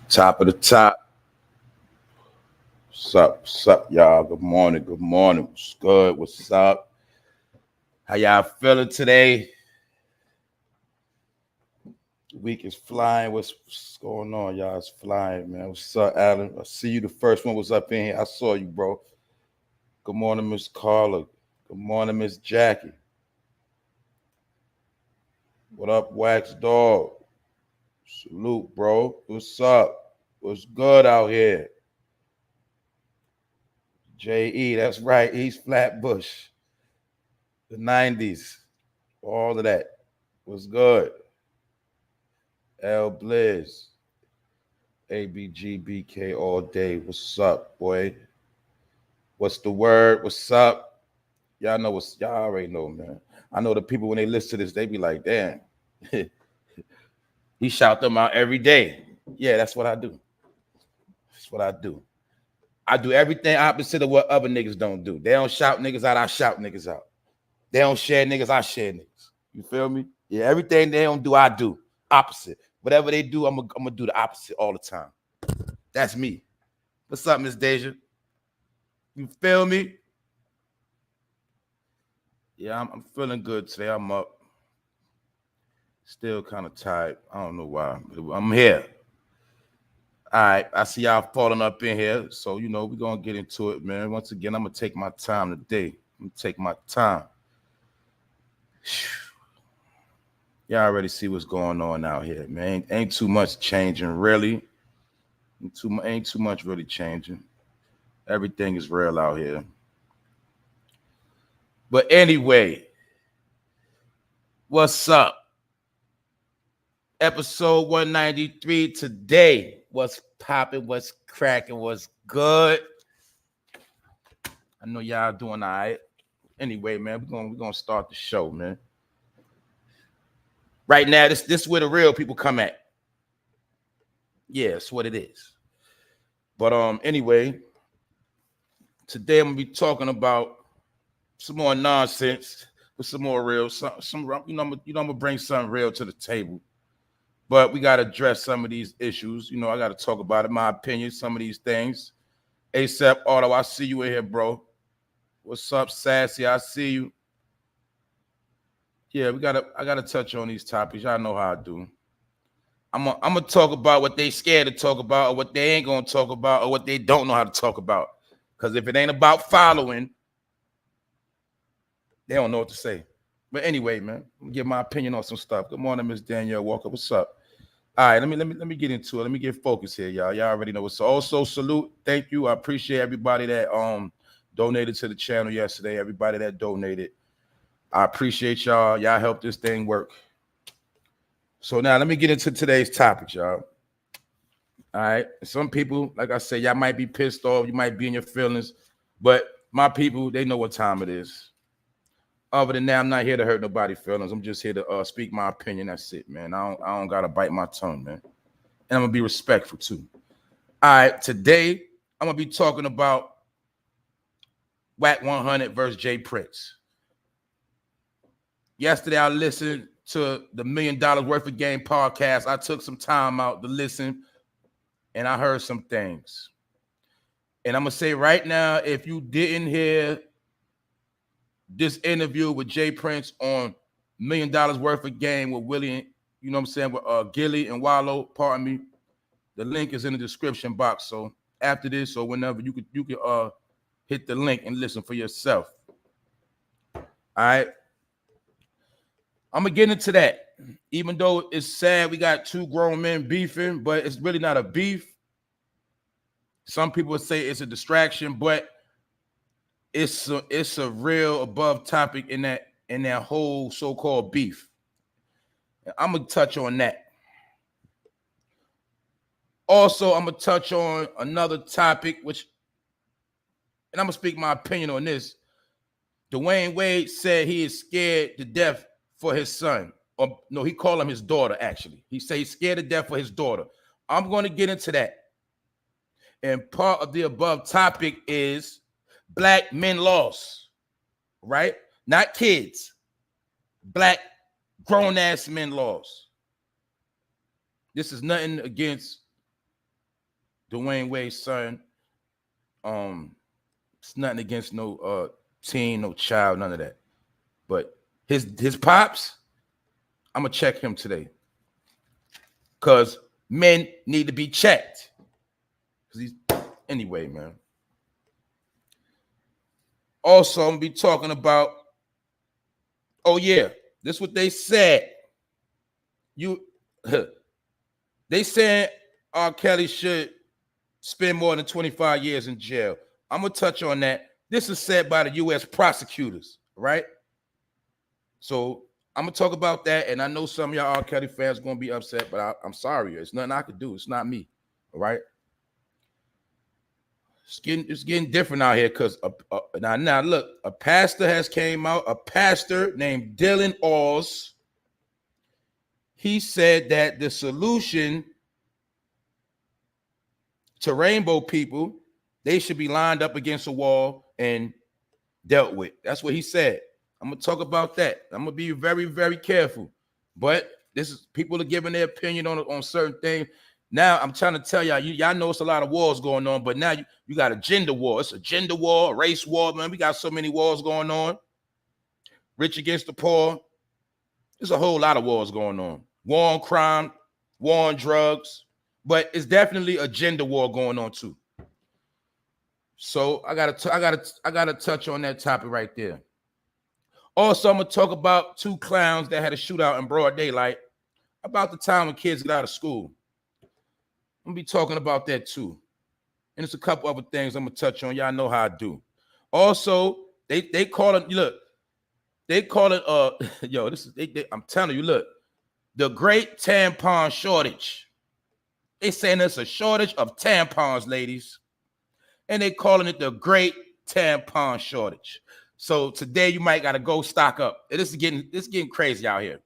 Top of the top. What's up, y'all? Good morning. What's good? What's up? How y'all feeling today? The week is flying. What's going on, y'all? It's flying, man. What's up, Alan? I see you. The first one was up in here. I saw you, bro. Good morning, Miss Carla. Good morning, Miss Jackie. What up, Wax Dog? Salute, bro. What's up? What's good out here? J.E., that's right. East Flatbush. The 90s. All of that. What's good? L Blizz. ABGBK all day. What's up, boy? What's the word? What's up? Y'all know y'all already know, man. I know the people when they listen to this, they be like, damn. He shout them out every day. Yeah, that's what I do. That's what I do. I do everything opposite of what other niggas don't do. They don't shout niggas out, I shout niggas out. They don't share niggas, I share niggas. You feel me? Yeah, everything they don't do, I do. Opposite. Whatever they do, I'm gonna do the opposite all the time. That's me. What's up, Miss Deja? You feel me? Yeah, I'm feeling good today. I'm up. Still kind of tired. I don't know why, but I'm here. All right, I see y'all falling up in here. So, you know, we're going to get into it, man. Once again, I'm going to take my time today. I'm going to take my time. Y'all already see what's going on out here, man. Ain't too much changing, really. Ain't too much really changing. Everything is real out here. But anyway, what's up? Episode 193 today. What's popping? What's cracking? What's good? I know y'all doing all right. Anyway, man, we're gonna start the show, man. Right now, this is where the real people come at. Yeah, that's what it is. But anyway, today I'm gonna be talking about some more nonsense with some more real, some you know, I'm gonna bring something real to the table. But we got to address some of these issues. You know, I got to talk about it, my opinion, some of these things. ASAP Auto, I see you in here, bro. What's up, Sassy? I see you. Yeah, I gotta touch on these topics. Y'all know how I do. I'm gonna talk about what they scared to talk about, or what they ain't gonna talk about, or what they don't know how to talk about. Because if it ain't about following, they don't know what to say. But anyway, man, I'm gonna give my opinion on some stuff. Good morning, Miss Danielle Walker. What's up? All right, let me get into it. Let me get focused here, y'all. Y'all already know what's also salute. Thank you. I appreciate everybody that donated to the channel yesterday. Everybody that donated. I appreciate y'all. Y'all helped this thing work. So now let me get into today's topic, y'all. All right. Some people, like I said, y'all might be pissed off. You might be in your feelings. But my people, they know what time it is. Other than that, I'm not here to hurt nobody's feelings. I'm just here to speak my opinion. That's it, man. I don't gotta bite my tongue, man. And I'm gonna be respectful too. All right, today I'm gonna be talking about Wack 100 versus J.PRINCE. Yesterday, I listened to the $1 Million Worth of Game podcast. I took some time out to listen, and I heard some things. And I'm gonna say right now, if you didn't hear this interview with J.PRINCE on $1 Million Worth of Game with Willie, you know what I'm saying, with Gillie and Wallow, pardon me. The link is in the description box. So after this or whenever you could hit the link and listen for yourself. All right. I'm gonna get into that. Even though it's sad we got two grown men beefing, but it's really not a beef. Some people would say it's a distraction, but it's a real above topic in that whole so-called beef. I'm gonna touch on that. Also, I'm gonna touch on another topic, and I'm gonna speak my opinion on this. DwayneWade said he is scared to death for his son. Or no, he called him his daughter, actually. He said he's scared to death for his daughter. I'm gonna get into that. And part of the above topic is black men lost, right? Not kids. Black grown-ass men lost. This is nothing against DwayneWade's son. It's nothing against no teen, no child, none of that. But his pops, I'm gonna check him today. Cause men need to be checked. Cause he's anyway, man. Also, I'm gonna be talking about, oh yeah, this is what they said. They said R. Kelly should spend more than 25 years in jail. I'm gonna touch on that. This is said by the U.S. prosecutors, right? So I'm gonna talk about that, and I know some of y'all R. Kelly fans are gonna be upset, but I'm sorry, it's nothing I could do. It's not me, all right? It's getting different out here because now look, a pastor has came out, a pastor named Dylan Oz. He said that the solution to rainbow people, they should be lined up against a wall and dealt with. That's what he said. I'm gonna talk about that. I'm gonna be very, very careful. But this is people are giving their opinion on certain things. Now I'm trying to tell y'all, y'all know it's a lot of wars going on, but now you got a gender war. It's a gender war, a race war, man. We got so many wars going on. Rich against the poor. There's a whole lot of wars going on. War on crime, war on drugs, but it's definitely a gender war going on too. So I gotta touch on that topic right there. Also, I'm gonna talk about two clowns that had a shootout in broad daylight about the time when kids get out of school. I'm gonna be talking about that too. And there's a couple other things I'm gonna touch on. Y'all know how I do. Also, they call it, look, they call it yo, this is I'm telling you, look, the great tampon shortage. They saying there's a shortage of tampons, ladies. And they calling it the great tampon shortage. So today you might gotta go stock up. This is getting crazy out here.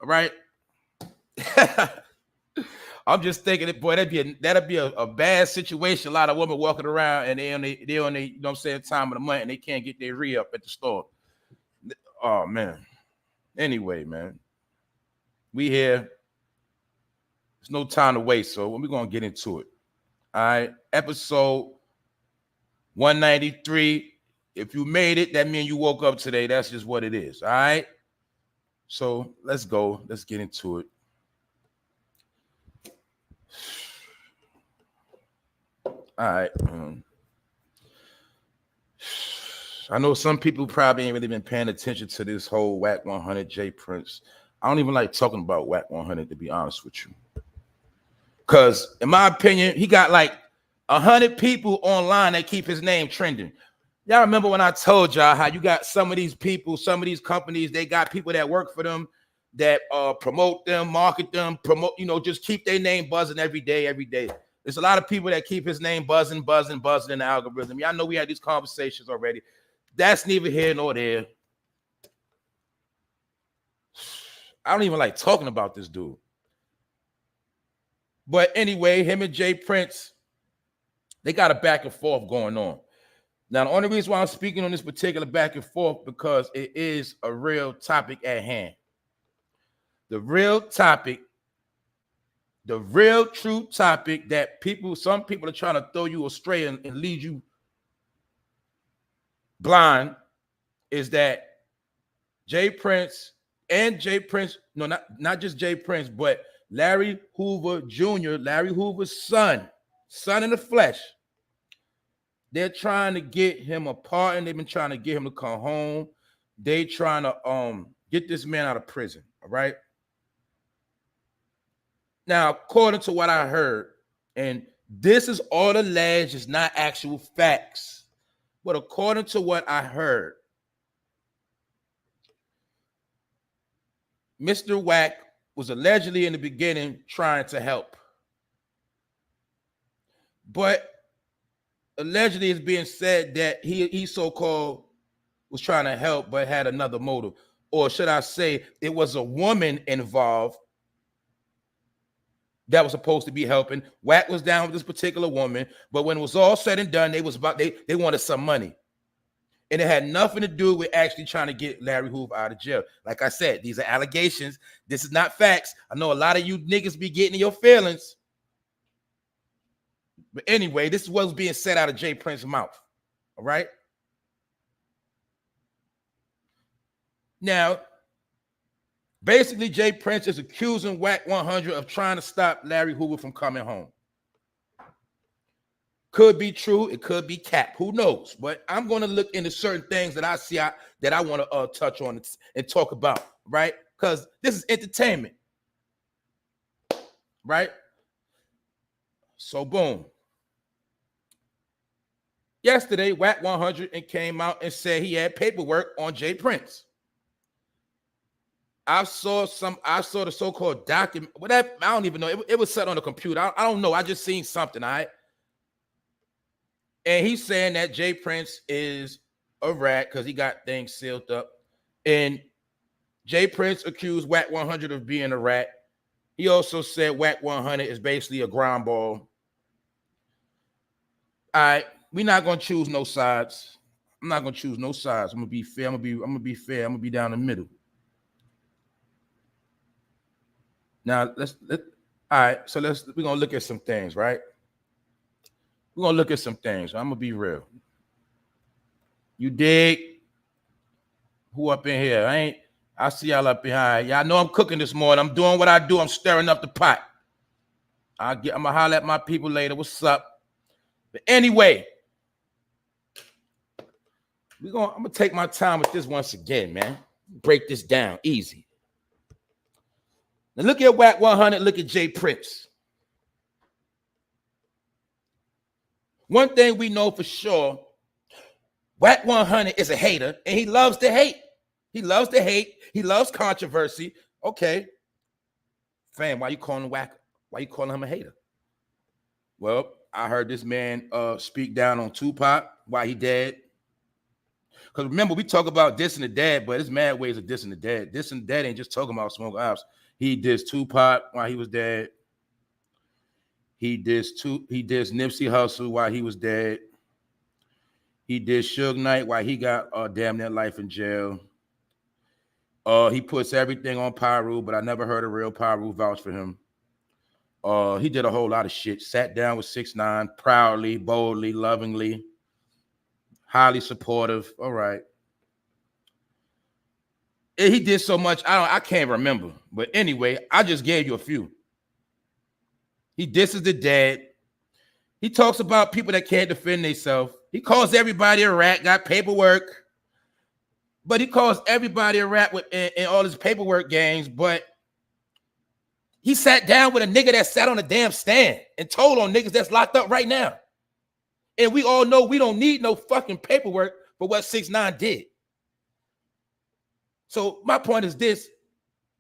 All right. I'm just thinking that, boy, that'd be a bad situation. A lot of women walking around and they on the, you know what I'm saying, time of the month, and they can't get their re-up at the store. Oh man. Anyway, man. We here. There's no time to waste, so we're gonna get into it. All right, episode 193. If you made it, that means you woke up today. That's just what it is. All right. So let's go. Let's get into it. All right. I know some people probably ain't really been paying attention to this whole Wack 100 J.PRINCE. I don't even like talking about Wack 100, to be honest with you. Because in my opinion, he got like 100 people online that keep his name trending. Y'all remember when I told y'all how you got some of these people, some of these companies, they got people that work for them that promote them, market them, just keep their name buzzing every day. There's a lot of people that keep his name buzzing in the algorithm. Y'all know we had these conversations already. That's neither here nor there. I don't even like talking about this dude. But anyway, him and J.PRINCE, they got a back and forth going on. Now, the only reason why I'm speaking on this particular back and forth because it is a real topic at hand. The real topic, the real true topic that some people are trying to throw you astray and lead you blind is that J.PRINCE and J.PRINCE, no, not just J.PRINCE, but Larry Hoover Jr., Larry Hoover's son in the flesh. They're trying to get him a pardon. They've been trying to get him to come home. They trying to get this man out of prison, all right? Now, according to what I heard, and this is all alleged, it's not actual facts, but according to what I heard, Mr. Wack was allegedly in the beginning trying to help. But allegedly it's being said that he so-called was trying to help but had another motive. Or should I say it was a woman involved that was supposed to be helping. Wack was down with this particular woman, but when it was all said and done, they wanted some money. And it had nothing to do with actually trying to get Larry Hoover out of jail. Like I said, these are allegations. This is not facts. I know a lot of you niggas be getting in your feelings. But anyway, this is what's being said out of J.PRINCE's mouth. All right. Now, basically, J.PRINCE is accusing Wack 100 of trying to stop Larry Hoover from coming home. Could be true. It could be cap. Who knows? But I'm going to look into certain things that I see that I want to touch on and talk about, right? Because this is entertainment, right? So, boom. Yesterday, Wack 100 came out and said he had paperwork on J.PRINCE. I saw the so-called document, whatever. I don't even know. It was set on the computer. I don't know. I just seen something, all right? And he's saying that J.PRINCE is a rat because he got things sealed up. And J.PRINCE accused Wack 100 of being a rat. He also said Wack 100 is basically a ground ball. All right, we're not gonna choose no sides. I'm not gonna choose no sides. I'm gonna be fair. I'm gonna be fair. I'm gonna be down the middle. Now all right. So we're gonna look at some things, right? We're gonna look at some things. I'm gonna be real. You dig? Who up in here? I see y'all up behind. Y'all know I'm cooking this morning. I'm doing what I do. I'm stirring up the pot. I'm gonna holler at my people later. What's up? But anyway, I'm gonna take my time with this once again, man. Break this down easy. Now look at Wack 100. Look at J.PRINCE. One thing we know for sure, Wack 100 is a hater, and he loves to hate. He loves to hate. He loves controversy. Okay, fam, why you calling Wack? Why you calling him a hater? Well, I heard this man speak down on Tupac while he dead. Because remember, we talk about dissing the dad, but there's mad ways of dissing the dad. Dissing the dad ain't just talking about smoking ops. He dissed Tupac while he was dead. He dissed Nipsey Hussle while he was dead. He did Suge Knight while he got damn near life in jail. He puts everything on Pyru, but I never heard a real Pyru vouch for him. He did a whole lot of shit. Sat down with 6ix9ine proudly, boldly, lovingly, highly supportive. All right. He did so much, I can't remember. But anyway, I just gave you a few. He disses the dad. He talks about people that can't defend themselves. He calls everybody a rat, got paperwork. But he calls everybody a rat in all his paperwork games. But he sat down with a nigga that sat on a damn stand and told on niggas that's locked up right now. And we all know we don't need no fucking paperwork for what 6ix9ine did. So my point is this.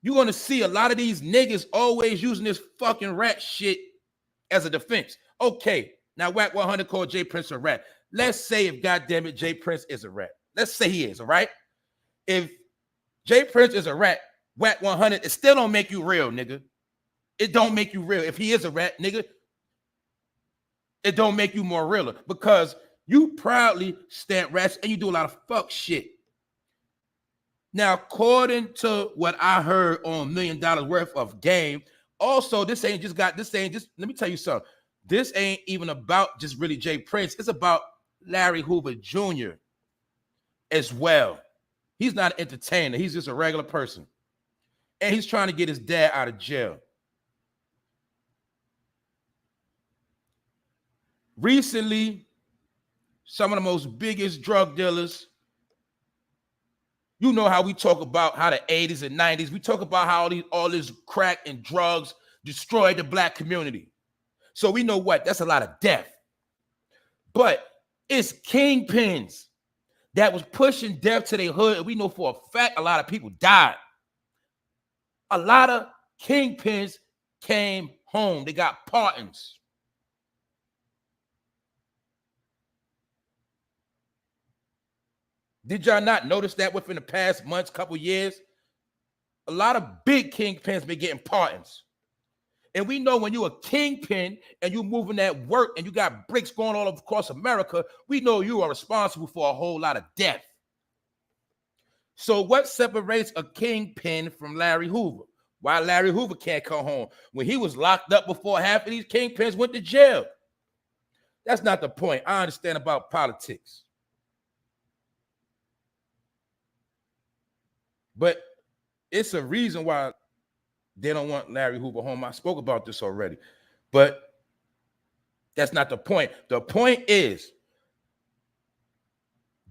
You're going to see a lot of these niggas always using this fucking rat shit as a defense. Okay, now Wack 100 called J.PRINCE a rat. Let's say if goddammit J.PRINCE is a rat. Let's say he is, all right? If J.PRINCE is a rat, Wack 100, it still don't make you real, nigga. It don't make you real. If he is a rat, nigga, it don't make you more realer because you proudly stamp rats and you do a lot of fuck shit. Now, according to what I heard on $1 million worth of game, also, let me tell you something. This ain't even about just really J.PRINCE. It's about Larry Hoover Jr. as well. He's not an entertainer. He's just a regular person. And he's trying to get his dad out of jail. Recently, some of the most biggest drug dealers, you know how we talk about how the 80s and 90s, we talk about how all this crack and drugs destroyed the black community. So we know what? That's a lot of death. But it's kingpins that was pushing death to their hood. And we know for a fact a lot of people died. A lot of kingpins came home. They got pardons. Did y'all not notice that within the past months, couple years? A lot of big kingpins been getting pardons. And we know when you're a kingpin and you're moving that work and you got bricks going all across America, we know you are responsible for a whole lot of death. So what separates a kingpin from Larry Hoover? Why Larry Hoover can't come home? When he was locked up before, half of these kingpins went to jail. That's not the point. I understand about politics. But it's a reason why they don't want Larry Hoover home. I spoke about this already. But that's not the point. The point is,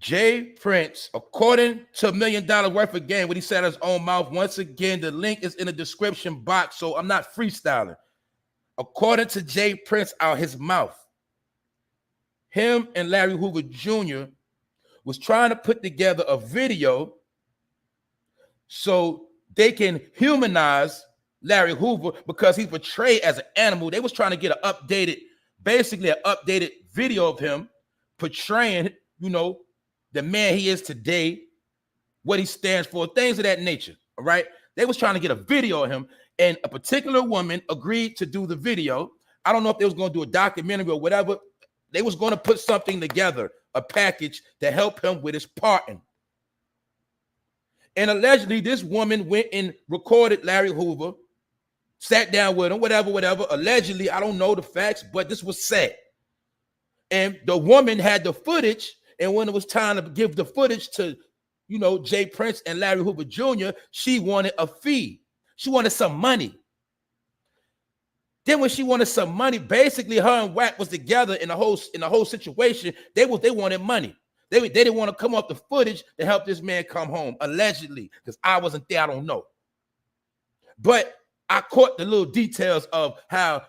J.PRINCE, according to $1 million worth of game, what he said out of his own mouth, once again, the link is in the description box, so I'm not freestyling. According to J.PRINCE out his mouth, him and Larry Hoover Jr. was trying to put together a video so they can humanize Larry Hoover because he's portrayed as an animal. They was trying to get an updated, basically an updated video of him portraying, you know, the man he is today, what he stands for, things of that nature, all right? They was trying to get a video of him, and a particular woman agreed to do the video. I don't know if they was going to do a documentary or whatever. They was going to put something together, a package to help him with his parting. And allegedly, this woman went and recorded Larry Hoover, sat down with him, whatever. Allegedly, I don't know the facts, but this was said. And the woman had the footage, and when it was time to give the footage to, you know, J.PRINCE and Larry Hoover Jr., she wanted a fee. She wanted some money. Then when she wanted some money, basically her and Wack was together in the whole situation. They wanted money. They didn't want to come off the footage to help this man come home, allegedly, because I wasn't there. I don't know. But I caught the little details of how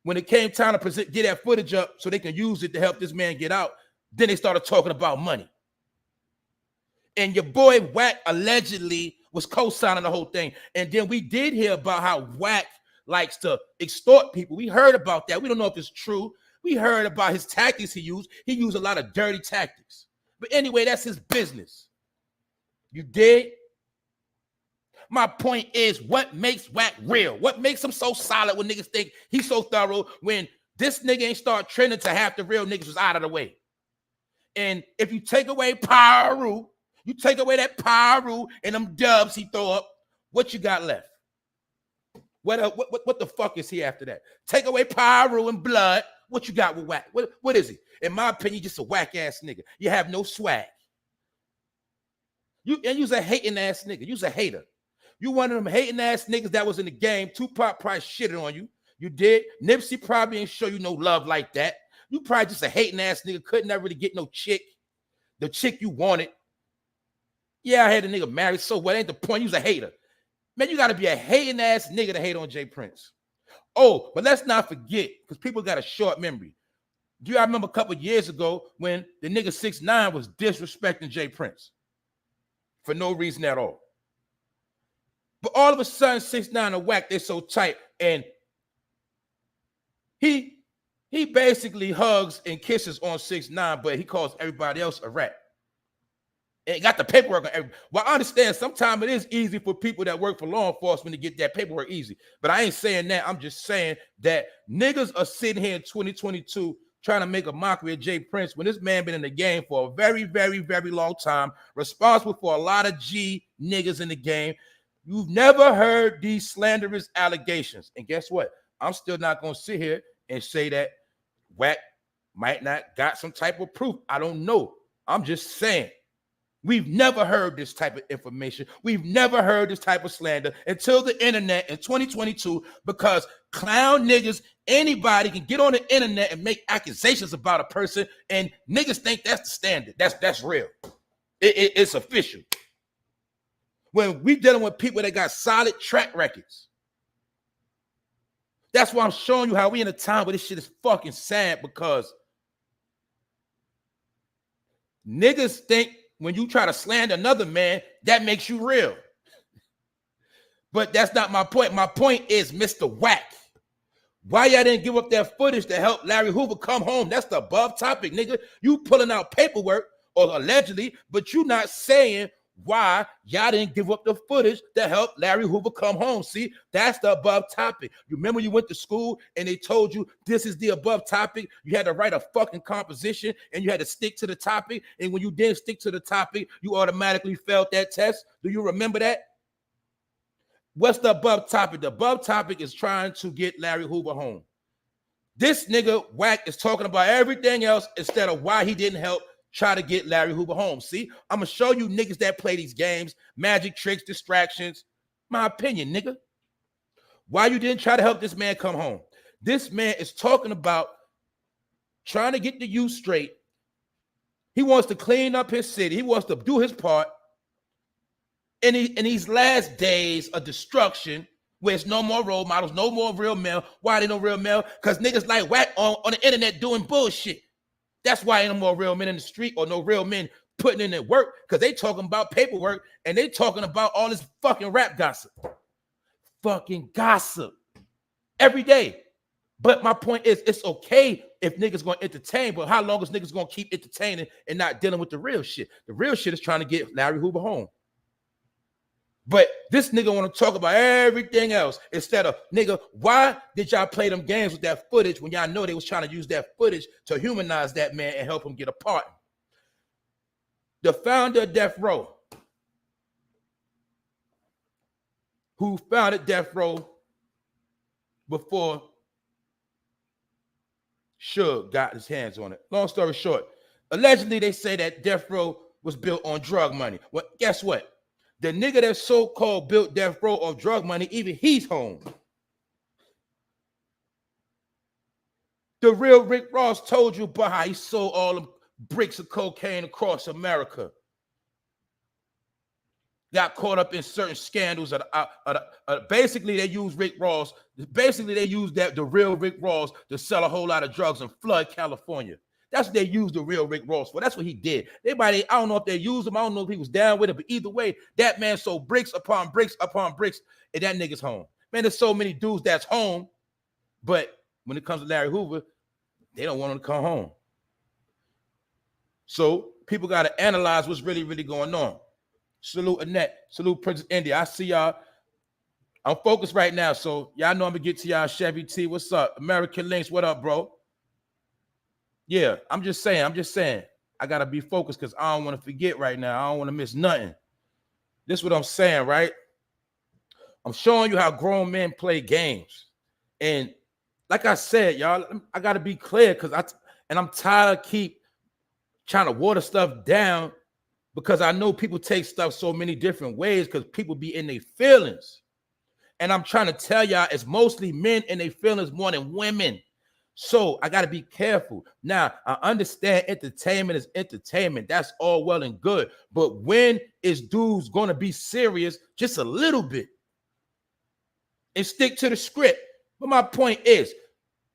when it came time to get that footage up so they can use it to help this man get out, then they started talking about money. And your boy Wack allegedly was co-signing the whole thing. And then we did hear about how Wack likes to extort people. We heard about that. We don't know if it's true. We heard about his tactics he used. He used a lot of dirty tactics. But anyway, that's his business. You dig? My point is, what makes Wack real? What makes him so solid when niggas think he's so thorough when this nigga ain't start trending to half the real niggas was out of the way? And if you take away Pyru, you take away that Pyru and them dubs he throw up, what you got left? What the fuck is he after that? Take away Pyru and blood, what you got with Wack? What is he? In my opinion, just a whack ass nigga. You have no swag. You's a hating ass nigga. You's a hater. You one of them hating ass niggas that was in the game. Tupac probably shitted on you. You did. Nipsey probably ain't show you no love like that. You probably just a hating ass nigga. Couldn't never really get no chick. The chick you wanted. Yeah, I had a nigga married. So what? Ain't the point? You's a hater. Man, you got to be a hating ass nigga to hate on J.PRINCE. Oh, but let's not forget, because people got a short memory. Do y'all remember a couple of years ago when the nigga 6ix9ine was disrespecting J.PRINCE for no reason at all? But all of a sudden, 6ix9ine and Wack, they're so tight, and he basically hugs and kisses on 6ix9ine, but he calls everybody else a rat. And got the paperwork on everybody. Well, I understand sometimes it is easy for people that work for law enforcement to get that paperwork easy. But I ain't saying that. I'm just saying that niggas are sitting here in 2022 trying to make a mockery of J.PRINCE when this man been in the game for a very, very, very long time, responsible for a lot of G niggas in the game. You've never heard these slanderous allegations. And guess what? I'm still not going to sit here and say that Wack might not got some type of proof. I don't know. I'm just saying. We've never heard this type of information. We've never heard this type of slander until the internet in 2022, because clown niggas, anybody can get on the internet and make accusations about a person, and niggas think that's the standard. That's real. It's official. When we dealing with people that got solid track records. That's why I'm showing you how we in a time where this shit is fucking sad, because niggas think when you try to slander another man, that makes you real. But that's not my point. My point is, Mr. Wack, why y'all didn't give up that footage to help Larry Hoover come home? That's the above topic, nigga. You pulling out paperwork, or allegedly, but you not saying why y'all didn't give up the footage to help Larry Hoover come home. See, that's the above topic. You remember you went to school and they told you this is the above topic? You had to write a fucking composition and you had to stick to the topic. And when you didn't stick to the topic, you automatically failed that test. Do you remember that? What's the above topic? The above topic is trying to get Larry Hoover home. This nigga Wack is talking about everything else instead of why he didn't help try to get Larry Hoover home. See, I'm gonna show you niggas that play these games, magic tricks, distractions. My opinion, nigga. Why you didn't try to help this man come home? This man is talking about trying to get the youth straight. He wants to clean up his city. He wants to do his part. In these last days of destruction, where it's no more role models, no more real male. Why they no real male? Because niggas like Wack on the internet doing bullshit. That's why ain't no more real men in the street or no real men putting in their work, because they talking about paperwork and they talking about all this fucking rap gossip. Fucking gossip every day. But my point is, it's okay if niggas gonna entertain, but how long is niggas gonna keep entertaining and not dealing with the real shit? The real shit is trying to get Larry Hoover home. But this nigga want to talk about everything else instead of, nigga, why did y'all play them games with that footage when y'all know they was trying to use that footage to humanize that man and help him get a pardon? The founder of Death Row, who founded Death Row before Suge got his hands on it. Long story short, allegedly they say that Death Row was built on drug money. Well, guess what? The nigga that so-called built Death Row of drug money, even he's home. The real Rick Ross told you about how he sold all them bricks of cocaine across America. Got caught up in certain scandals. Basically, they used Rick Ross. Basically, they used the real Rick Ross to sell a whole lot of drugs and flood California. That's what they used the real Rick Ross for. That's what he did. Everybody, I don't know if they used him. I don't know if he was down with it, but either way, that man sold bricks upon bricks upon bricks, and that nigga's home. Man, there's so many dudes that's home, but when it comes to Larry Hoover, they don't want him to come home. So people got to analyze what's really, really going on. Salute Annette. Salute Princess India. I see y'all. I'm focused right now, so y'all know I'm going to get to y'all. Chevy T, what's up? American Links, what up, bro? Yeah, I'm just saying. I got to be focused because I don't want to forget right now. I don't want to miss nothing. This is what I'm saying, right? I'm showing you how grown men play games. And like I said, y'all, I got to be clear because I'm tired of keep trying to water stuff down because I know people take stuff so many different ways because people be in their feelings. And I'm trying to tell y'all it's mostly men in their feelings more than women. So I got to be careful. Now, I understand entertainment is entertainment. That's all well and good. But when is dudes going to be serious just a little bit and stick to the script? But my point is,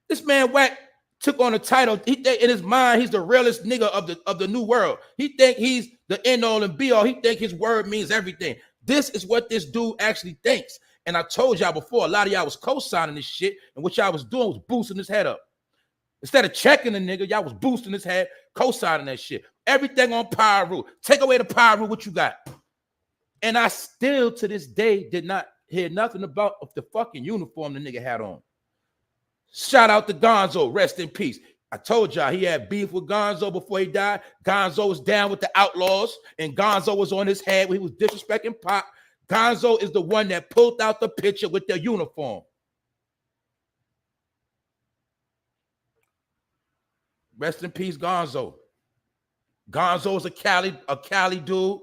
this man Wack took on the title. In his mind, he's the realest nigga of the new world. He think he's the end all and be all. He think his word means everything. This is what this dude actually thinks. And I told y'all before, a lot of y'all was co-signing this shit, and what y'all was doing was boosting his head up. Instead of checking the nigga, y'all was boosting his head, co-signing that shit. Everything on power rule. Take away the power rule, what you got? And I still, to this day, did not hear nothing about the fucking uniform the nigga had on. Shout out to Gonzo, rest in peace. I told y'all he had beef with Gonzo before he died. Gonzo was down with the Outlaws, and Gonzo was on his head when he was disrespecting Pop. Gonzo is the one that pulled out the picture with the uniform. Rest in peace, Gonzo. Gonzo is a Cali dude.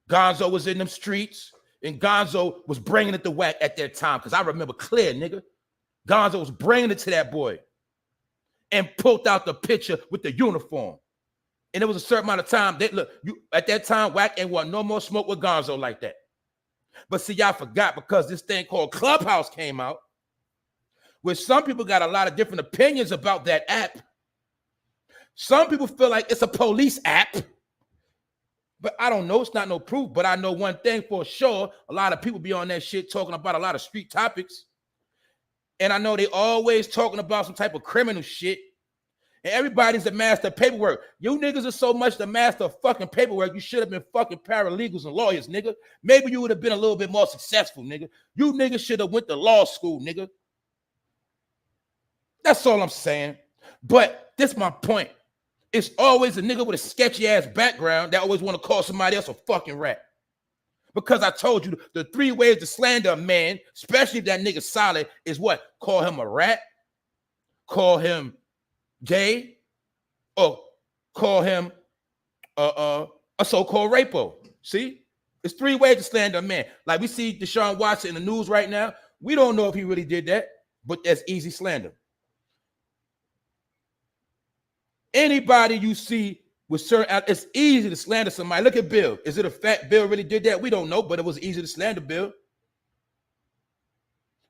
Gonzo was in them streets, and Gonzo was bringing it to Wack at that time, because I remember clear, nigga. Gonzo was bringing it to that boy and pulled out the picture with the uniform. And there was a certain amount of time that, look, at that time, Wack ain't want no more smoke with Gonzo like that. But see, y'all forgot because this thing called Clubhouse came out, where some people got a lot of different opinions about that app. Some people feel like it's a police app. But I don't know. It's not no proof. But I know one thing for sure. A lot of people be on that shit talking about a lot of street topics. And I know they always talking about some type of criminal shit. And everybody's the master of paperwork. You niggas are so much the master of fucking paperwork. You should have been fucking paralegals and lawyers, nigga. Maybe you would have been a little bit more successful, nigga. You niggas should have went to law school, nigga. That's all I'm saying. But this is my point. It's always a nigga with a sketchy ass background that always want to call somebody else a fucking rat. Because I told you the 3 ways to slander a man, especially if that nigga solid, is what? Call him a rat, call him gay or call him a so-called rapo. See, it's 3 ways to slander a man. Like we see Deshaun Watson in the news right now. We don't know if he really did that, but that's easy slander. Anybody you see with certain, it's easy to slander somebody. Look at Bill. Is it a fact Bill really did that? We don't know, but it was easy to slander Bill.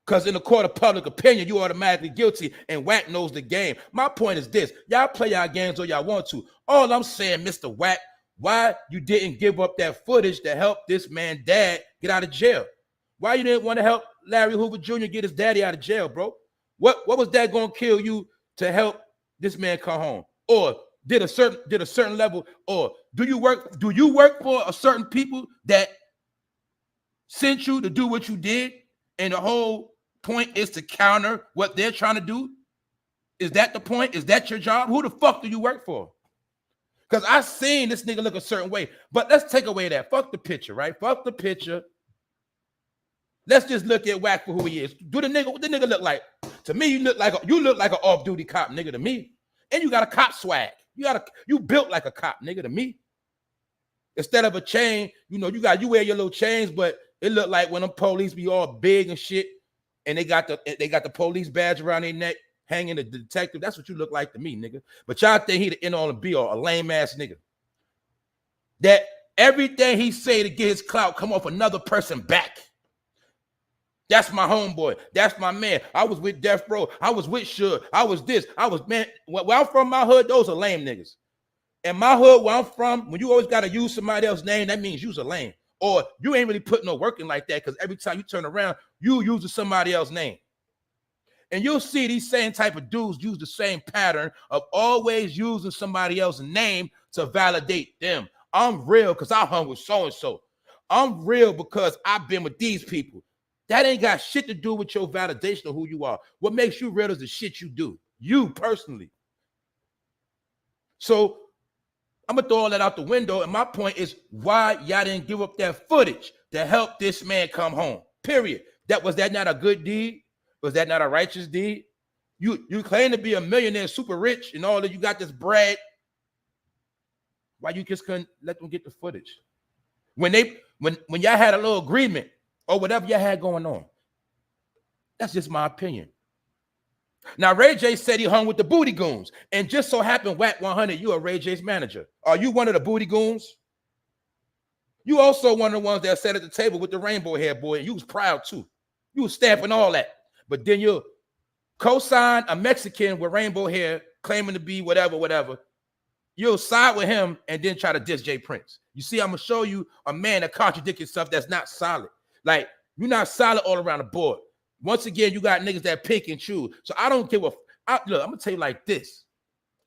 Because in the court of public opinion, you automatically guilty, and Wack knows the game. My point is this. Y'all play y'all games or y'all want to. All I'm saying, Mr. Wack, why you didn't give up that footage to help this man's dad get out of jail? Why you didn't want to help Larry Hoover Jr. get his daddy out of jail, bro? What was that going to kill you to help this man come home? Or did a certain level, or do you work for a certain people that sent you to do what you did, and the whole point is to counter what they're trying to do? Is that the point? Is that your job? Who the fuck do you work for? Because I seen this nigga look a certain way. But let's take away that. Fuck the picture, right? Fuck the picture. Let's just look at Wack for who he is. What the nigga look like? To me, you look like an off-duty cop, nigga, to me. And you got a cop swag. You built like a cop, nigga, to me. Instead of a chain, you wear your little chains, but it look like when them police be all big and shit, and they got the police badge around their neck, hanging the detective. That's what you look like to me, nigga. But y'all think he the end all and be all, a lame ass nigga. That everything he say to get his clout come off another person back. That's my homeboy. That's my man. I was with Death Row. I was with Suge. I was this. I was, man. Where I'm from, my hood, those are lame niggas. And my hood, where I'm from, when you always got to use somebody else's name, that means you's a lame. Or you ain't really putting no work in like that, because every time you turn around, you using somebody else's name. And you'll see these same type of dudes use the same pattern of always using somebody else's name to validate them. I'm real because I hung with so-and-so. I'm real because I've been with these people. That ain't got shit to do with your validation of who you are. What makes you real is the shit you do. You personally. So I'm going to throw all that out the window. And my point is why y'all didn't give up that footage to help this man come home. Period. Was that not a good deed? Was that not a righteous deed? You claim to be a millionaire, super rich, and all that. You got this bread. Why you just couldn't let them get the footage? When y'all had a little agreement, or whatever y'all had going on. That's just my opinion. Now, Ray J said he hung with the booty goons. And just so happened, Wack 100, you are Ray J's manager. Are you one of the booty goons? You also one of the ones that sat at the table with the rainbow hair boy, and you was proud too. You was stamping all that. But then you co-sign a Mexican with rainbow hair, claiming to be whatever. You'll side with him and then try to diss J.PRINCE. You see, I'm going to show you a man that contradicts stuff that's not solid. Like, you're not solid all around the board. Once again, you got niggas that pick and choose. So I don't give a... look, I'm going to tell you like this.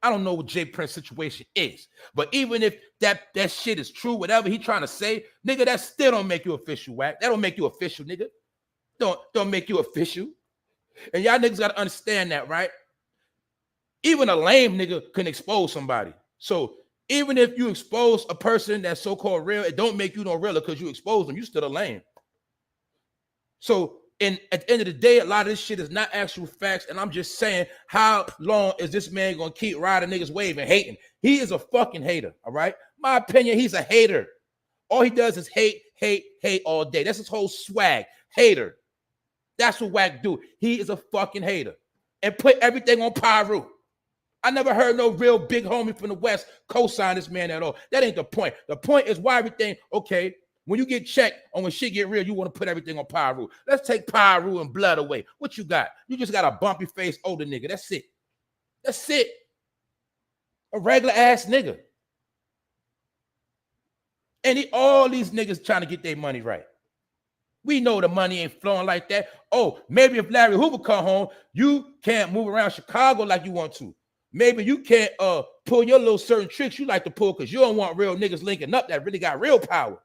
I don't know what J.PRINCE situation is. But even if that shit is true, whatever he trying to say, nigga, that still don't make you official, Wack. That don't make you official, nigga. Don't make you official. And y'all niggas got to understand that, right? Even a lame nigga can expose somebody. So even if you expose a person that's so-called real, it don't make you no realer because you expose them. You still a lame. So at the end of the day, a lot of this shit is not actual facts. And I'm just saying, how long is this man going to keep riding niggas' wave and hating? He is a fucking hater, all right? My opinion, he's a hater. All he does is hate all day. That's his whole swag. Hater. That's what Wack do. He is a fucking hater. And put everything on Pyru. I never heard no real big homie from the West co-sign this man at all. That ain't the point. The point is why everything, okay, when you get checked on when shit get real, you want to put everything on Pyru. Let's take Pyru and blood away. What you got? You just got a bumpy face older nigga. That's it. That's it. A regular ass nigga. And all these niggas trying to get their money right. We know the money ain't flowing like that. Oh, maybe if Larry Hoover come home, you can't move around Chicago like you want to. Maybe you can't pull your little certain tricks you like to pull because you don't want real niggas linking up that really got real power.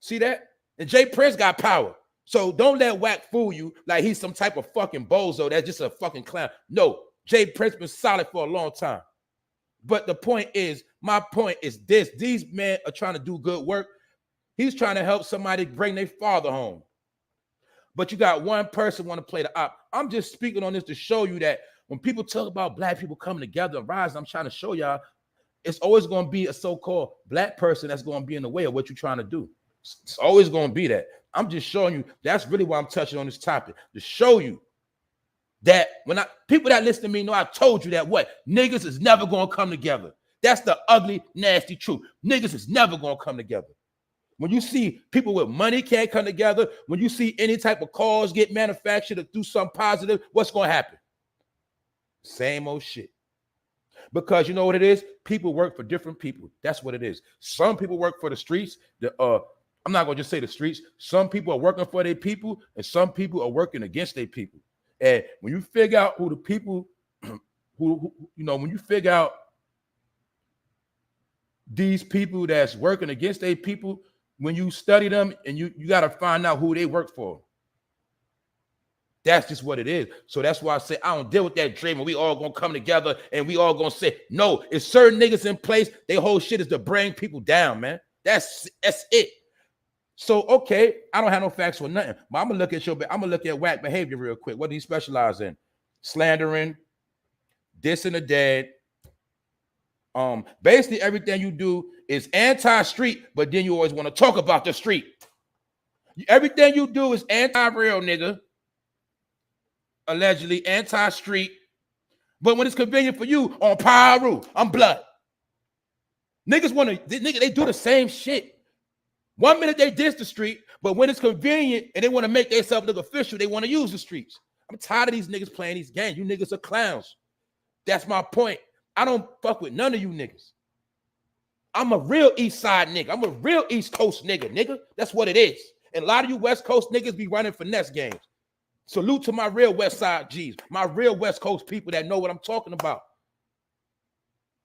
See that? And JPRINCE got power. So don't let Wack fool you like he's some type of fucking bozo that's just a fucking clown. No, JPRINCE been solid for a long time. But the point is, my point is this. These men are trying to do good work. He's trying to help somebody bring their father home. But you got one person want to play the op. I'm just speaking on this to show you that when people talk about black people coming together and rising, I'm trying to show y'all it's always going to be a so-called black person that's going to be in the way of what you're trying to do. It's always going to be that. I'm just showing you. That's really why I'm touching on this topic, to show you that when people that listen to me know I told you that niggas is never going to come together. That's the ugly, nasty truth. Niggas is never going to come together. When you see people with money can't come together, when you see any type of cause get manufactured to do something positive, what's going to happen? Same old shit. Because you know what it is? People work for different people. That's what it is. Some people work for the streets. I'm not going to just say the streets. Some people are working for their people, and some people are working against their people. And when you figure out who the people, when you figure out these people that's working against their people, when you study them, and you got to find out who they work for. That's just what it is. So that's why I say I don't deal with that dream and we all gonna come together and we all gonna say, no, it's certain niggas in place. Their whole shit is to bring people down, man. That's it. So, okay, I don't have no facts or nothing, but I'm gonna look at Wack behavior real quick. What do he specialize in? Slandering, dissing the dead. Basically everything you do is anti-street, but then you always want to talk about the street. Everything you do is anti-real, nigga. Allegedly anti-street, but when it's convenient for you, on Pyro, I'm blood. Niggas they do the same shit. 1 minute they diss the street, but when it's convenient and they want to make themselves look official, they want to use the streets. I'm tired of these niggas playing these games. You niggas are clowns. That's my point. I don't fuck with none of you niggas. I'm a real East Side nigga. I'm a real East Coast nigga. That's what it is. And a lot of you West Coast niggas be running finesse games. Salute to my real West Side G's, my real West Coast people that know what I'm talking about.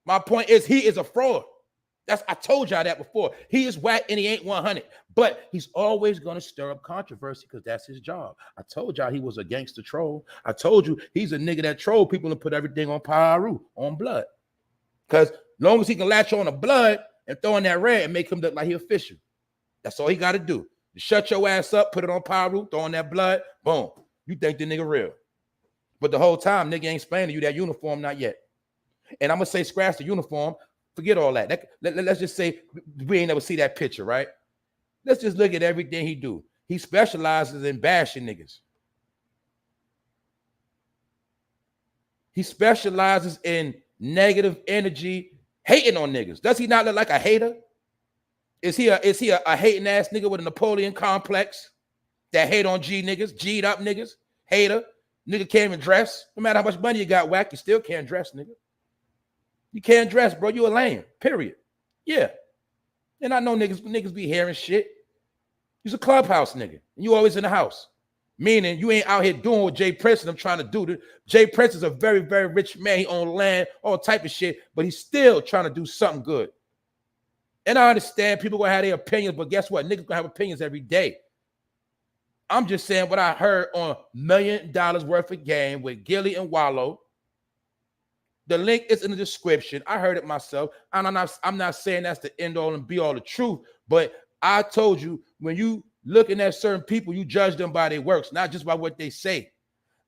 My point is he is a fraud. I told y'all that before. He is whack and he ain't 100, but he's always going to stir up controversy because that's his job. I told y'all he was a gangster troll. I told you he's a nigga that troll people and put everything on Pyro, on blood. Because long as he can latch on the blood and throw in that red and make him look like he official. That's all he got to do. Shut your ass up, put it on Pyro, throw in that blood, boom. You think the nigga real. But the whole time, nigga ain't explaining to you that uniform, not yet. And I'm going to say scratch the uniform. Forget all that. Let's just say we ain't never see that picture, right? Let's just look at everything he do. He specializes in bashing niggas. He specializes in negative energy, hating on niggas. Does he not look like a hater? Is he a hating ass nigga with a Napoleon complex? That hate on G niggas, G'd up niggas, hater, nigga can't even dress. No matter how much money you got, Wack, you still can't dress, nigga. You can't dress, bro. You a lame, period. Yeah. And I know niggas be hearing shit. You's a clubhouse nigga, and you always in the house. Meaning you ain't out here doing what J.PRINCE and I'm trying to do. J.PRINCE is a very, very rich man. He owns land, all type of shit, but he's still trying to do something good. And I understand people gonna have their opinions, but guess what? Niggas gonna have opinions every day. I'm just saying what I heard on $1 million worth of game with Gillie and Wallow. The link is in the description. I heard it myself. And I'm not saying that's the end all and be all the truth, but I told you when you looking at certain people, you judge them by their works, not just by what they say.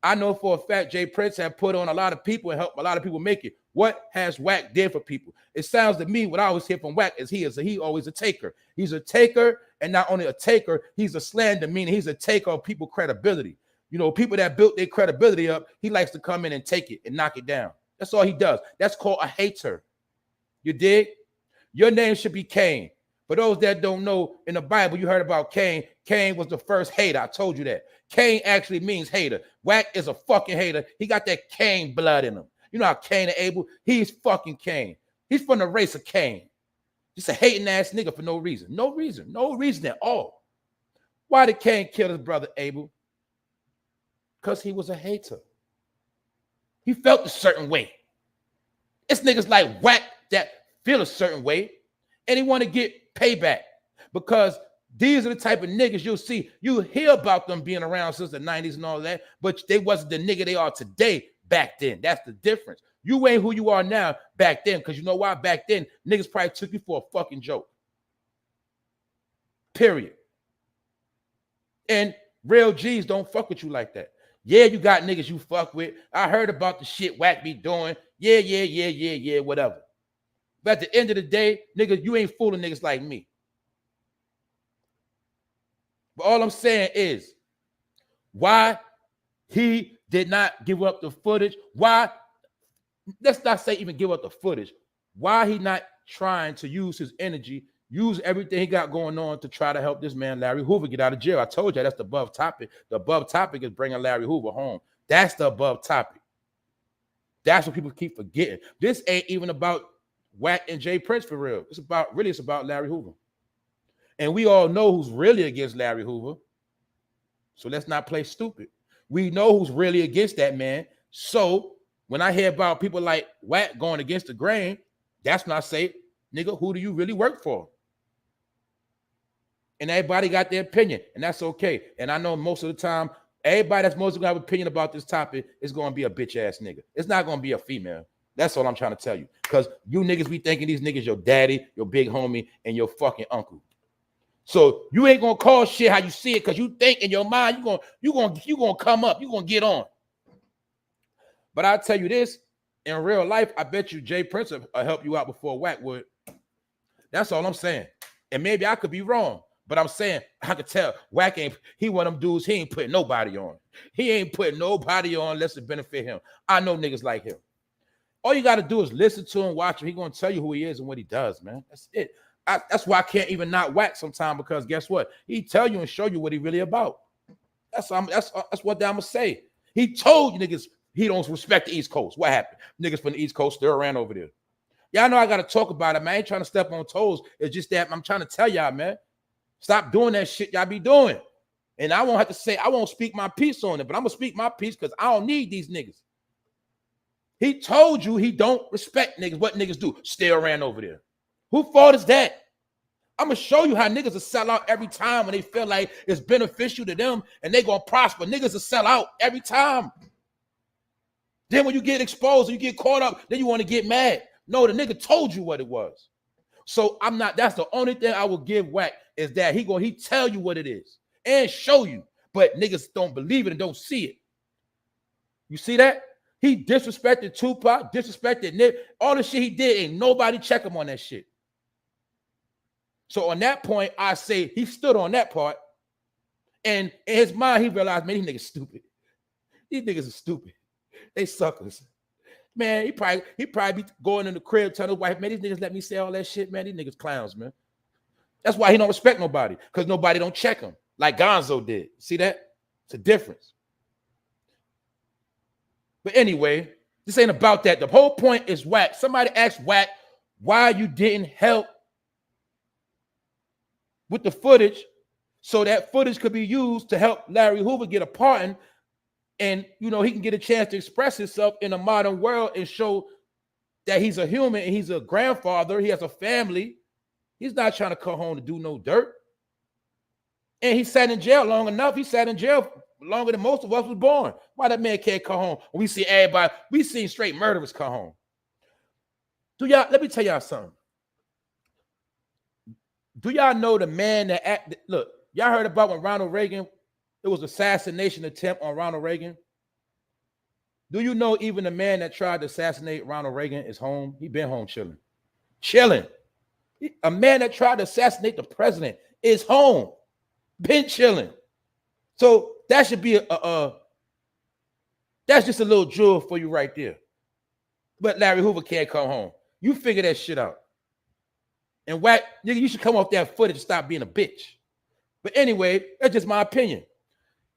I know for a fact J.PRINCE have put on a lot of people and helped a lot of people make it. What has Wack did for people? It sounds to me what I always hear from Wack is he always a taker. He's a taker, and not only a taker, he's a slander, meaning he's a taker of people's credibility. You know, people that built their credibility up, he likes to come in and take it and knock it down. That's all he does. That's called a hater. You dig? Your name should be Cain. For those that don't know, in the Bible, you heard about Cain. Cain was the first hater. I told you that. Cain actually means hater. Wack is a fucking hater. He got that Cain blood in him. You know how Cain and Abel? He's fucking Cain. He's from the race of Cain. Just a hating ass nigga for no reason. No reason. No reason at all. Why did Cain kill his brother Abel? Because he was a hater. He felt a certain way. It's niggas like Wack that feel a certain way, and he want to get payback because these are the type of niggas you'll see. You hear about them being around since the 90s and all that, but they wasn't the nigga they are today back then. That's the difference. You ain't who you are now back then, because you know why? Back then, niggas probably took you for a fucking joke. Period. And real G's don't fuck with you like that. Yeah, you got niggas you fuck with. I heard about the shit Wack be doing. Yeah, whatever. But at the end of the day, nigga, you ain't fooling niggas like me. But all I'm saying is, why he did not give up the footage? Why? Let's not say even give up the footage. Why he not trying to use his energy, use everything he got going on to try to help this man Larry Hoover get out of jail? I told you that's the above topic. The above topic is bringing Larry Hoover home. That's the above topic. That's what people keep forgetting. This ain't even about Wack and J.PRINCE for real. It's about Larry Hoover. And we all know who's really against Larry Hoover. So let's not play stupid. We know who's really against that man. So when I hear about people like Wack going against the grain, that's when I say, nigga, who do you really work for? And everybody got their opinion, and that's okay. And I know most of the time, everybody that's mostly gonna have an opinion about this topic is gonna be a bitch ass nigga. It's not gonna be a female. That's all I'm trying to tell you. Because you niggas be thinking these niggas your daddy, your big homie, and your fucking uncle. So you ain't gonna call shit how you see it because you think in your mind you gonna come up, you gonna get on. But I'll tell you this, in real life, I bet you J.PRINCE will help you out before Wack would. That's all I'm saying. And maybe I could be wrong, but I'm saying I could tell Wack he one of them dudes, he ain't putting nobody on. He ain't putting nobody on unless it benefit him. I know niggas like him. All you got to do is listen to him, watch him. He gonna tell you who he is and what he does, man. That's it. That's why I can't even not Wack sometimes, because guess what? He tell you and show you what he really about. That's what I'm gonna say. He told you niggas he don't respect the East Coast. What happened? Niggas from the East Coast still around over there. Y'all know I gotta talk about it, man. I ain't trying to step on toes. It's just that I'm trying to tell y'all, man. Stop doing that shit y'all be doing. And I won't have to say, I won't speak my piece on it, but I'm gonna speak my piece because I don't need these niggas. He told you he don't respect niggas. What niggas do? Still around over there. Who fault is that? I'm gonna show you how niggas will sell out every time when they feel like it's beneficial to them and they gonna prosper. Niggas will sell out every time. Then when you get exposed, you get caught up, then you want to get mad. No, the nigga told you what it was. So I'm not, that's the only thing I will give Wack is that he tell you what it is and show you, but niggas don't believe it and don't see it. You see that? He disrespected Tupac, disrespected Nip, all the shit he did, ain't nobody check him on that shit. So on that point, I say he stood on that part, and in his mind, he realized, man, these niggas stupid. These niggas are stupid. They suckers. Man, he probably be going in the crib telling his wife, man, these niggas let me say all that shit, man. These niggas clowns, man. That's why he don't respect nobody, because nobody don't check him like Gonzo did. See that? It's a difference. But anyway, this ain't about that. The whole point is Wack. Somebody asked Wack why you didn't help with the footage so that footage could be used to help Larry Hoover get a pardon, and you know he can get a chance to express himself in a modern world and show that he's a human and he's a grandfather, he has a family. He's not trying to come home to do no dirt. And he sat in jail long enough. He sat in jail longer than most of us was born. Why that man can't come home? We see everybody, we seen straight murderers come home. Let me tell y'all something. Do y'all know the man that look, y'all heard about when Ronald Reagan, it was an assassination attempt on Ronald Reagan? Do you know even the man that tried to assassinate Ronald Reagan is home? He been home chilling. Chilling. A man that tried to assassinate the president is home. Been chilling. So that should be that's just a little jewel for you right there. But Larry Hoover can't come home. You figure that shit out. And Wack, nigga, you should come off that footage and stop being a bitch. But anyway, that's just my opinion.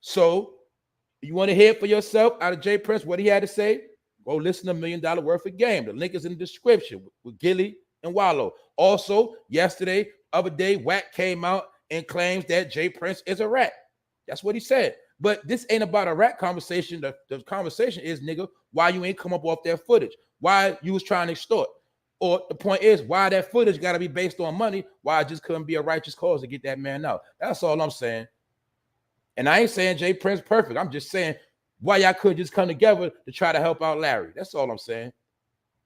So you want to hear it for yourself out of J.PRINCE, what he had to say? Go listen to $1 Million Worth of Game. The link is in the description with Gillie and Wallow. Also, other day, Wack came out and claims that J.PRINCE is a rat. That's what he said. But this ain't about a rat conversation. The conversation is, nigga, why you ain't come up off that footage? Why you was trying to extort? Or the point is, why that footage got to be based on money? Why it just couldn't be a righteous cause to get that man out? That's all I'm saying. And I ain't saying J.PRINCE perfect. I'm just saying why y'all couldn't just come together to try to help out Larry. That's all I'm saying.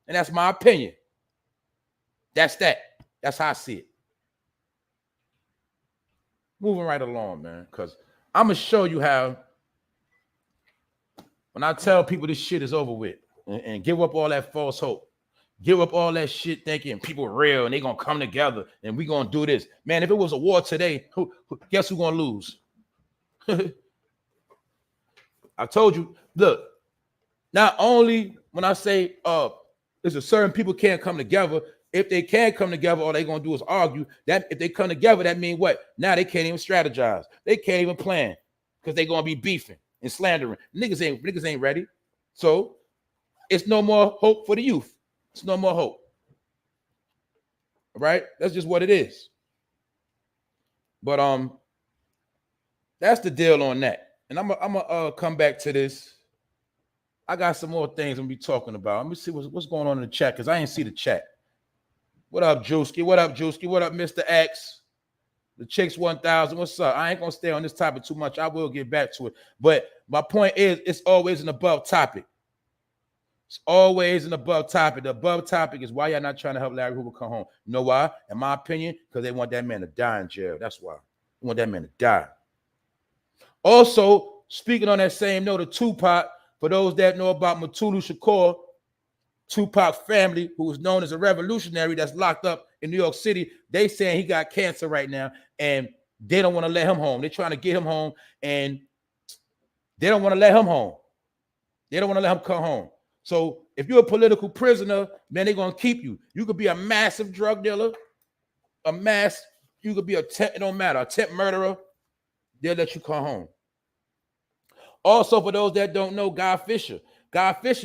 And that's my opinion. That's that. That's how I see it. Moving right along, man, because I'm going to show you how When I tell people this shit is over with, and give up all that false hope, give up all that shit thinking people are real and they gonna come together and we gonna do this. Man, if it was a war today, guess who's gonna lose? I told you, look, not only when I say there's a certain people can't come together, if they can't come together, all they gonna do is argue. That if they come together, that means what? Now they can't even strategize, they can't even plan because they're gonna be beefing and slandering. Niggas ain't ready. So it's no more hope for the youth. It's no more hope. Right? That's just what it is. But that's the deal on that. And I'm gonna come back to this. I got some more things I'm gonna be talking about. Let me see what's going on in the chat because I ain't see the chat. What up, Juicy? What up, Juicy? What up, Mr. X? The Chicks 1000. What's up? I ain't gonna stay on this topic too much. I will get back to it. But my point is, it's always an above topic. It's always an above topic. The above topic is why y'all not trying to help Larry Hoover come home. You know why? In my opinion, because they want that man to die in jail. That's why. They want that man to die. Also, speaking on that same note of Tupac, for those that know about Mutulu Shakur, Tupac's family, who is known as a revolutionary that's locked up in New York City, they saying he got cancer right now, and they don't want to let him home. They're trying to get him home, and they don't want to let him home. They don't want to let him come home. So if you're a political prisoner, man, they're going to keep you. You could be a massive drug dealer, you could be it don't matter, attempt murderer. They'll let you come home. Also, for those that don't know, Guy Fisher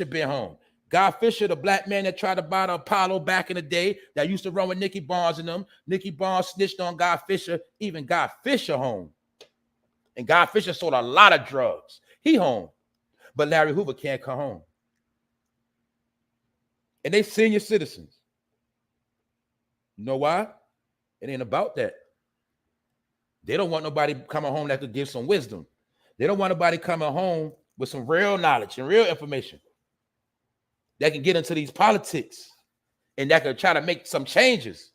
been home. Guy Fisher, the black man that tried to buy the Apollo back in the day, that used to run with Nicky Barnes and them. Nicky Barnes snitched on Guy Fisher, even Guy Fisher home. And Guy Fisher sold a lot of drugs. He home. But Larry Hoover can't come home. And they senior citizens. You know why? It ain't about that. They don't want nobody coming home that could give some wisdom. They don't want nobody coming home with some real knowledge and real information that can get into these politics and that can try to make some changes.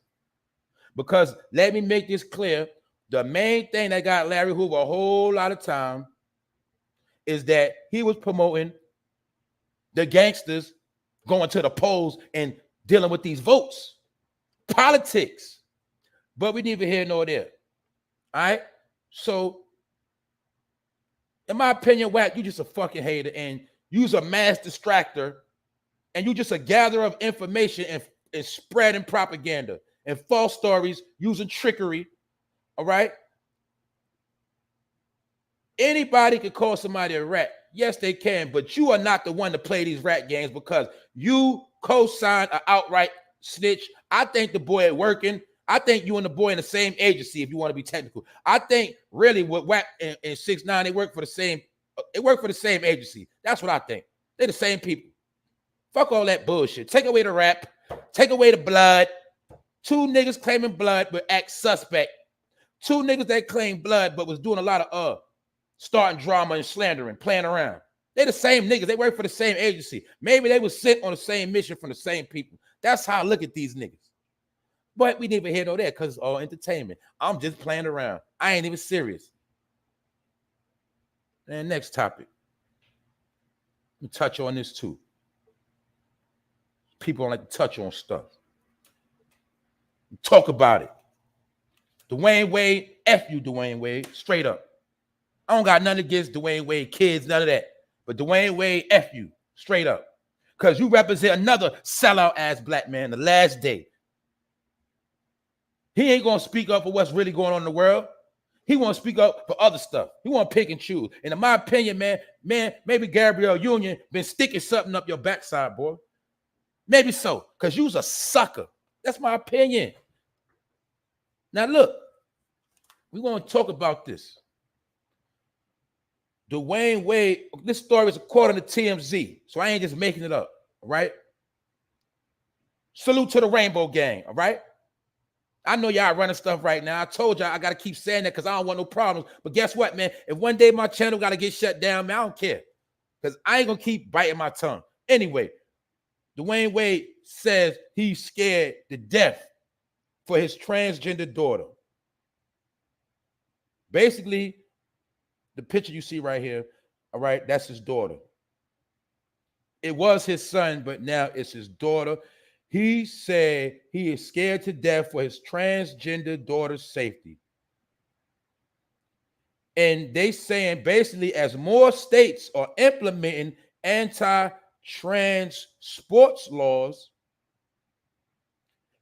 Because let me make this clear, the main thing that got Larry Hoover a whole lot of time is that he was promoting the gangsters going to the polls and dealing with these votes. Politics. But we neither here nor there. All right? So, in my opinion, Wack, you just a fucking hater, and you's a mass distractor, and you just a gatherer of information and spreading propaganda and false stories using trickery. All right? Anybody can call somebody a rat. Yes, they can, but you are not the one to play these rat games because you co-signed an outright snitch. I think the boy at working. I think you and the boy in the same agency, if you want to be technical. I think really what Wack and 6ix9ine, they work for the same. They work for the same agency. That's what I think. They're the same people. Fuck all that bullshit. Take away the rap. Take away the blood. 2 niggas claiming blood but act suspect. 2 niggas that claim blood but was doing a lot of starting drama and slandering, playing around. They're the same niggas. They work for the same agency. Maybe they were sent on the same mission from the same people. That's how I look at these niggas. But we never hear no that because it's all entertainment. I'm just playing around. I ain't even serious. And next topic. Let me touch on this too. People don't like to touch on stuff. Talk about it. DwayneWade, F you, DwayneWade, straight up. I don't got nothing against DwayneWade kids, none of that. But DwayneWade, F you, straight up. Because you represent another sellout ass black man the last day. He ain't going to speak up for what's really going on in the world. He want to speak up for other stuff. He want to pick and choose. And in my opinion, man, maybe Gabrielle Union been sticking something up your backside, boy. Maybe so, because you's a sucker. That's my opinion. Now, look, we want to talk about this. DwayneWade, this story is according to TMZ, so I ain't just making it up, all right? Salute to the Rainbow Gang, all right? I know y'all running stuff right now. I told y'all I got to keep saying that because I don't want no problems. But guess what, man? If one day my channel got to get shut down, man, I don't care because I ain't going to keep biting my tongue. Anyway, DwayneWade says he's scared to death for his transgender daughter. Basically, the picture you see right here, all right, that's his daughter. it was his son, but now it's his daughter. He said he is scared to death for his transgender daughter's safety. And they saying basically as more states are implementing anti-trans sports laws,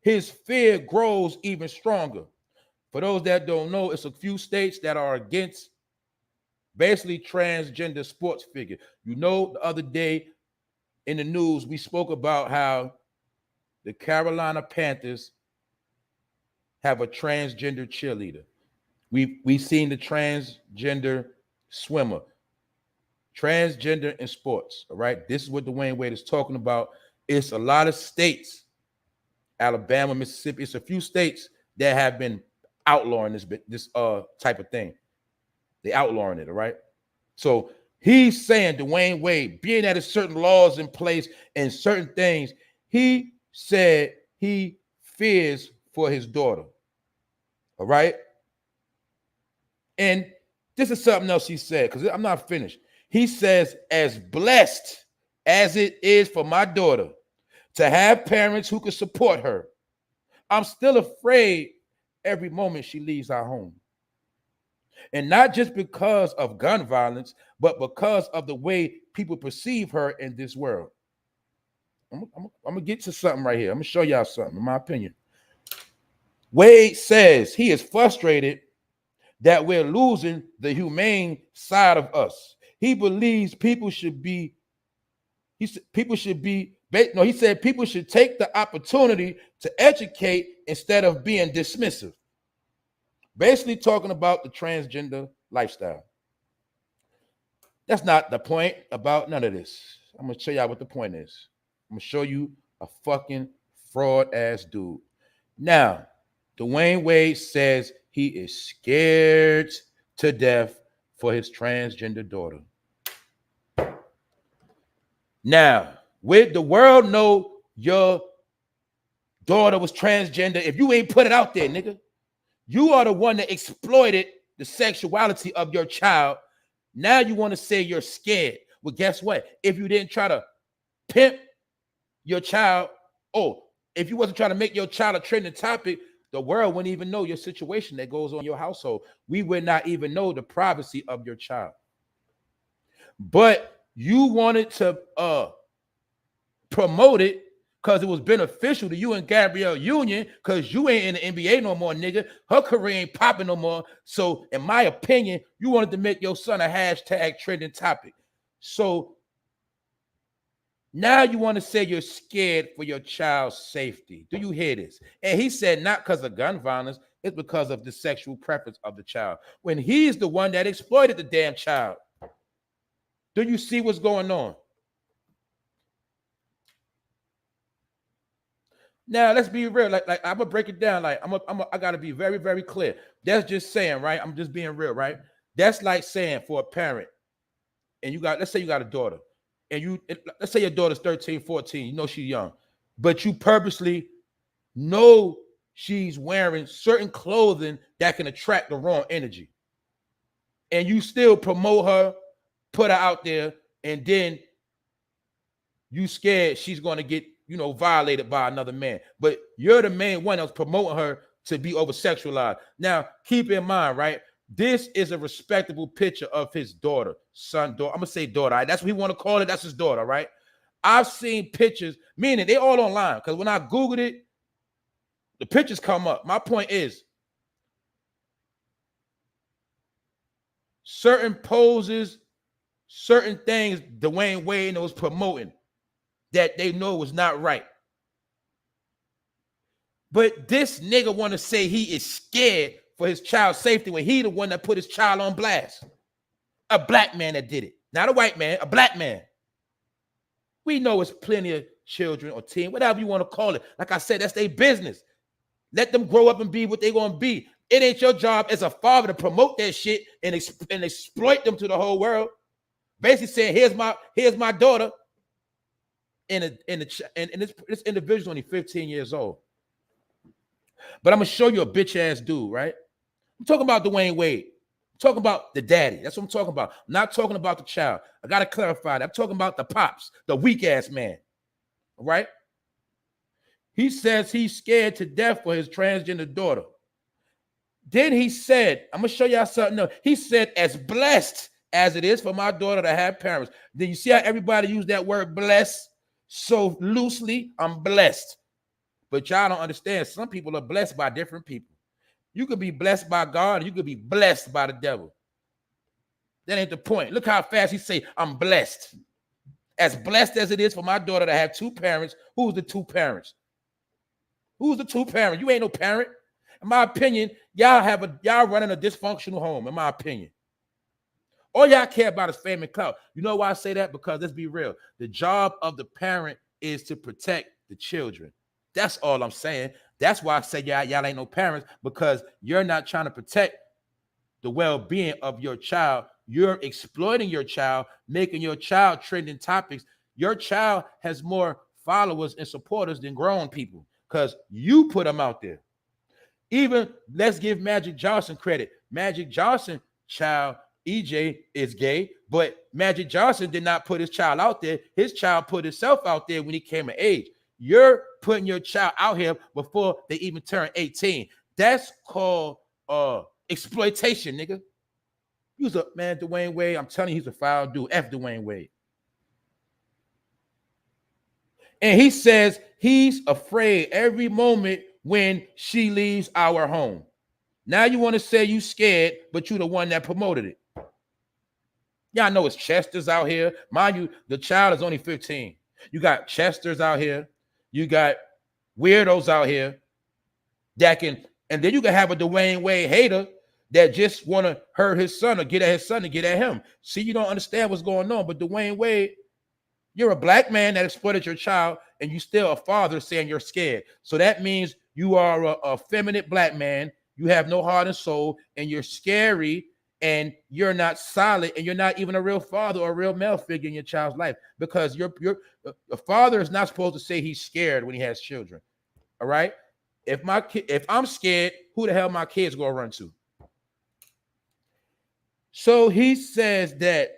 his fear grows even stronger. For those that don't know, it's a few states that are against basically transgender sports figure. You know, the other day in the news, we spoke about how the Carolina Panthers have a transgender cheerleader. We've seen the transgender swimmer, transgender in sports. All right, this is what DwayneWade is talking about. It's a lot of states, Alabama, Mississippi. It's a few states that have been outlawing this type of thing. They outlawing it. All right. So he's saying DwayneWade, being that there's certain laws in place and certain things, he said he fears for his daughter. All right. And this is something else he said, because I'm not finished. He says, as blessed as it is for my daughter to have parents who can support her, I'm still afraid every moment she leaves our home. And not just because of gun violence, but because of the way people perceive her in this world. I'm going to get to something right here. I'm going to show y'all something, in my opinion. Wade says he is frustrated that we're losing the humane side of us. He believes people should he said people should take the opportunity to educate instead of being dismissive. Basically talking about the transgender lifestyle. That's not the point about none of this. I'm going to show y'all what the point is. I'm going to show you a fucking fraud ass dude. Now, DwayneWade says he is scared to death for his transgender daughter. Now, with the world know your daughter was transgender, if you ain't put it out there, nigga, you are the one that exploited the sexuality of your child. Now you want to say you're scared. Well, guess what? If you didn't try to pimp your child, if you wasn't trying to make your child a trending topic, the world wouldn't even know your situation that goes on in your household. We would not even know the privacy of your child. But you wanted to promote it because it was beneficial to you and Gabrielle Union, because you ain't in the NBA no more, nigga. Her career ain't popping no more. So, in my opinion, you wanted to make your son a hashtag trending topic. So, now you want to say you're scared for your child's safety. Do you hear this? And he said not because of gun violence, it's because of the sexual preference of the child. When he's the one that exploited the damn child. Do you see what's going on? Now, let's be real. Like I'm going to break it down. Like, I got to be very, very clear. That's just saying, right? I'm just being real, right? That's like saying for a parent, and let's say you got a daughter. And let's say your daughter's 13, 14, you know she's young, but you purposely know she's wearing certain clothing that can attract the wrong energy. And you still promote her, put her out there, and then you scared she's going to get, violated by another man. But you're the main one that's promoting her to be over-sexualized. Now, keep in mind, right? This is a respectable picture of his daughter, son, daughter. I'm going to say daughter. Right? That's what we want to call it. That's his daughter, right? I've seen pictures, meaning they all online, because when I Googled it, the pictures come up. My point is, certain poses, certain things DwayneWade was promoting that they know was not right. But this nigga want to say he is scared for his child's safety when he the one that put his child on blast. A black man that did it. Not a white man, a black man. We know it's plenty of children or teen, whatever you want to call it. Like I said, that's their business. Let them grow up and be what they're going to be. It ain't your job as a father to promote that shit and exploit them to the whole world. Basically saying, here's my daughter. And this individual only 15 years old. But I'm going to show you a bitch ass dude, right? I'm talking about DwayneWade. I'm talking about the daddy. That's what I'm talking about. I'm not talking about the child. I got to clarify that. I'm talking about the pops, the weak-ass man. All right? He says he's scared to death for his transgender daughter. Then he said, I'm going to show y'all something else. He said, as blessed as it is for my daughter to have parents. Then you see how everybody use that word blessed so loosely? I'm blessed. But y'all don't understand. Some people are blessed by different people. You could be blessed by God, and you could be blessed by the devil. That ain't the point. Look how fast he say, I'm blessed. As blessed as it is for my daughter to have two parents. Who's the two parents? Who's the two parents? You ain't no parent. In my opinion, y'all running a dysfunctional home, in my opinion. All y'all care about is fame and clout. You know why I say that? Because let's be real. The job of the parent is to protect the children. That's all I'm saying. That's why I say y'all ain't no parents, because you're not trying to protect the well-being of your child. You're exploiting your child, making your child trending topics. Your child has more followers and supporters than grown people because you put them out there. Even let's give Magic Johnson credit. Magic Johnson child, EJ, is gay, but Magic Johnson did not put his child out there. His child put himself out there when he came of age. You're putting your child out here before they even turn 18. That's called exploitation, nigga. He's a man, DwayneWade. I'm telling you, he's a foul dude. F DwayneWade. And he says he's afraid every moment when she leaves our home. Now you want to say you scared, but you the one that promoted it. Y'all know it's Chesters out here. Mind you, the child is only 15. You got Chesters out here. You got weirdos out here that can, and then you can have a DwayneWade hater that just want to hurt his son or get at his son and get at him. See, you don't understand what's going on, but DwayneWade, you're a black man that exploited your child, and you still a father saying you're scared. So that means you are a effeminate black man. You have no heart and soul, and you're scary, and you're not solid, and you're not even a real father or a real male figure in your child's life, because a father is not supposed to say he's scared when he has children. All right? If I'm scared, who the hell my kids gonna run to? So he said that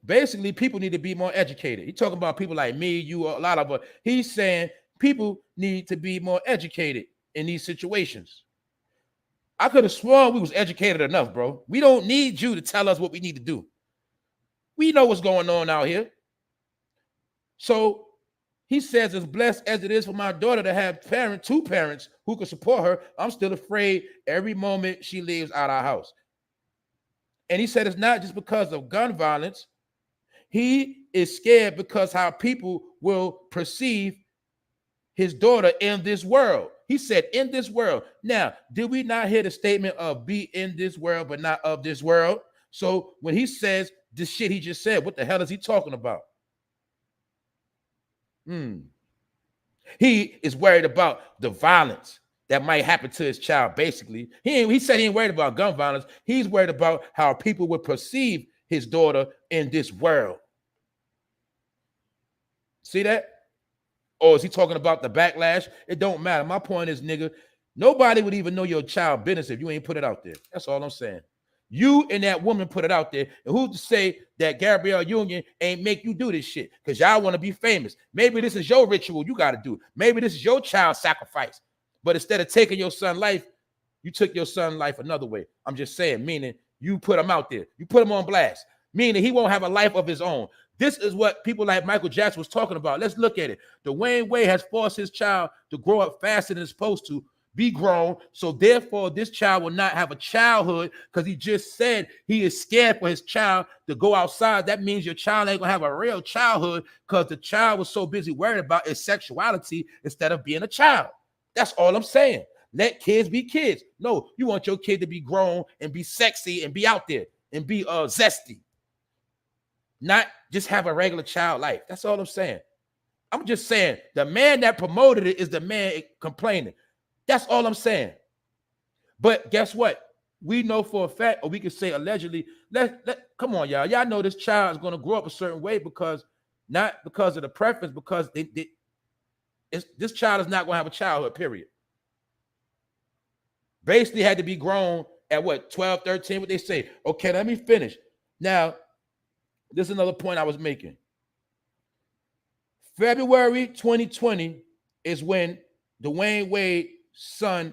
basically people need to be more educated. He's talking about people like me, you, a lot of us. He's saying people need to be more educated in these situations. I could have sworn we was educated enough, bro. We don't need you to tell us what we need to do. We know what's going on out here. So he says, as blessed as it is for my daughter to have two parents who can support her, I'm still afraid every moment she leaves out our house. And he said it's not just because of gun violence. He is scared because how people will perceive his daughter in this world. He said, in this world. Now, did we not hear the statement of be in this world, but not of this world? So when he says this shit he just said, what the hell is he talking about? He is worried about the violence that might happen to his child, basically. He said he ain't worried about gun violence. He's worried about how people would perceive his daughter in this world. See that? Or is he talking about the backlash? It don't matter. My point is, nigga, nobody would even know your child business if you ain't put it out there. That's all I'm saying. You and that woman put it out there. And who's to say that Gabrielle Union ain't make you do this shit? Because y'all want to be famous. Maybe this is your ritual you got to do. Maybe this is your child sacrifice. But instead of taking your son's life, you took your son's life another way. I'm just saying, meaning you put him out there. You put him on blast. Meaning he won't have a life of his own. This is what people like Michael Jackson was talking about. Let's look at it. DwayneWade has forced his child to grow up faster than it's supposed to, be grown. So therefore, this child will not have a childhood because he just said he is scared for his child to go outside. That means your child ain't gonna have a real childhood because the child was so busy worried about his sexuality instead of being a child. That's all I'm saying. Let kids be kids. No, you want your kid to be grown and be sexy and be out there and be zesty. Not just have a regular child life. That's all I'm saying. I'm just saying the man that promoted it is the man complaining. That's all I'm saying. But guess what? We know for a fact, or we can say allegedly, come on, y'all. Y'all know this child is going to grow up a certain way because, not because of the preference, because this child is not going to have a childhood, period. basically had to be grown at what, 12, 13, what they say. Okay, let me finish. Now, this is another point I was making. February 2020 is when DwayneWade's son,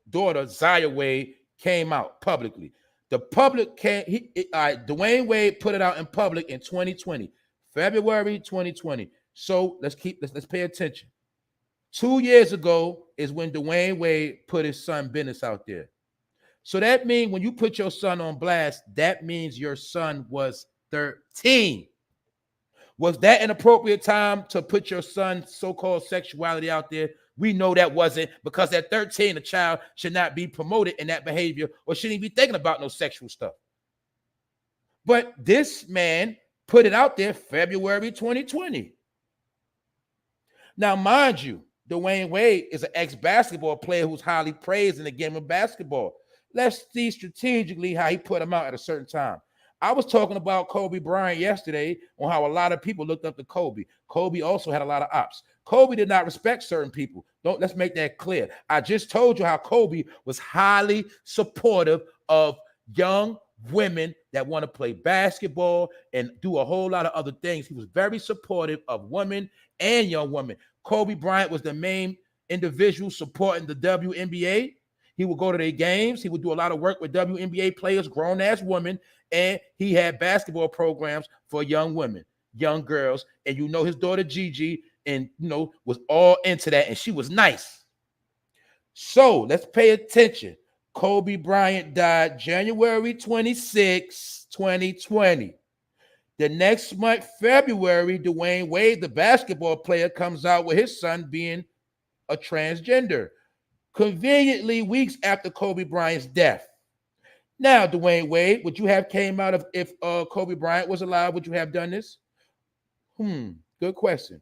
daughter, Zaya Wade, came out publicly. The public DwayneWade put it out in public in 2020, February 2020. So let's pay attention. 2 years ago is when DwayneWade put his son business out there. So that means when you put your son on blast, that means your son was 13. Was that an appropriate time to put your son's so-called sexuality out there? We know that wasn't, because at 13, a child should not be promoted in that behavior or shouldn't be thinking about no sexual stuff. But this man put it out there February 2020. Now, mind you, DwayneWade is an ex-basketball player who's highly praised in the game of basketball. Let's see strategically how he put him out at a certain time. I was talking about Kobe Bryant yesterday on how a lot of people looked up to Kobe. Kobe also had a lot of ops. Kobe did not respect certain people. Let's make that clear. I just told you how Kobe was highly supportive of young women that want to play basketball and do a whole lot of other things. He was very supportive of women and young women. Kobe Bryant was the main individual supporting the WNBA. He would go to their games. He would do a lot of work with WNBA players, grown-ass women, and he had basketball programs for young women, young girls. And you know his daughter Gigi, and was all into that, and she was nice. So let's pay attention. Kobe Bryant died January 26, 2020. The next month, February, DwayneWade, the basketball player, comes out with his son being a transgender, conveniently weeks after Kobe Bryant's death. Now, DwayneWade, would you have came out if Kobe Bryant was alive? Would you have done this? Good question.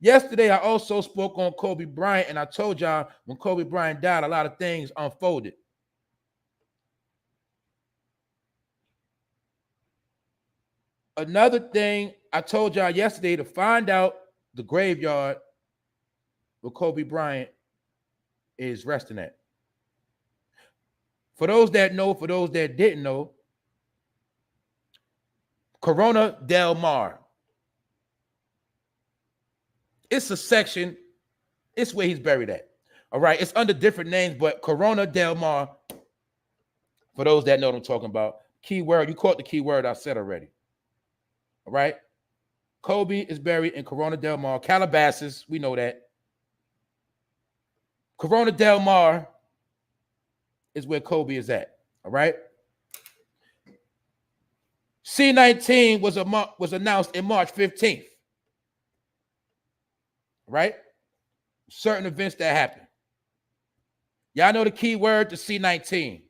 Yesterday, I also spoke on Kobe Bryant, and I told y'all when Kobe Bryant died, a lot of things unfolded. Another thing I told y'all yesterday, to find out the graveyard where Kobe Bryant is resting at. For those that know, for those that didn't know, Corona Del Mar. It's a section. It's where he's buried at. All right. It's under different names, but Corona Del Mar, for those that know what I'm talking about, keyword, you caught the keyword I said already. All right. Kobe is buried in Corona Del Mar, Calabasas. We know that. Corona Del Mar is where Kobe is at. All right. C-19 was announced in March 15th. Right? Certain events that happen. Y'all know the key word to C-19.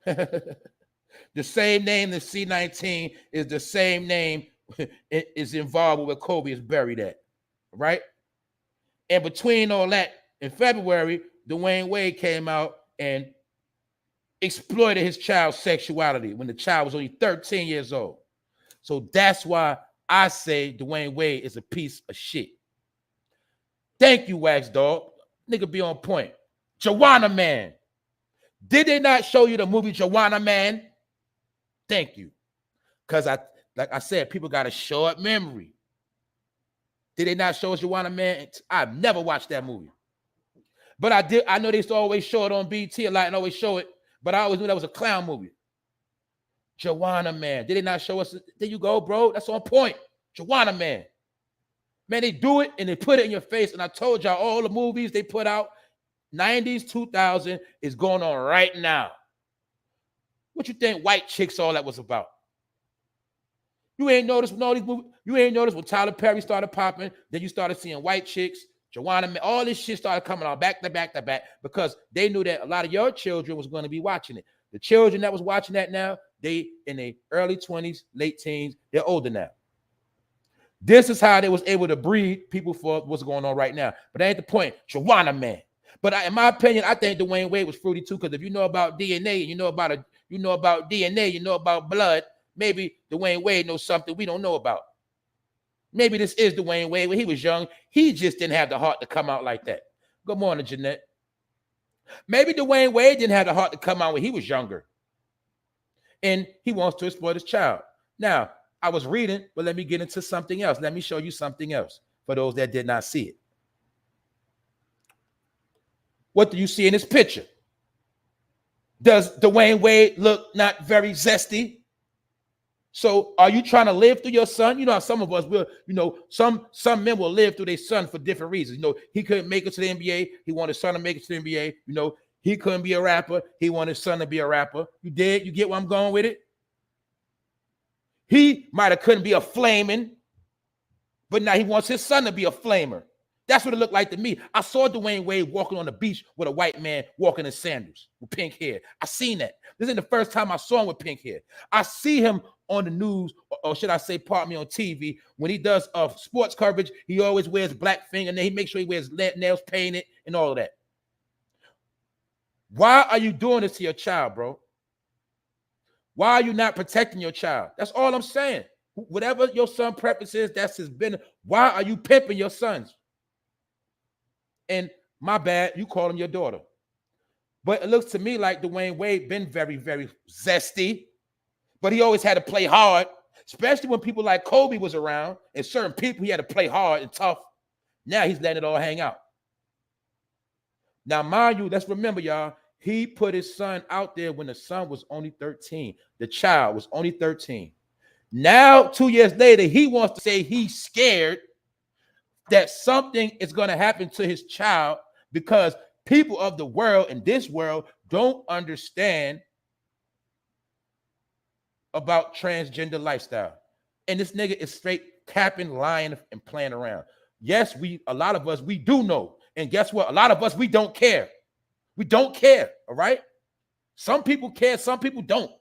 The same name that C-19 is the same name is involved with where Kobe is buried at. Right? And between all that, in February, DwayneWade came out and exploited his child's sexuality when the child was only 13 years old. So that's why I say DwayneWade is a piece of shit. Thank you, Wax Dog. Nigga be on point. Joanna Man. Did they not show you the movie Joanna Man? Thank you. Because like I said, people got a short memory. Did they not show us Joanna Man? I've never watched that movie. But I did. I know they used to always show it on BT a lot and always show it. But I always knew that was a clown movie. Joanna Man. Did they not show us? There you go, bro. That's on point. Joanna Man. Man, they do it and they put it in your face. And I told y'all all the movies they put out, 90s, 2000, is going on right now. What you think White Chicks, all that was about? You ain't noticed when all these movies, you ain't noticed when Tyler Perry started popping, then you started seeing White Chicks, Joanna Man, all this shit started coming on back to back to back because they knew that a lot of your children was going to be watching it. The children that was watching that now, they in their early 20s, late teens, they're older now. This is how they was able to breed people for what's going on right now. But that ain't the point. Joanna Man. But in my opinion, I think DwayneWade was fruity too, because if you know about DNA, you know about DNA, you know about blood, maybe DwayneWade knows something we don't know about. Maybe this is DwayneWade. When he was young, he just didn't have the heart to come out like that. Good morning, Jeanette. Maybe DwayneWade didn't have the heart to come out when he was younger. And he wants to exploit his child. Now, I was reading, but let me get into something else. Let me show you something else for those that did not see it. What do you see in this picture? Does DwayneWade look not very zesty? So are you trying to live through your son? You know how some of us will, some men will live through their son for different reasons. He couldn't make it to the NBA. He wanted his son to make it to the NBA. He couldn't be a rapper. He wanted his son to be a rapper. You did? You get where I'm going with it? He might have couldn't be a flaming, but now he wants his son to be a flamer. That's what it looked like to me. I saw DwayneWade walking on the beach with a white man walking in sandals with pink hair. I seen that. This isn't the first time I saw him with pink hair. I see him on the news, or should I say, pardon me, on TV. When he does sports coverage, he always wears black fingernails. He makes sure he wears nails painted and all of that. Why are you doing this to your child, bro? Why are you not protecting your child? That's all I'm saying. Whatever your son preference is, that's his business. Why are you pimping your sons? And my bad, you call him your daughter. But it looks to me like DwayneWade been very, very zesty, but he always had to play hard, especially when people like Kobe was around and certain people he had to play hard and tough. Now he's letting it all hang out. Now, mind you, let's remember, y'all, he put his son out there when the son was only 13. The child was only 13. Now, 2 years later, he wants to say he's scared that something is going to happen to his child because people of the world and this world don't understand about transgender lifestyle. And this nigga is straight capping, lying, and playing around. Yes, a lot of us, we do know. And guess what? A lot of us, we don't care. We don't care, all right? Some people care, some people don't.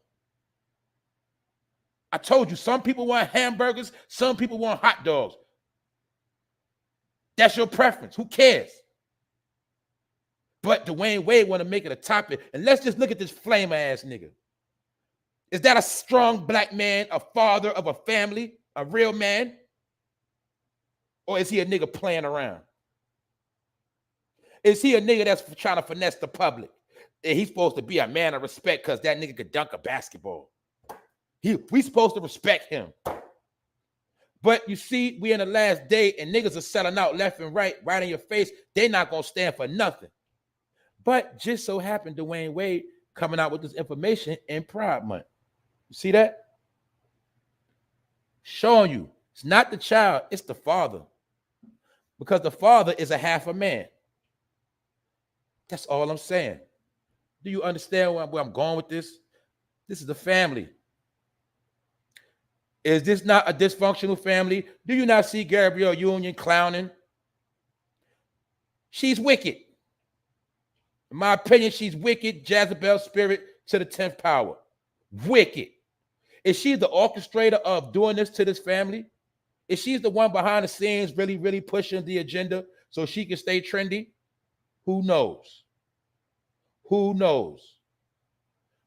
I told you, some people want hamburgers, some people want hot dogs. That's your preference. Who cares? But DwayneWade want to make it a topic. And let's just look at this flamer ass nigga. Is that a strong black man, a father of a family, a real man? Or is he a nigga playing around? Is he a nigga that's trying to finesse the public? And he's supposed to be a man of respect because that nigga could dunk a basketball. We supposed to respect him. But you see, we in the last day and niggas are selling out left and right in your face. They're not going to stand for nothing. But just so happened DwayneWade coming out with this information in Pride Month. You see that? Showing you it's not the child, it's the father. Because the father is a half a man. That's all I'm saying. Do you understand where I'm going with this? This is the family. Is this not a dysfunctional family? Do you not see Gabrielle Union clowning? She's wicked. In my opinion, she's wicked, Jezebel spirit to the 10th power. Wicked. Is she the orchestrator of doing this to this family? Is she the one behind the scenes really, really pushing the agenda so she can stay trendy? Who knows? Who knows?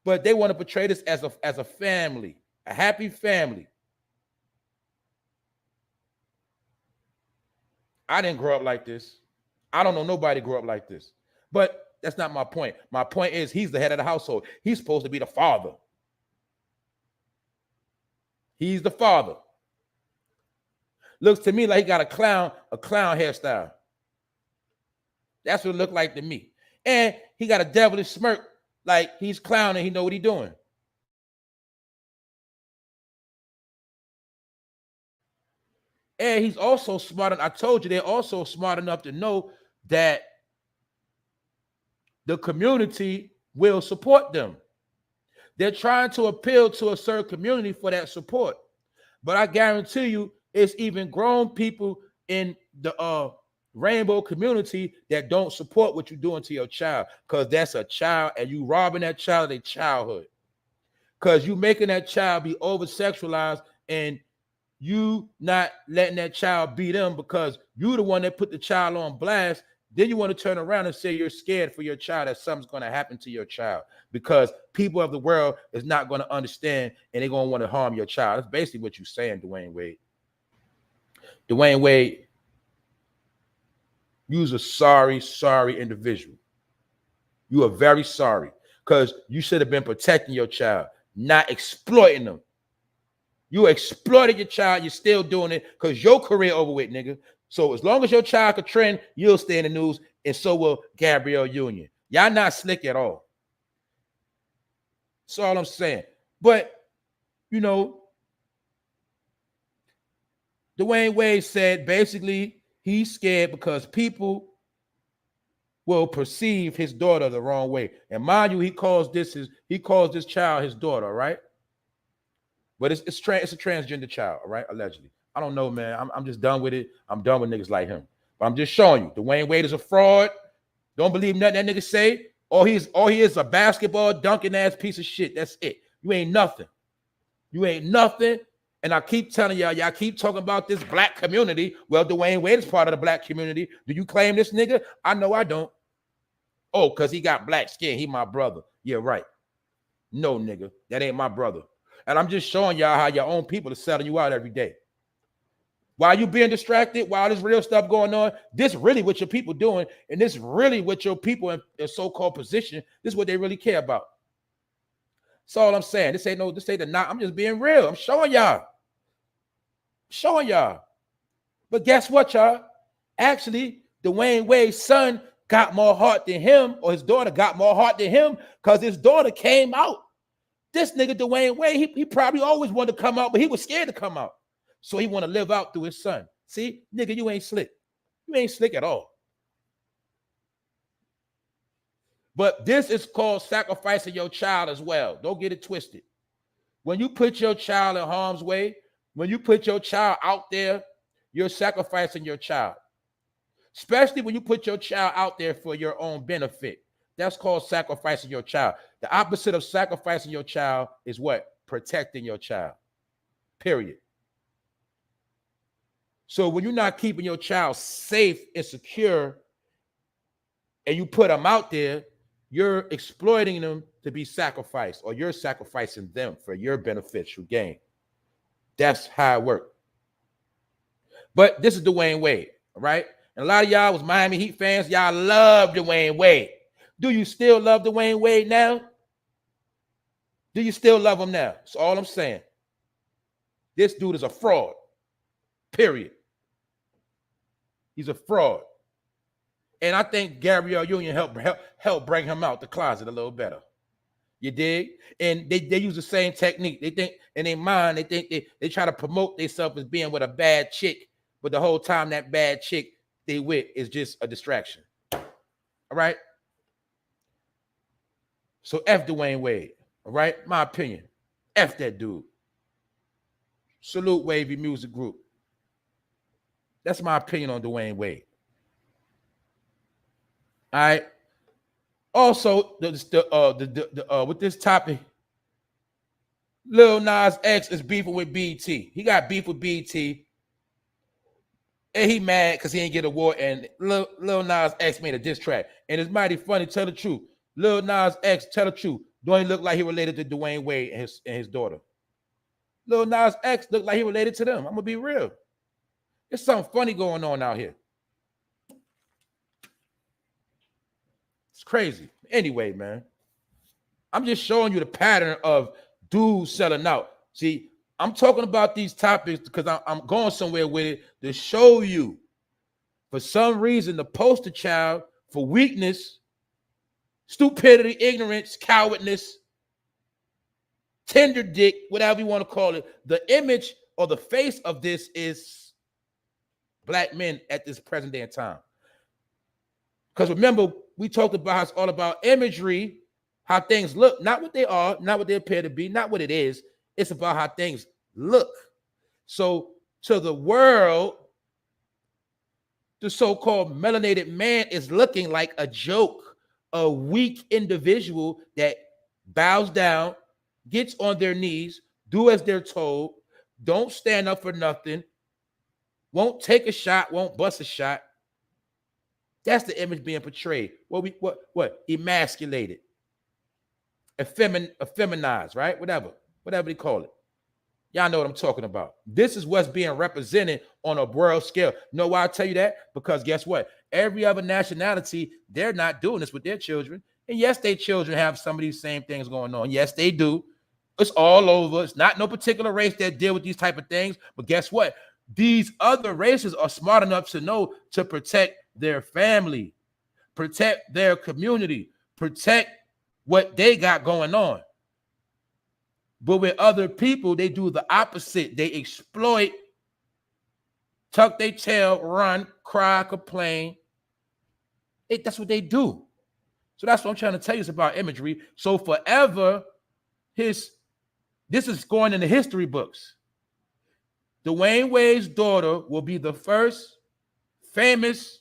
But they want to portray this as a family, a happy family. I didn't grow up like this. I don't know nobody grew up like this. But that's not my point. My point is he's the head of the household. He's supposed to be the father. He's the father. Looks to me like he got a clown hairstyle. That's what it looked like to me. And he got a devilish smirk, like he's clowning, he know what he's doing. And he's also smart. I told you they're also smart enough to know that the community will support them. They're trying to appeal to a certain community for that support. But I guarantee you, it's even grown people in the rainbow community that don't support what you're doing to your child, because that's a child and you robbing that child of their childhood, because you making that child be over sexualized and you not letting that child be them because you the one that put the child on blast. Then you want to turn around and say you're scared for your child, that something's going to happen to your child because people of the world is not going to understand and they're going to want to harm your child. That's basically what you're saying, DwayneWade. DwayneWade, you's a sorry individual. You are very sorry, because you should have been protecting your child, not exploiting them. You exploited your child. You're still doing it because your career over with, nigga. So as long as your child can trend, you'll stay in the news, and so will Gabrielle Union. Y'all not slick at all. That's all I'm saying. But, you know, DwayneWade said basically he's scared because people will perceive his daughter the wrong way. And mind you, he calls this child his daughter, right? But it's a transgender child, right? Allegedly. I don't know, man. I'm just done with it. I'm done with niggas like him. But I'm just showing you, DwayneWade is a fraud. Don't believe nothing that nigga say. All he is a basketball dunking ass piece of shit. That's it. You ain't nothing. You ain't nothing. And I keep telling y'all keep talking about this black community. Well, DwayneWade is part of the black community. Do you claim this nigga? I know I don't. Oh, because he got black skin. He my brother. Yeah, right. No, nigga. That ain't my brother. And I'm just showing y'all how your own people are selling you out every day. While you being distracted, while there's real stuff going on, this really what your people doing, and this really what your people in so-called position, this is what they really care about. That's all I'm saying. This ain't the not. I'm just being real. I'm showing y'all. But guess what, y'all? Actually, DwayneWade's son got more heart than him, or his daughter got more heart than him, because his daughter came out. This nigga DwayneWade, he probably always wanted to come out, but he was scared to come out. So he want to live out through his son. See, nigga, you ain't slick. You ain't slick at all. But this is called sacrificing your child as well. Don't get it twisted. When you put your child in harm's way, when you put your child out there, you're sacrificing your child. Especially when you put your child out there for your own benefit. That's called sacrificing your child. The opposite of sacrificing your child is what? Protecting your child. Period. So when you're not keeping your child safe and secure, and you put them out there, you're exploiting them to be sacrificed, or you're sacrificing them for your beneficial gain. That's how it works. But this is DwayneWade, right? And a lot of y'all was Miami Heat fans. Y'all love DwayneWade. Do you still love DwayneWade now? Do you still love him now? That's all I'm saying. This dude is a fraud. Period. He's a fraud. And I think Gabrielle Union helped bring him out the closet a little better. You dig? And they use the same technique. They think in their mind, they try to promote themselves as being with a bad chick, but the whole time that bad chick they with is just a distraction. All right? So F DwayneWade. All right? My opinion. F that dude. Salute Wavy Music Group. That's my opinion on DwayneWade. All right. Also, with this topic, Lil Nas X is beefing with BET. He got beef with BET, and he mad because he didn't get an award. And Lil Nas X made a diss track, and it's mighty funny. Tell the truth, Lil Nas X, tell the truth. Don't he look like he related to DwayneWade and his daughter? Lil Nas X look like he related to them. I'm gonna be real. There's something funny going on out here. It's crazy. Anyway, man, I'm just showing you the pattern of dudes selling out. See, I'm talking about these topics because I'm going somewhere with it to show you, for some reason, the poster child for weakness, stupidity, ignorance, cowardness, tender dick, whatever you want to call it, the image or the face of this is black men at this present day and time. Because remember, we talked about how it's all about imagery, how things look, not what they are, not what they appear to be, not what it is. It's about how things look. So to the world, the so-called melanated man is looking like a joke, a weak individual that bows down, gets on their knees, do as they're told, don't stand up for nothing, won't take a shot, won't bust a shot. That's the image being portrayed. What? Emasculated, effeminized, right? Whatever they call it. Y'all know what I'm talking about. This is what's being represented on a world scale. You know why I tell you that? Because guess what? Every other nationality, they're not doing this with their children. And yes, their children have some of these same things going on. Yes, they do. It's all over. It's not no particular race that deal with these type of things. But guess what? These other races are smart enough to know to protect their family, protect their community, protect what they got going on. But with other people, they do the opposite. They exploit, tuck their tail, run, cry, complain. That's what they do. So that's what I'm trying to tell you about imagery. So forever, this is going in the history books. DwayneWade's daughter will be the first famous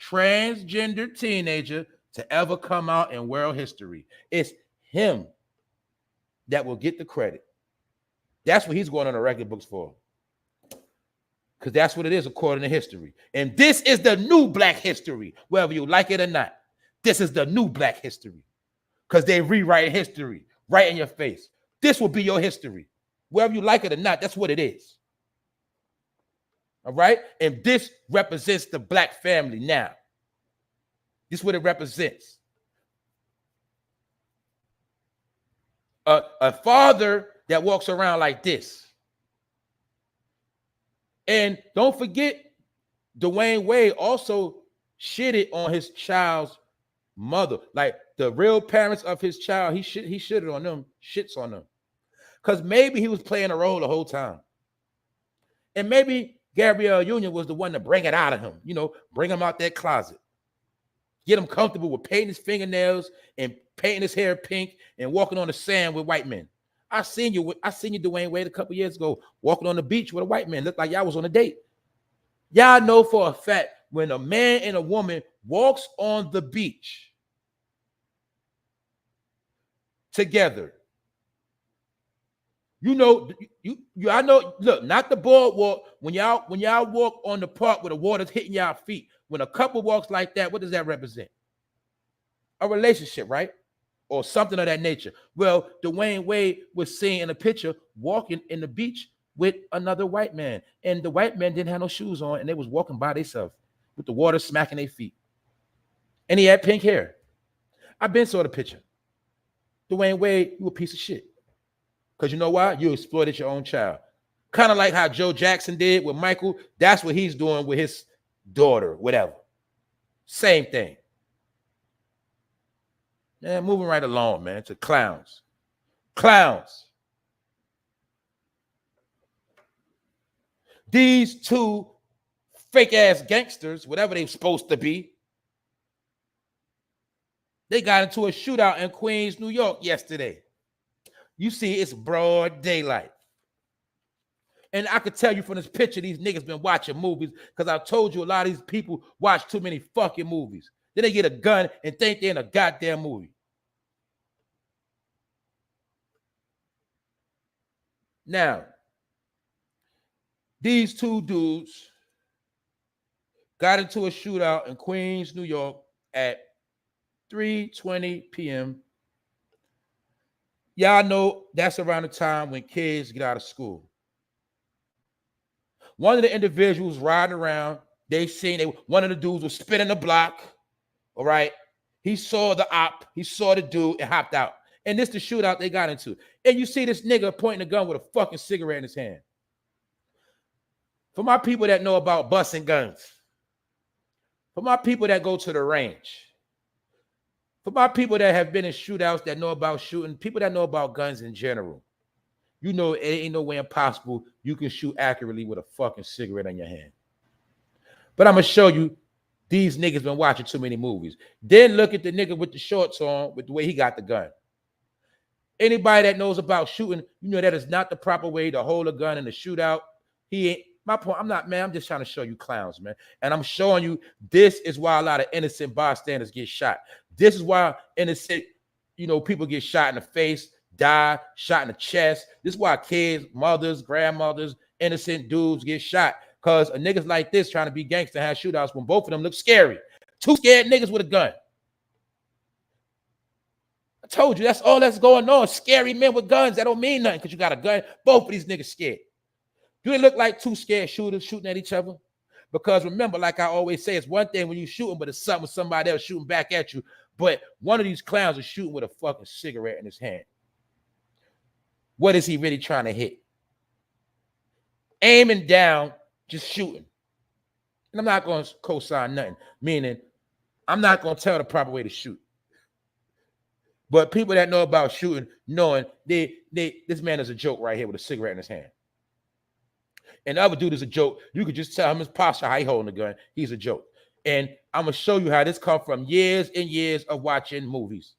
transgender teenager to ever come out in world history. It's him that will get the credit. That's what he's going on the record books for. Because that's what it is according to history. And this is the new black history, whether you like it or not. This is the new black history. Because they rewrite history right in your face. This will be your history. Whether you like it or not, that's what it is. All right? And this represents the black family now. This is what it represents. A father that walks around like this. And don't forget, DwayneWade also shitted on his child's mother. Like the real parents of his child, he shitted on them, shits on them. Because maybe he was playing a role the whole time. And maybe Gabrielle Union was the one to bring it out of him, you know, bring him out that closet. Get him comfortable with painting his fingernails and painting his hair pink and walking on the sand with white men. I seen you, DwayneWade, a couple years ago, walking on the beach with a white man. Looked like y'all was on a date. Y'all know for a fact when a man and a woman walks on the beach together, you know, I know, look, not the boardwalk. When y'all walk on the park where the water's hitting y'all feet, when a couple walks like that, what does that represent? A relationship, right? Or something of that nature. Well, DwayneWade was seen in a picture walking in the beach with another white man. And the white man didn't have no shoes on, and they was walking by themselves with the water smacking their feet. And he had pink hair. I've been saw the picture. DwayneWade, you a piece of shit. Because you know why? You exploited your own child. Kind of like how Joe Jackson did with Michael. That's what he's doing with his daughter, whatever. Same thing. Man, moving right along, man, to clowns. Clowns. These two fake-ass gangsters, whatever they're supposed to be, they got into a shootout in Queens, New York yesterday. You see, it's broad daylight. And I could tell you from this picture, these niggas been watching movies because I told you a lot of these people watch too many fucking movies. Then they get a gun and think they're in a goddamn movie. Now, these two dudes got into a shootout in Queens, New York at 3:20 p.m. Y'all know that's around the time when kids get out of school. One of the individuals riding around, one of the dudes was spinning the block, all right? He saw the op, he saw the dude and hopped out. And this is the shootout they got into. And you see this nigga pointing a gun with a fucking cigarette in his hand. For my people that know about busting guns, for my people that go to the range, for my people that have been in shootouts that know about shooting, people that know about guns in general, you know it ain't no way impossible you can shoot accurately with a fucking cigarette in your hand. But I'm going to show you these niggas been watching too many movies. Then look at the nigga with the shorts on with the way he got the gun. Anybody that knows about shooting, you know that is not the proper way to hold a gun in a shootout. He ain't, my point, I'm just trying to show you clowns, man. And I'm showing you this is why a lot of innocent bystanders get shot. This is why innocent, people get shot in the face, die, shot in the chest. This is why kids, mothers, grandmothers, innocent dudes get shot. Because a niggas like this trying to be gangster have shootouts when both of them look scary. Two scared niggas with a gun. I told you, that's all that's going on. Scary men with guns. That don't mean nothing because you got a gun. Both of these niggas scared. Do they look like two scared shooters shooting at each other? Because remember, like I always say, it's one thing when you shooting, but it's something with somebody else shooting back at you. But one of these clowns is shooting with a fucking cigarette in his hand. What is he really trying to hit? Aiming down, just shooting. And I'm not going to co-sign nothing, meaning I'm not going to tell the proper way to shoot. But people that know about shooting, knowing this man is a joke right here with a cigarette in his hand. And the other dude is a joke. You could just tell him his posture, how he holding the gun. He's a joke. And I'm going to show you how this comes from years and years of watching movies.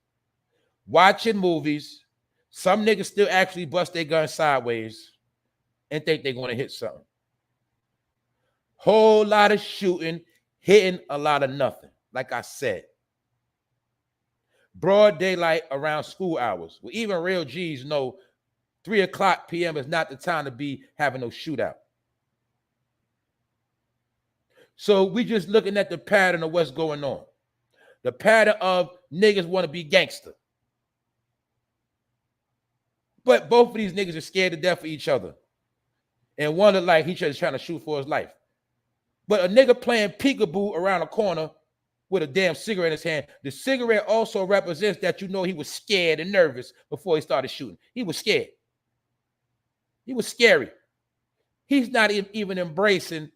Watching movies, some niggas still actually bust their gun sideways and think they're going to hit something. Whole lot of shooting, hitting a lot of nothing. Like I said. Broad daylight around school hours. Well, even real G's know 3 o'clock p.m. is not the time to be having no shootout. So we just looking at the pattern of what's going on. The pattern of niggas want to be gangster. But both of these niggas are scared to death of each other. And one look like he's just trying to shoot for his life. But a nigga playing peekaboo around a corner with a damn cigarette in his hand. The cigarette also represents that you know he was scared and nervous before he started shooting. He was scared. He was scary. He's not even embracing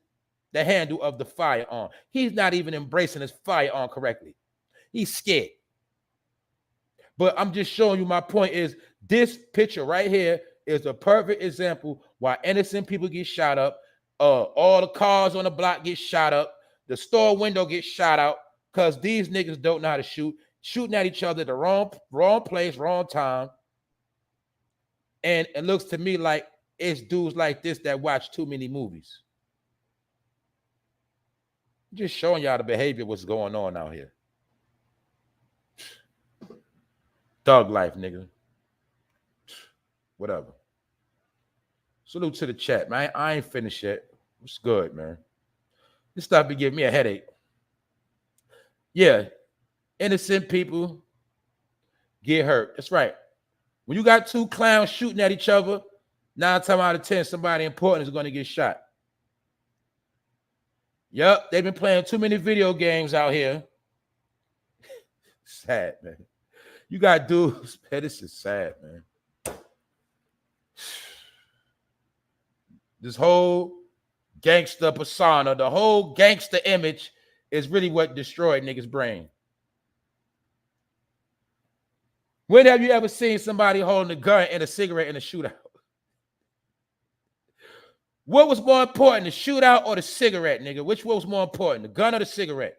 the handle of the firearm. He's not even embracing his firearm correctly. He's scared. But I'm just showing you, my point is this picture right here is a perfect example why innocent people get shot up. All the cars on the block get shot up. The store window gets shot out because these niggas don't know how to shoot, shooting at each other at the wrong place, wrong time. And it looks to me like it's dudes like this that watch too many movies. Just showing y'all the behavior, what's going on out here. Thug life, nigga. Whatever. Salute to the chat, man. I ain't finished yet. It's good, man. This stuff be giving me a headache. Yeah, innocent people get hurt. That's right. When you got two clowns shooting at each other, 9 times out of 10, somebody important is going to get shot. Yep, they've been playing too many video games out here. Sad, man. You got dudes, man, this is sad, man. This whole gangster persona, the whole gangster image is really what destroyed niggas' brain. When have you ever seen somebody holding a gun and a cigarette in a shootout? What was more important, the shootout or the cigarette, nigga? Which one was more important, the gun or the cigarette?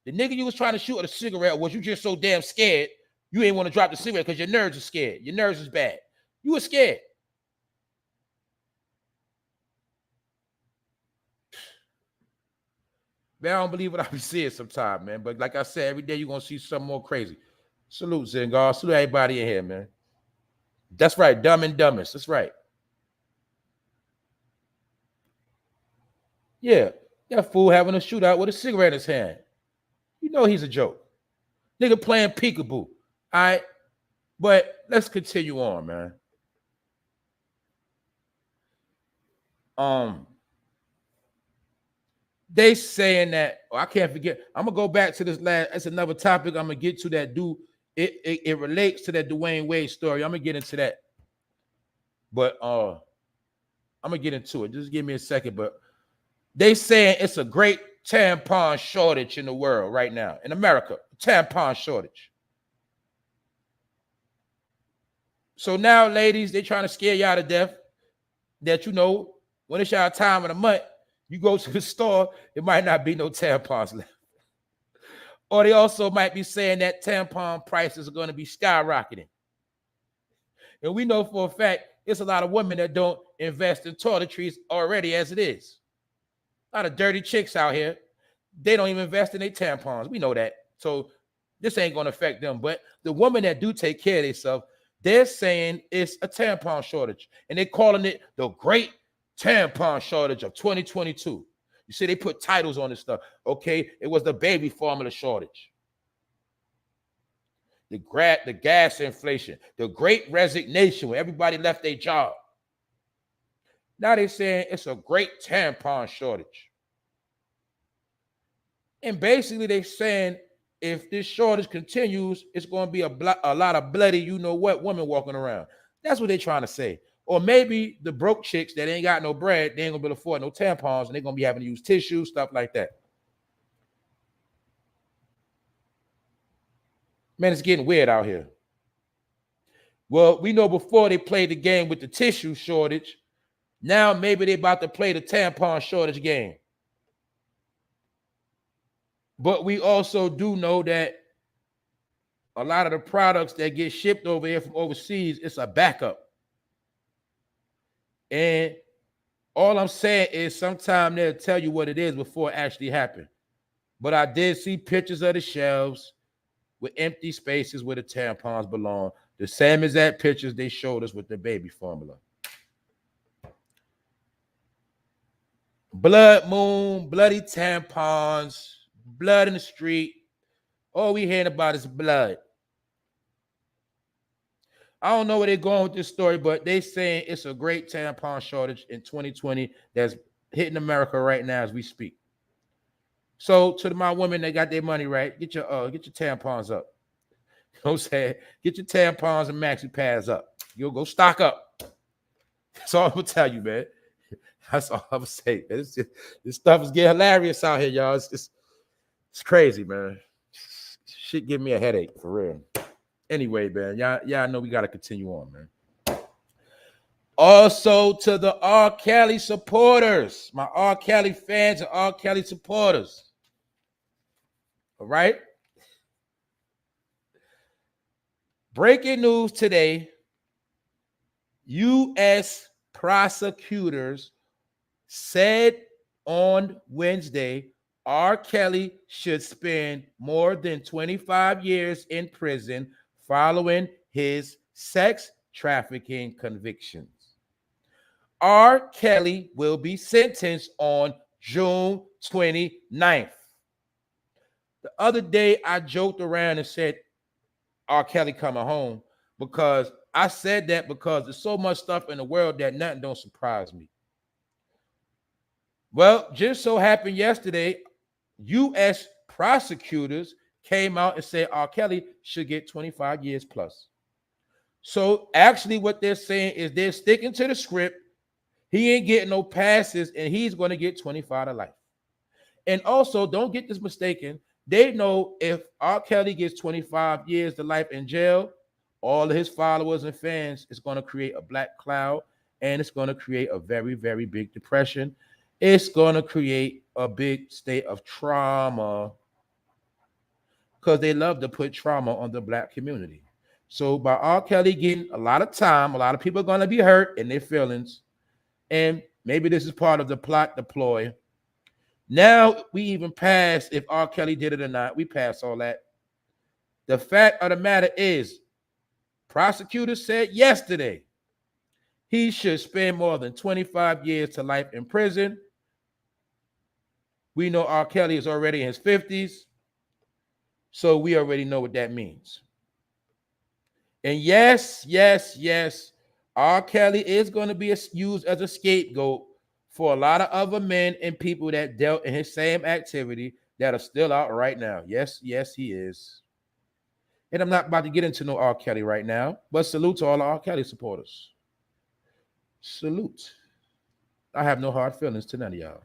The nigga you was trying to shoot or the cigarette, or was you just so damn scared you ain't want to drop the cigarette because your nerves are scared? Your nerves is bad. You were scared. Man, I don't believe what I be seeing sometimes, man. But like I said, every day you're going to see something more crazy. Salute, Zengar. Salute everybody in here, man. That's right. Dumb and dumbest. That's right. Yeah. That fool having a shootout with a cigarette in his hand. You know he's a joke. Nigga playing peekaboo. All right. But let's continue on, man. They saying that, I can't forget. I'm gonna go back to this last. That's another topic. I'm gonna get to that dude. It relates to that DwayneWade story. I'm gonna get into that. But I'm gonna get into it. Just give me a second. But they saying it's a great tampon shortage in the world right now. In America, tampon shortage. So now, ladies, they trying to scare y'all to death that, you know, when it's y'all time of the month, you go to the store, it might not be no tampons left. Or they also might be saying that tampon prices are going to be skyrocketing. And we know for a fact, it's a lot of women that don't invest in toiletries already as it is. A lot of dirty chicks out here, they don't even invest in their tampons. We know that. So this ain't going to affect them. But the women that do take care of themselves, they're saying it's a tampon shortage. And they're calling it the great tampon shortage of 2022. You see, they put titles on this stuff. Okay, it was the baby formula shortage. The gas inflation, the great resignation when everybody left their job. Now they're saying it's a great tampon shortage. And basically they're saying if this shortage continues, it's going to be a lot of bloody, you know what, women walking around. That's what they're trying to say. Or maybe the broke chicks that ain't got no bread, they ain't going to be able to afford no tampons, and they're going to be having to use tissue, stuff like that. Man, it's getting weird out here. Well, we know before they played the game with the tissue shortage, now maybe they're about to play the tampon shortage game. But we also do know that a lot of the products that get shipped over here from overseas, it's a backup. And all I'm saying is sometimes they'll tell you what it is before it actually happened. But I did see pictures of the shelves with empty spaces where the tampons belong. The same exact pictures they showed us with the baby formula. Blood moon, bloody tampons, blood in the street. All we hearing about is blood. I don't know where they're going with this story, but they saying it's a great tampon shortage in 2020 that's hitting America right now as we speak. So to my women that got their money right, get your tampons up. You know what I'm saying? Get your tampons and maxi pads up. You'll go stock up. That's all I'm gonna tell you, man. That's all I'm gonna say. This stuff is getting hilarious out here, y'all. It's crazy, man. Shit give me a headache for real. Anyway, man, y'all know we gotta continue on, man. Also to the R. Kelly supporters, my R. Kelly fans and R. Kelly supporters. All right. Breaking news today. U.S. prosecutors said on Wednesday R. Kelly should spend more than 25 years in prison following his sex trafficking convictions. R. Kelly will be sentenced on June 29th. The other day, I joked around and said, R. Kelly coming home, because I said that because there's so much stuff in the world that nothing don't surprise me. Well, just so happened yesterday, U.S. prosecutors came out and said R. Kelly should get 25 years plus. So actually what they're saying is they're sticking to the script. He ain't getting no passes, and he's going to get 25 to life. And also, don't get this mistaken. They know if R. Kelly gets 25 years to life in jail, all of his followers and fans is going to create a black cloud, and it's going to create a very, very big depression. It's going to create a big state of trauma, because they love to put trauma on the black community. So by R. Kelly getting a lot of time, a lot of people are going to be hurt in their feelings. And maybe this is part of the plot deploy. Now we even passed if R. Kelly did it or not. We passed all that. The fact of the matter is, prosecutors said yesterday he should spend more than 25 years to life in prison. We know R. Kelly is already in his 50s, so we already know what that means. And yes, R. Kelly is going to be used as a scapegoat for a lot of other men and people that dealt in his same activity that are still out right now. Yes, he is. And I'm not about to get into no R. Kelly right now, but salute to all the R. Kelly supporters. Salute. I have no hard feelings to none of y'all.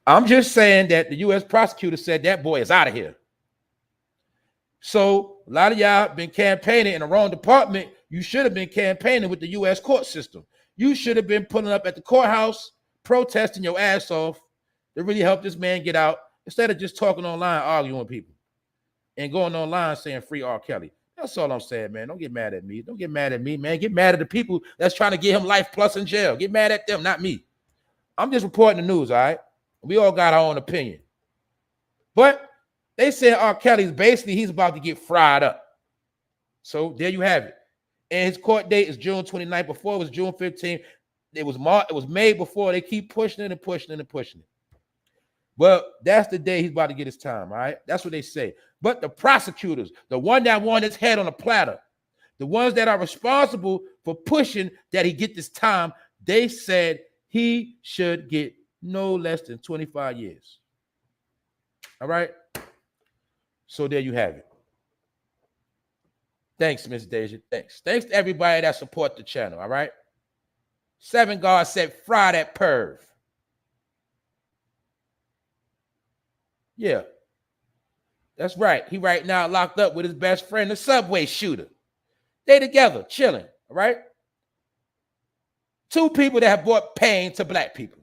I'm just saying that the U.S. prosecutor said that boy is out of here. So a lot of y'all been campaigning in the wrong department. You should have been campaigning with the U.S. court system. You should have been pulling up at the courthouse, protesting your ass off to really help this man get out, instead of just talking online, arguing with people, and going online saying free R. Kelly. That's all I'm saying, man. Don't get mad at me. Don't get mad at me, man. Get mad at the people that's trying to get him life plus in jail. Get mad at them, not me. I'm just reporting the news, all right? We all got our own opinion. But they said R. Kelly's basically, he's about to get fried up. So there you have it. And his court date is June 29th. Before it was June 15th. It was made before. They keep pushing it and pushing it and pushing it. Well, that's the day he's about to get his time, all right? That's what they say. But the prosecutors, the one that want his head on a platter, the ones that are responsible for pushing that he get this time, they said he should get no less than 25 years. All right? So there you have it. Thanks, Miss Deja. Thanks. Thanks to everybody that support the channel, all right? 7 God said, fry that perv. Yeah. That's right. He right now locked up with his best friend, the subway shooter. They together, chilling, all right? 2 people that have brought pain to black people.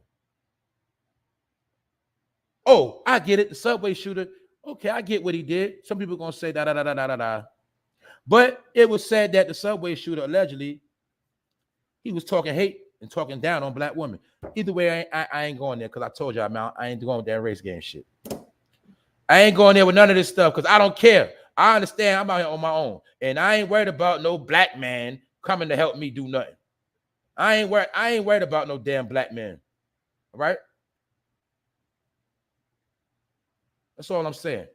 Oh, I get it. The subway shooter. Okay, I get what he did. Some people are going to say da-da-da-da-da-da. But it was said that the subway shooter, allegedly, he was talking hate and talking down on black women. Either way, I ain't going there because I told y'all, man, I ain't going with that race game shit. I ain't going there with none of this stuff because I don't care. I understand I'm out here on my own. And I ain't worried about no black man coming to help me do nothing. I ain't worried about no damn black man. All right? That's all I'm saying.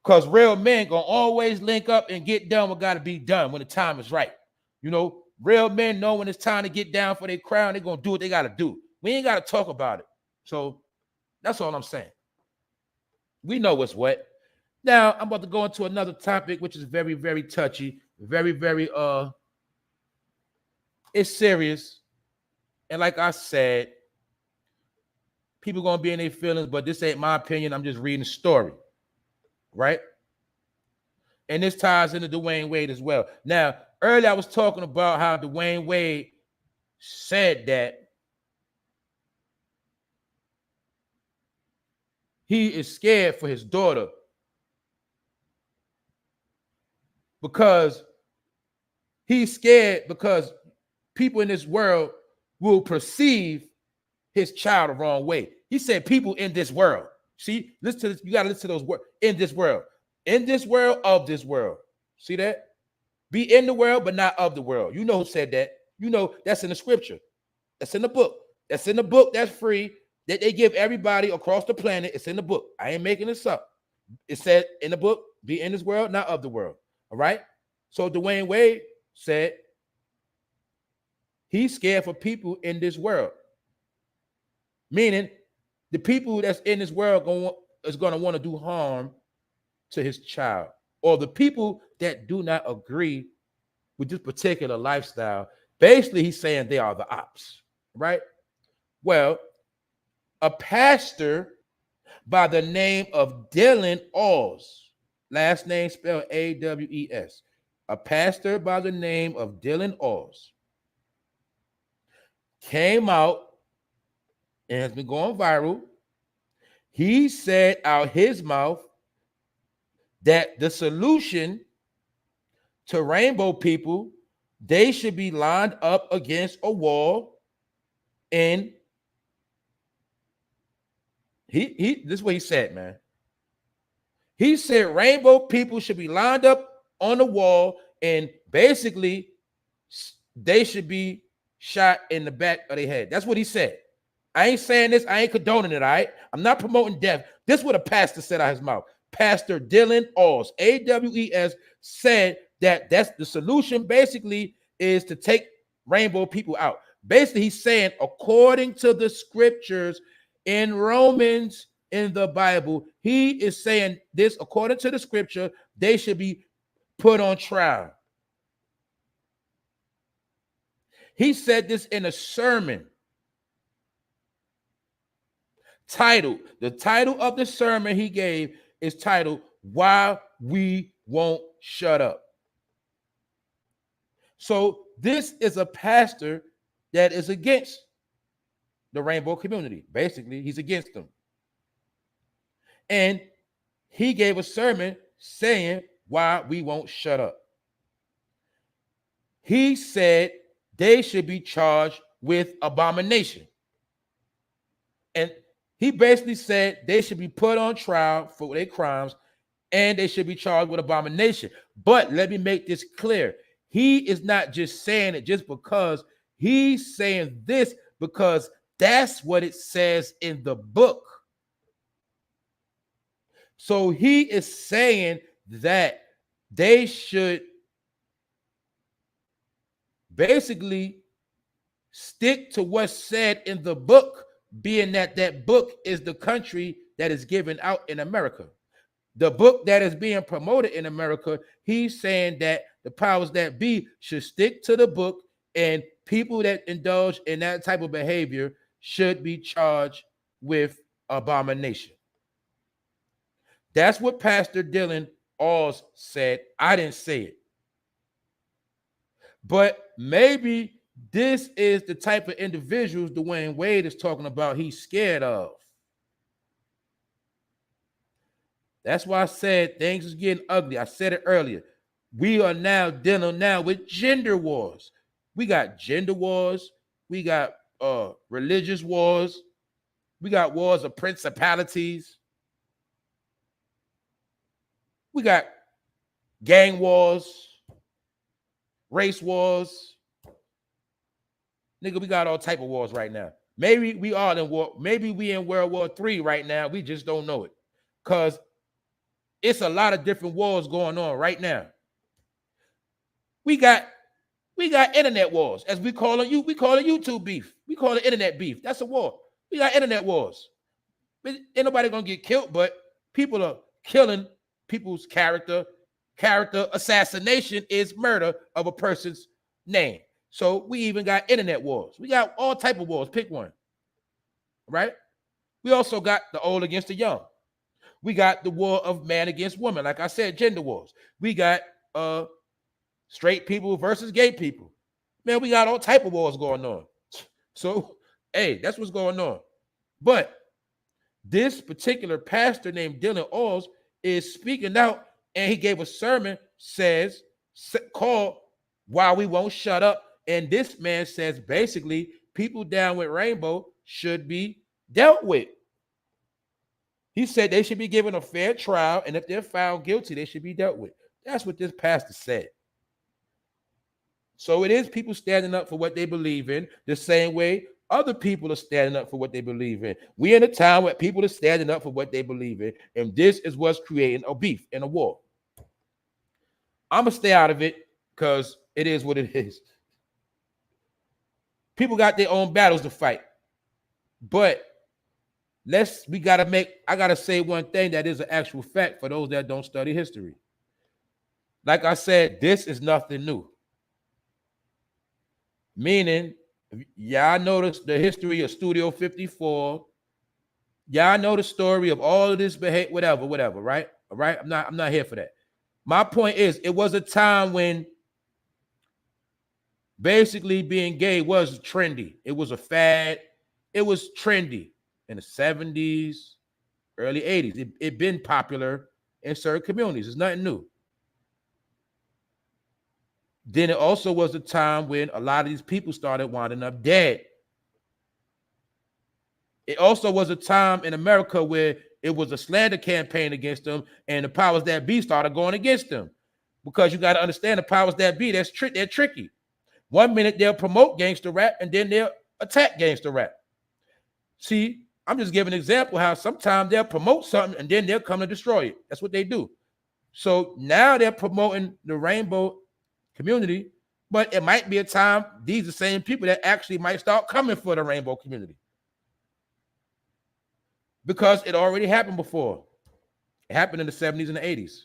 Because real men gonna always link up and get done what gotta be done when the time is right. You know, real men know when it's time to get down for their crown, they're gonna do what they gotta do. We ain't gotta talk about it. So that's all I'm saying. We know what's what. Now I'm about to go into another topic, which is very, very touchy, very, very it's serious. And like I said, people gonna be in their feelings, but this ain't my opinion. I'm just reading the story, right? And this ties into DwayneWade as well. Now, earlier I was talking about how DwayneWade said that he is scared for his daughter because he's scared because people in this world will perceive his child the wrong way. He said people in this world. See, listen to this. You got to listen to those words. In this world, of this world. See that? Be in the world, but not of the world. You know who said that. You know that's in the scripture. That's in the book. That's in the book. That's free. That they give everybody across the planet. It's in the book. I ain't making this up. It said in the book, be in this world, not of the world. All right? So DwayneWade said he's scared for people in this world. Meaning the people that's in this world is going to want to do harm to his child, or the people that do not agree with this particular lifestyle. Basically, he's saying they are the ops, right? Well, a pastor by the name of Dylan Alls, last name spelled A-W-E-S, a pastor by the name of Dylan Alls came out and has been going viral. He said out his mouth that the solution to rainbow people, they should be lined up against a wall, and this is what he said, man. He said rainbow people should be lined up on the wall, and basically they should be shot in the back of their head. That's what he said. I ain't saying this. I ain't condoning it, all right? I'm not promoting death. This is what a pastor said out his mouth. Pastor Dylan Alls, A-W-E-S, said that that's the solution basically is to take rainbow people out. Basically, he's saying, according to the scriptures in Romans in the Bible, he is saying this, according to the scripture, they should be put on trial. He said this in a sermon titled, the title of the sermon he gave is titled, Why We Won't Shut Up. So this is a pastor that is against the rainbow community. Basically, he's against them. And he gave a sermon saying why we won't shut up. He said they should be charged with abomination. And he basically said they should be put on trial for their crimes and they should be charged with abomination. But let me make this clear. He is not just saying it just because he's saying this because that's what it says in the book. So he is saying that they should basically stick to what's said in the book, being that that book is the country that is given out in America. The book that is being promoted in America, he's saying that the powers that be should stick to the book, and people that indulge in that type of behavior should be charged with abomination. That's what Pastor Dylan Alls said. I didn't say it. But maybe this is the type of individuals DwayneWade is talking about he's scared of. That's why I said things is getting ugly. I said it earlier. We are now dealing now with gender wars. We got gender wars. We got religious wars. We got wars of principalities. We got gang wars, race wars. Nigga, we got all type of wars right now. Maybe we are in war. Maybe we in World War III right now. We just don't know it. Because it's a lot of different wars going on right now. We got internet wars, as we call it. We call it YouTube beef. We call it internet beef. That's a war. We got internet wars. Ain't nobody gonna get killed, but people are killing people's character. Character assassination is murder of a person's name. So we even got internet wars. We got all type of wars. Pick one. Right? We also got the old against the young. We got the war of man against woman. Like I said, gender wars. We got straight people versus gay people. Man, we got all type of wars going on. So, hey, that's what's going on. But this particular pastor named Dylan Alls is speaking out, and he gave a sermon called Why We Won't Shut Up. And this man says basically people down with rainbow should be dealt with. He said they should be given a fair trial, and if they're found guilty, they should be dealt with. That's what this pastor said. So it is people standing up for what they believe in, the same way other people are standing up for what they believe in. We're in a time where people are standing up for what they believe in, and this is what's creating a beef and a war. I'm going to stay out of it because it is what it is. People got their own battles to fight. But I gotta say one thing that is an actual fact for those that don't study history. Like I said, this is nothing new. Meaning, y'all notice the history of Studio 54. Y'all know the story of all of this behavior, whatever, right? All right. I'm not here for that. My point is, it was a time when basically being gay was trendy. It was a fad. It was trendy in the 70s, early 80s. It been popular in certain communities. It's nothing new. Then it also was a time when a lot of these people started winding up dead. It also was a time in America where it was a slander campaign against them, and the powers that be started going against them. Because you got to understand the powers that be, they're tricky. 1 minute they'll promote gangster rap, and then they'll attack gangster rap. See, I'm just giving an example how sometimes they'll promote something, and then they'll come to destroy it. That's what they do. So now they're promoting the rainbow community, but it might be a time these are the same people that actually might start coming for the rainbow community. Because it already happened before. It happened in the 70s and the 80s.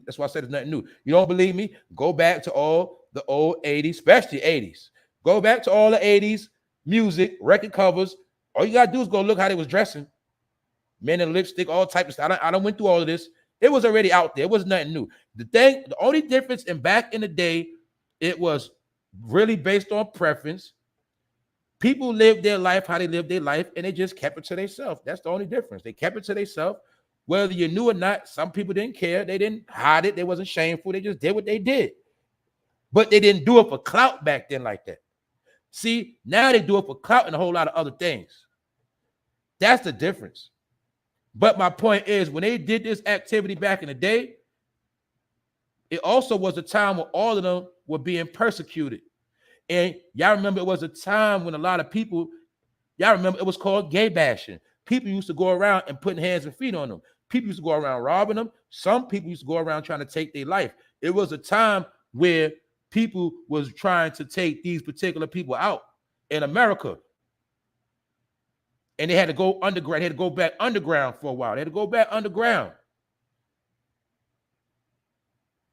That's why I said it's nothing new. You don't believe me? Go back to all the old 80s, especially 80s. Go back to all the 80s music, record covers. All you gotta do is go look how they was dressing. Men in lipstick, all types of stuff. I don't went through all of this. It was already out there. It was nothing new. The only difference in back in the day, it was really based on preference. People lived their life how they lived their life, and they just kept it to themselves. That's the only difference. They kept it to themselves. Whether you knew or not, some people didn't care. They didn't hide it. They wasn't shameful. They just did what they did. But they didn't do it for clout back then like that. See, now they do it for clout and a whole lot of other things. That's the difference. But my point is, when they did this activity back in the day, it also was a time when all of them were being persecuted. And y'all remember it was a time when a lot of people, y'all remember it was called gay bashing. People used to go around and putting hands and feet on them. People used to go around robbing them. Some people used to go around trying to take their life. It was a time where people was trying to take these particular people out in America. And they had to go underground. They had to go back underground for a while. They had to go back underground.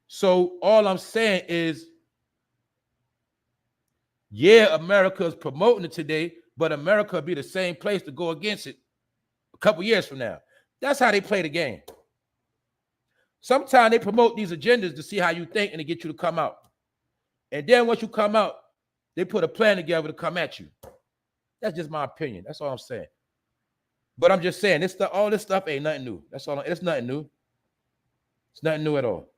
So all I'm saying is, yeah, America is promoting it today, but America will be the same place to go against it a couple years from now. That's how they play the game. Sometimes they promote these agendas to see how you think and to get you to come out. And then once you come out, they put a plan together to come at you. That's just my opinion. That's all I'm saying. But I'm just saying, all this stuff ain't nothing new. That's all. It's nothing new. It's nothing new at all.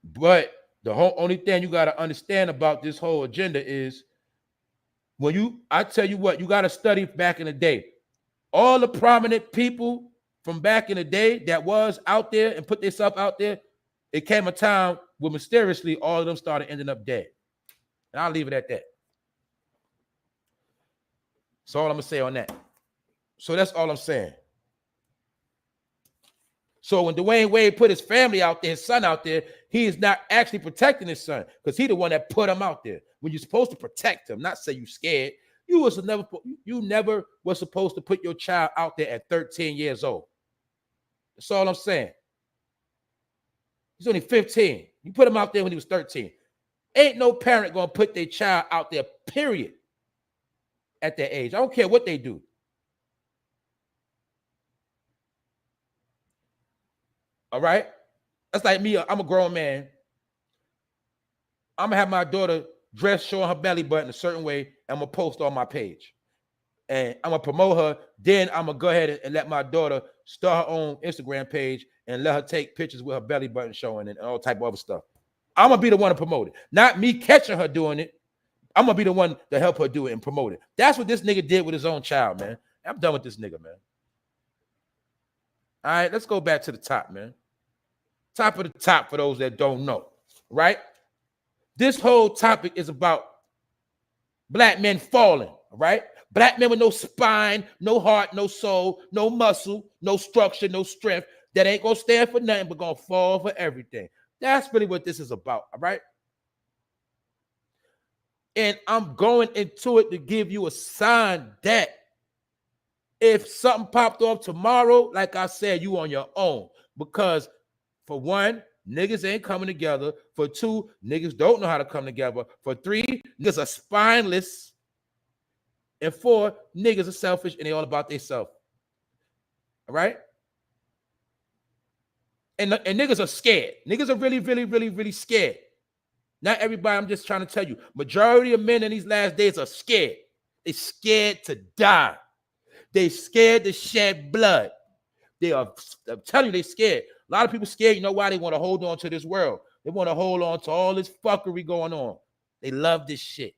But the only thing you got to understand about this whole agenda is I tell you what, you got to study back in the day. All the prominent people from back in the day that was out there and put themselves out there, it came a time where mysteriously all of them started ending up dead. And I'll leave it at that. That's all I'm going to say on that. So that's all I'm saying. So when DwayneWade put his family out there, his son out there, he is not actually protecting his son because he's the one that put him out there. When you're supposed to protect him, not say you scared. You never was supposed to put your child out there at 13 years old. That's all I'm saying. He's only 15. You put him out there when he was 13. Ain't no parent going to put their child out there, period, at their age. I don't care what they do. All right? That's like me. I'm a grown man. I'm going to have my daughter dressed showing her belly button a certain way. I'm going to post on my page. And I'm going to promote her. Then I'm going to go ahead and let my daughter start her own Instagram page and let her take pictures with her belly button showing and all type of other stuff. I'm going to be the one to promote it. Not me catching her doing it. I'm going to be the one to help her do it and promote it. That's what this nigga did with his own child, man. I'm done with this nigga, man. All right, let's go back to the top, man. Top of the top for those that don't know, right? This whole topic is about black men falling, right? Black men with no spine, no heart, no soul, no muscle, no structure, no strength, that ain't gonna stand for nothing but gonna fall for everything. That's really what this is about, all right? And I'm going into it to give you a sign that if something popped off tomorrow, like I said, you on your own. Because for one, niggas ain't coming together. For two, niggas don't know how to come together. For three, niggas are spineless. And four, niggas are selfish and they all about themselves. All right? And niggas are scared. Niggas are really, really, really, really scared. Not everybody, I'm just trying to tell you. Majority of men in these last days are scared. They're scared to die. They're scared to shed blood. I'm telling you, they're scared. A lot of people scared. You know why? They want to hold on to this world. They want to hold on to all this fuckery going on. They love this shit.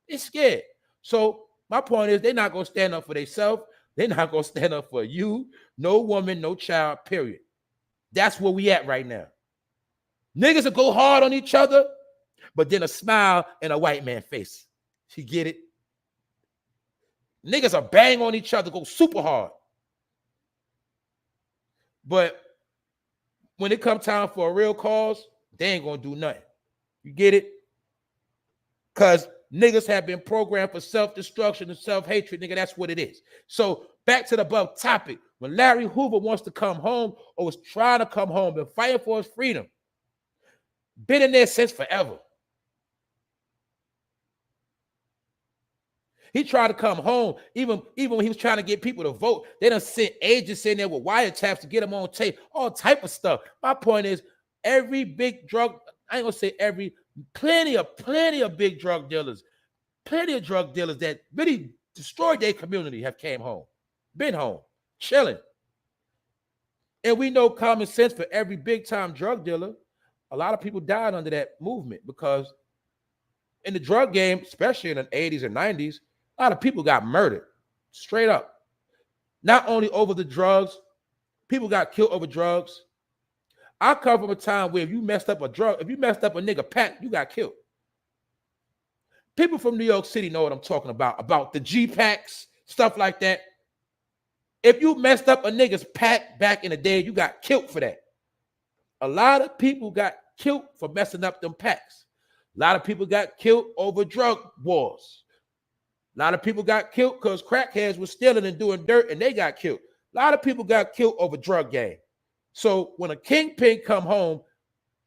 They're scared. So my point is they're not going to stand up for themselves. They're not going to stand up for you. No woman, no child, period. That's where we at right now. Niggas will go hard on each other, but then a smile in a white man's face. You get it? Niggas are bang on each other, go super hard. But when it comes time for a real cause, they ain't gonna do nothing. You get it? Because niggas have been programmed for self-destruction and self-hatred, nigga. That's what it is. So back to the above topic. When Larry Hoover wants to come home or was trying to come home and fighting for his freedom, been in there since forever. He tried to come home, even when he was trying to get people to vote. They done sent agents in there with wiretaps to get him on tape, all type of stuff. My point is, every big drug, I ain't gonna say every, plenty of big drug dealers, plenty of drug dealers that really destroyed their community have came home, been home, chilling. And we know common sense for every big time drug dealer. A lot of people died under that movement because in the drug game, especially in the 80s and 90s, a lot of people got murdered, straight up. Not only over the drugs, people got killed over drugs. I come from a time where if you messed up a nigga pack, you got killed. People from New York City know what I'm talking about the G-packs, stuff like that. If you messed up a nigga's pack back in the day, you got killed for that. A lot of people got killed for messing up them packs. A lot of people got killed over drug wars. A lot of people got killed because crackheads were stealing and doing dirt and they got killed. A lot of people got killed over drug game. So when a kingpin come home,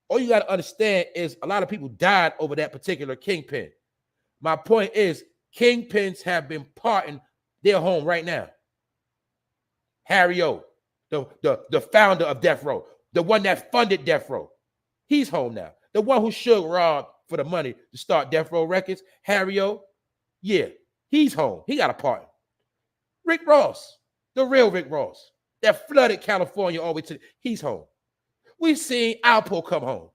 all you got to understand is a lot of people died over that particular kingpin. My point is, kingpins have been parting their home right now. Harry O, the founder of Death Row, the one that funded Death Row, he's home now. The one who should rob for the money to start Death Row Records, Harry O, yeah, he's home. He got a pardon. Rick Ross, the real Rick Ross, that flooded California all the way to, he's home. We've seen Alpo come home.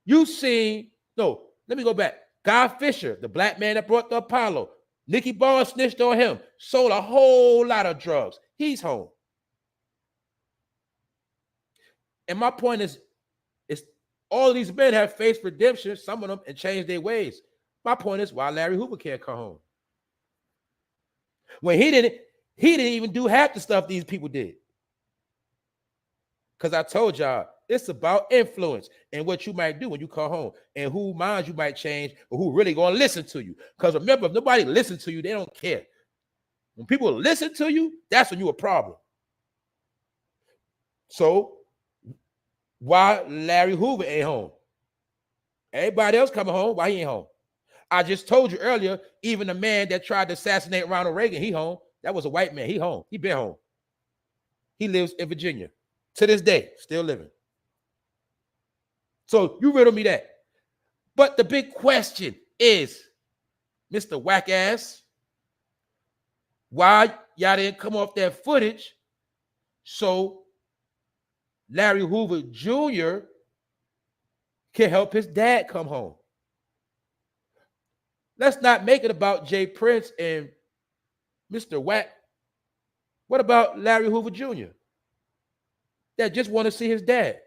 You've seen, no, let me go back. Guy Fisher, the black man that brought the Apollo. Nicky Barnes snitched on him, sold a whole lot of drugs. He's home. And my point is all of these men have faced redemption, some of them, and changed their ways. My point is why Larry Hoover can't come home. When he didn't even do half the stuff these people did. Because I told y'all, it's about influence and what you might do when you come home and who minds you might change or who really going to listen to you. Because remember, if nobody listens to you, they don't care. When people listen to you, that's when you're a problem. So why Larry Hoover ain't home? Everybody else coming home, why he ain't home? I just told you earlier, even the man that tried to assassinate Ronald Reagan, he home. That was a white man. He home. He been home. He lives in Virginia. To this day, still living. So you riddle me that. But the big question is, Mr. Wack ass, why y'all didn't come off that footage so Larry Hoover Jr. can help his dad come home? Let's not make it about J.PRINCE and Mr. Wack. What about Larry Hoover Jr. that just want to see his dad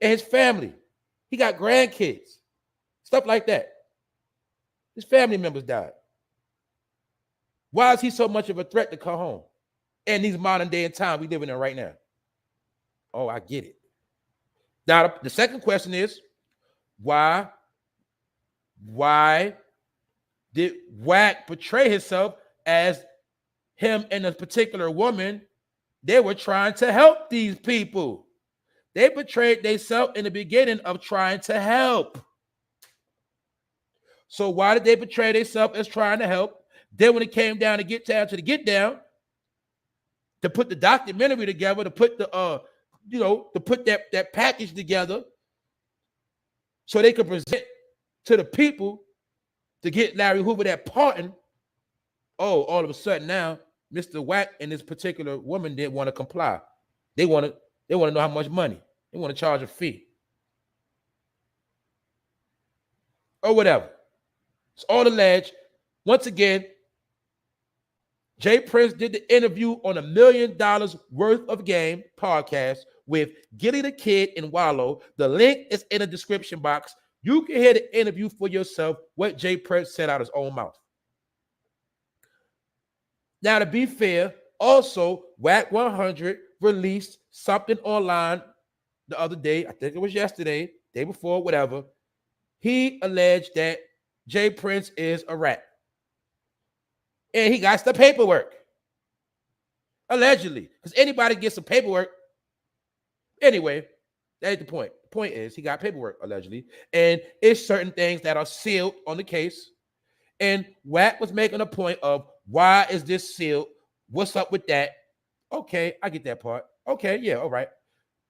and his family? He got grandkids, stuff like that. His family members died. Why is he so much of a threat to come home in these modern day and time we living in right now? Oh, I get it. Now, the second question is, why did Wack portray himself as him and a particular woman? They were trying to help these people. They portrayed themselves in the beginning of trying to help. So why did they portray themselves as trying to help? Then when it came down to get down, to put the documentary together, to put the to put that package together so they could present to the people to get Larry Hoover that pardon. Oh, all of a sudden now, Mr. Wack and this particular woman didn't want to comply. They want to know how much money. They want to charge a fee. Or whatever. It's all alleged. Once again, JPrince did the interview on $1 million worth of game podcast with GillieDaKid and Wallow. The link is in the description box. You can hear the interview for yourself, what JPrince said out of his own mouth. Now, to be fair, also, Wack 100 released something online the other day. I think it was yesterday, day before, whatever. He alleged that JPrince is a rat. And he got the paperwork. Allegedly. Because anybody gets some paperwork. Anyway, that ain't the point. The point is he got paperwork, allegedly. And it's certain things that are sealed on the case. And Wack was making a point of, why is this sealed? What's up with that? Okay, I get that part. Okay, yeah, all right.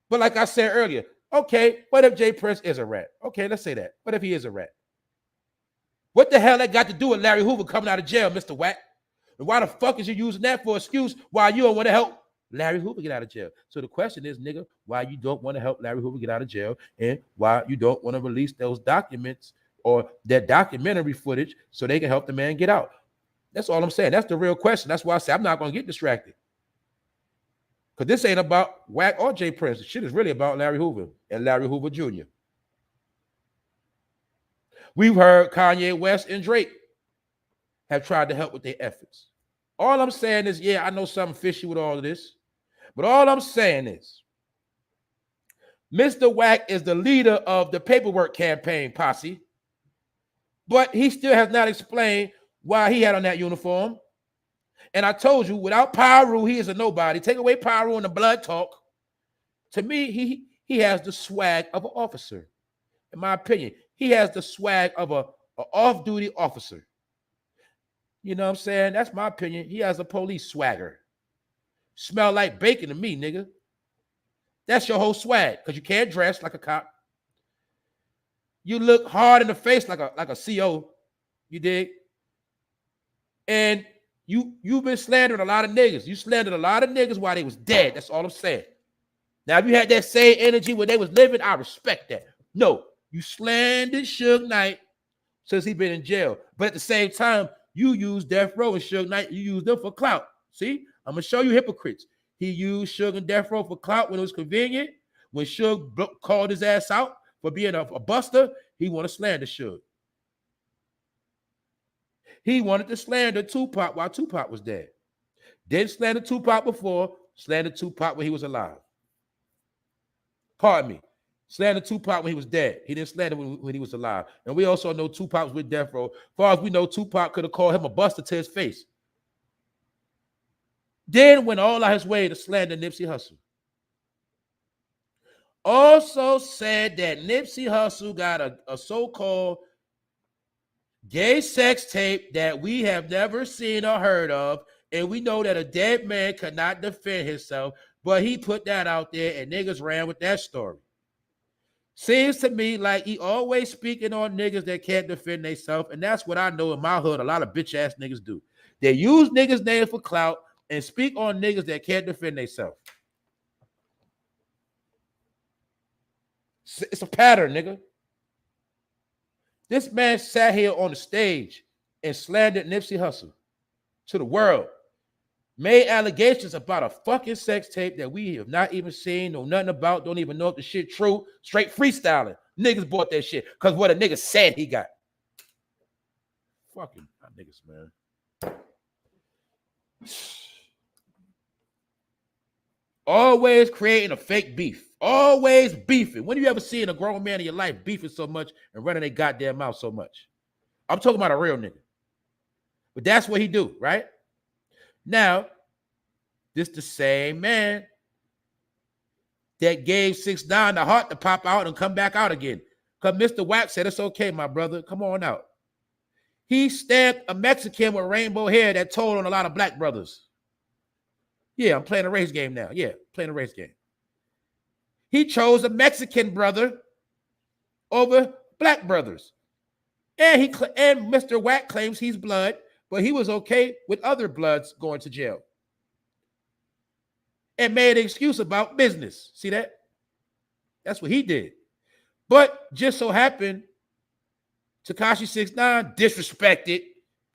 But like I said earlier, okay, what if JPrince is a rat? Okay, let's say that. What if he is a rat? What the hell that got to do with Larry Hoover coming out of jail, Mr. Wack? And why the fuck is you using that for excuse why you don't want to help Larry Hoover get out of jail? So the question is, nigga, why you don't want to help Larry Hoover get out of jail and why you don't want to release those documents or that documentary footage so they can help the man get out? That's all I'm saying. That's the real question. That's why I say I'm not going to get distracted. Because this ain't about Wack or JPrince. The shit is really about Larry Hoover and Larry Hoover Jr. We've heard Kanye West and Drake have tried to help with their efforts. All I'm saying is, yeah, I know something fishy with all of this. But all I'm saying is, Mr. Wack is the leader of the paperwork campaign posse. But he still has not explained why he had on that uniform. And I told you, without Pyru, he is a nobody. Take away Pyru and the blood talk. To me, He has the swag of an officer. In my opinion, he has the swag of a off-duty officer. You know what I'm saying? That's my opinion. He has a police swagger. Smell like bacon to me, nigga. That's your whole swag, because you can't dress like a cop. You look hard in the face like a CO. You dig? And you've been slandering a lot of niggas. You slandered a lot of niggas while they was dead. That's all I'm saying. Now, if you had that same energy when they was living, I respect that. No, you slandered Suge Knight since he been in jail. But at the same time, you used Death Row and Suge Knight. You used them for clout. See? I'm going to show you hypocrites. He used Suge and Death Row for clout when it was convenient. When Suge called his ass out for being a buster, he wanted to slander Suge. He wanted to slander Tupac while Tupac was dead. Didn't slander Tupac before, slandered Tupac when he was alive. Pardon me. Slandered Tupac when he was dead. He didn't slander when he was alive. And we also know Tupac was with Death Row. As far as we know, Tupac could have called him a buster to his face. Then went all out his way to slander Nipsey Hussle. Also said that Nipsey Hussle got a so-called gay sex tape that we have never seen or heard of, and we know that a dead man could not defend himself, but he put that out there and niggas ran with that story. Seems to me like he always speaking on niggas that can't defend themselves, and that's what I know in my hood a lot of bitch-ass niggas do. They use niggas' names for clout and speak on niggas that can't defend themselves. It's a pattern, nigga. This man sat here on the stage and slandered Nipsey Hussle to the world. Made allegations about a fucking sex tape that we have not even seen, know nothing about, don't even know if the shit true. Straight freestyling. Niggas bought that shit because what a nigga said he got. Fucking niggas, man. Always creating a fake beef. Always beefing. When have you ever seen a grown man in your life beefing so much and running their goddamn mouth so much? I'm talking about a real nigga. But that's what he do, right? Now, this the same man that gave 6ix9ine the heart to pop out and come back out again. Because Mr. Wack said, it's okay, my brother. Come on out. He stabbed a Mexican with rainbow hair that told on a lot of black brothers. Yeah, I'm playing a race game now. Yeah, playing a race game. He chose a Mexican brother over black brothers. And Mr. Wack claims he's blood, but he was okay with other bloods going to jail. And made an excuse about business. See that? That's what he did. But just so happened, Tekashi 6ix9ine disrespected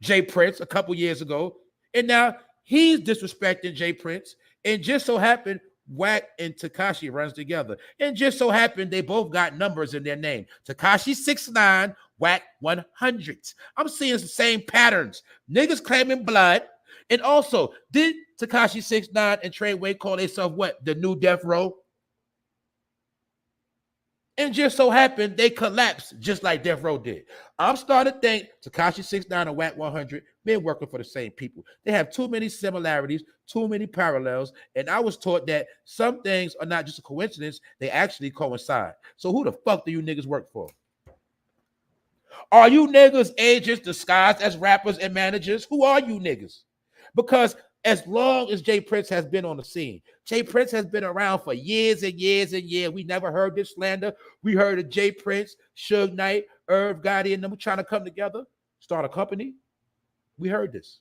J.PRINCE a couple years ago. And now he's disrespecting JPrince, and just so happened Wack and Tekashi runs together. And just so happened they both got numbers in their name. Tekashi 6ix9ine, Wack 100. I'm seeing the same patterns. Niggas claiming blood. And also, did Tekashi 6ix9ine and TrendingNow call themselves what? The new Death Row? And just so happened they collapsed just like Death Row did. I'm starting to think Tekashi 6ix9ine and Wack 100 been working for the same people. They have too many similarities, too many parallels, and I was taught that some things are not just a coincidence, they actually coincide. So who the fuck do you niggas work for? Are you niggas agents disguised as rappers and managers? Who are you niggas? Because as long as JPrince has been on the scene, JPrince has been around for years and years and years. We never heard this slander. We heard of JPrince, Suge Knight, Irv Gotti, and them trying to come together, start a company. We heard this.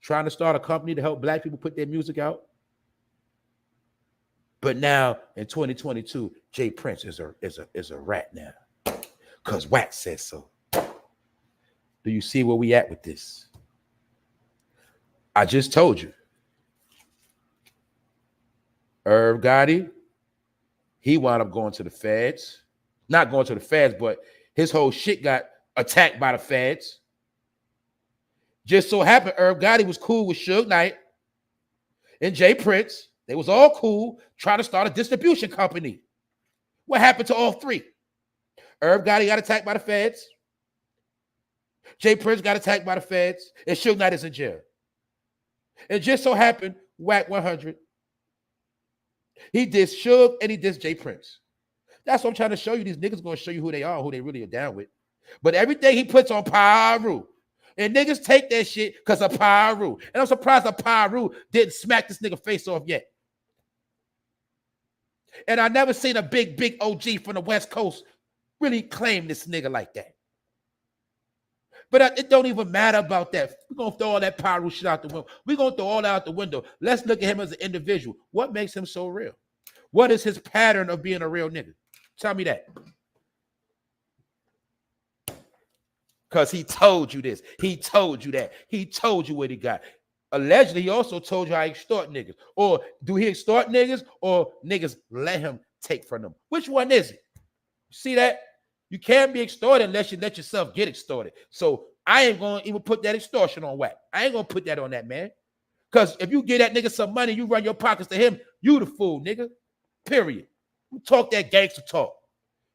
Trying to start a company to help black people put their music out. But now in 2022, JPrince is a rat now. Because Wack says so. Do you see where we at with this? I just told you. Irv Gotti, he wound up going to the feds. Not going to the feds, but his whole shit got attacked by the feds. Just so happened Irv Gotti was cool with Suge Knight and JPrince. They was all cool, trying to start a distribution company. What happened to all three? Irv Gotti got attacked by the feds. JPrince got attacked by the feds. And Suge Knight is in jail. It just so happened Wack 100 He dissed Suge and he dissed J.PRINCE. That's what I'm trying to show you. These niggas going to show you who they are, who they really are down with. But everything he puts on Pyru. And niggas take that shit because of Pyru. And I'm surprised that Pyru didn't smack this nigga face off yet. And I never seen a big OG from the West Coast really claim this nigga like that. But it don't even matter about that. We're going to throw all that Pyru shit out the window. We're going to throw all that out the window. Let's look at him as an individual. What makes him so real? What is his pattern of being a real nigga? Tell me that. Because he told you this. He told you that. He told you what he got. Allegedly, he also told you how he extort niggas. Or do he extort niggas or niggas let him take from them? Which one is it? See that? You can't be extorted unless you let yourself get extorted. So I ain't going to even put that extortion on Wack. I ain't going to put that on that man. Because if you give that nigga some money, you run your pockets to him, you the fool, nigga. Period. You talk that gangster talk.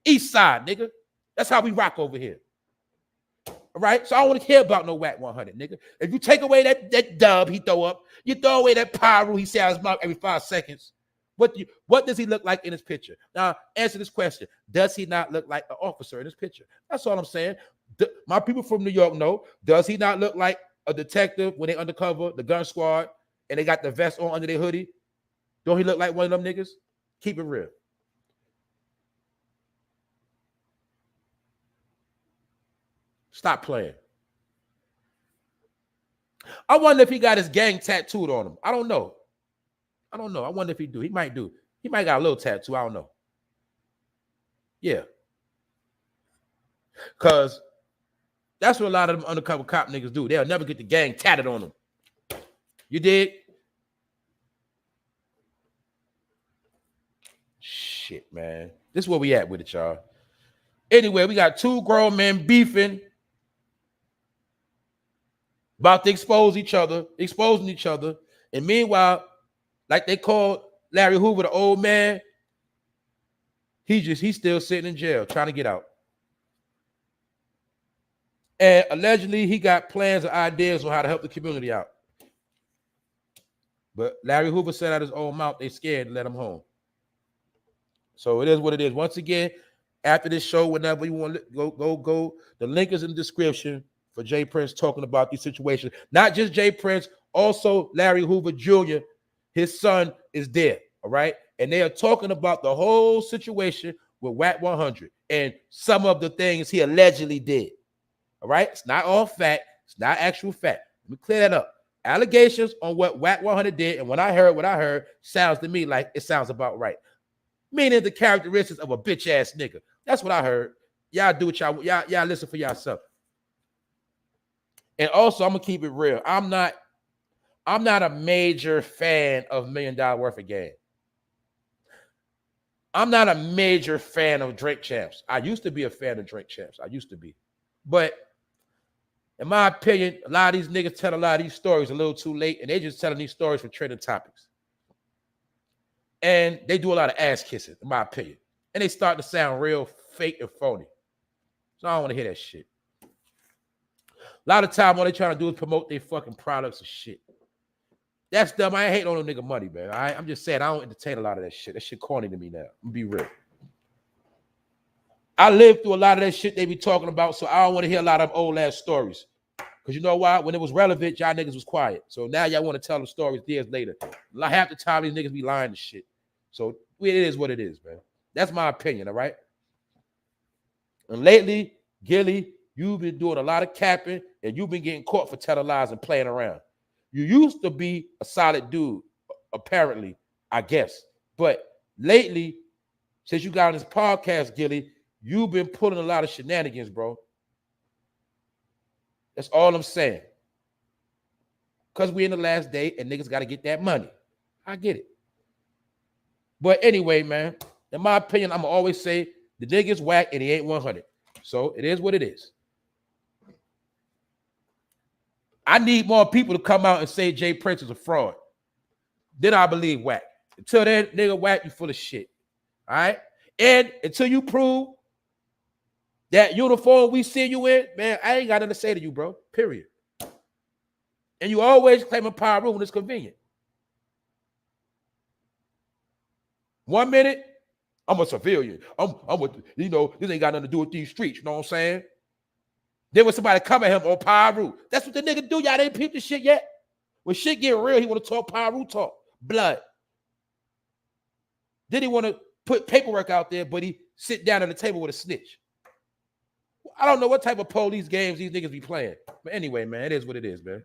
East side, nigga. That's how we rock over here. All right? So I don't want to care about no Wack 100, nigga. If you take away that dub he throw up, you throw away that Pyru he say out his mouth every 5 seconds. What does he look like in his picture? Now, answer this question. Does he not look like an officer in his picture? That's all I'm saying. My people from New York know. Does he not look like a detective when they undercover, the gun squad, and they got the vest on under their hoodie? Don't he look like one of them niggas? Keep it real. Stop playing. I wonder if he got his gang tattooed on him. I don't know. I wonder if he do. He might do. He might got a little tattoo. I don't know. Yeah. Because that's what a lot of them undercover cop niggas do. They'll never get the gang tatted on them. You dig? Shit, man. This is where we at with it, y'all. Anyway, we got two grown men beefing about to exposing each other. And meanwhile, like they called Larry Hoover the old man, he's still sitting in jail trying to get out. And allegedly, he got plans and ideas on how to help the community out. But Larry Hoover said out his own mouth, they scared to let him home. So it is what it is. Once again, after this show, whenever you want to go. The link is in the description for JPrince talking about these situations. Not just JPrince, also Larry Hoover Jr., his son is there, all right? And they are talking about the whole situation with Wack 100 and some of the things he allegedly did, all right? It's not all fact. It's not actual fact. Let me clear that up. Allegations on what Wack 100 did, and when I heard what I heard, sounds to me like it sounds about right. Meaning the characteristics of a bitch-ass nigga. That's what I heard. Y'all do what y'all listen for yourself. And also, I'm gonna keep it real. I'm not a major fan of $1 Million Worth of Game. I'm not a major fan of Drink Champs. I used to be a fan of Drink Champs. I used to be. But in my opinion, a lot of these niggas tell a lot of these stories a little too late, and they just telling these stories for trending topics. And they do a lot of ass kissing, in my opinion. And they start to sound real fake and phony. So I don't want to hear that shit. A lot of time, all they trying to do is promote their fucking products and shit. That's dumb. I ain't hating on no nigga money, man. I'm just saying I don't entertain a lot of that shit. That shit corny to me now. I'm gonna be real. I lived through a lot of that shit they be talking about, so I don't want to hear a lot of old ass stories. Because you know why? When it was relevant, y'all niggas was quiet. So now y'all want to tell them stories years later. Half the time, these niggas be lying to shit. So it is what it is, man. That's my opinion, all right? And lately, Gillie, you've been doing a lot of capping, and you've been getting caught for telling lies and playing around. You used to be a solid dude, apparently, I guess. But lately, since you got on this podcast, Gillie, you've been pulling a lot of shenanigans, bro. That's all I'm saying. Because we're in the last day and niggas got to get that money. I get it. But anyway, man, in my opinion, I'm going to always say the nigga's whack and he ain't 100. So it is what it is. I need more people to come out and say J.PRINCE is a fraud. Then I believe Wack. Until then, nigga, Wack, you full of shit. All right? And until you prove that uniform we see you in, man, I ain't got nothing to say to you, bro. Period. And you always claim a power when it's convenient. 1 minute, I'm a civilian. I'm with, you know, this ain't got nothing to do with these streets. You know what I'm saying? Then when somebody come at him on Pyru, that's what the nigga do. Y'all ain't peeped the shit yet. When shit get real, he want to talk Pyru talk, blood. Then he want to put paperwork out there, but he sit down at the table with a snitch. I don't know what type of police games these niggas be playing. But anyway, man, it is what it is, man.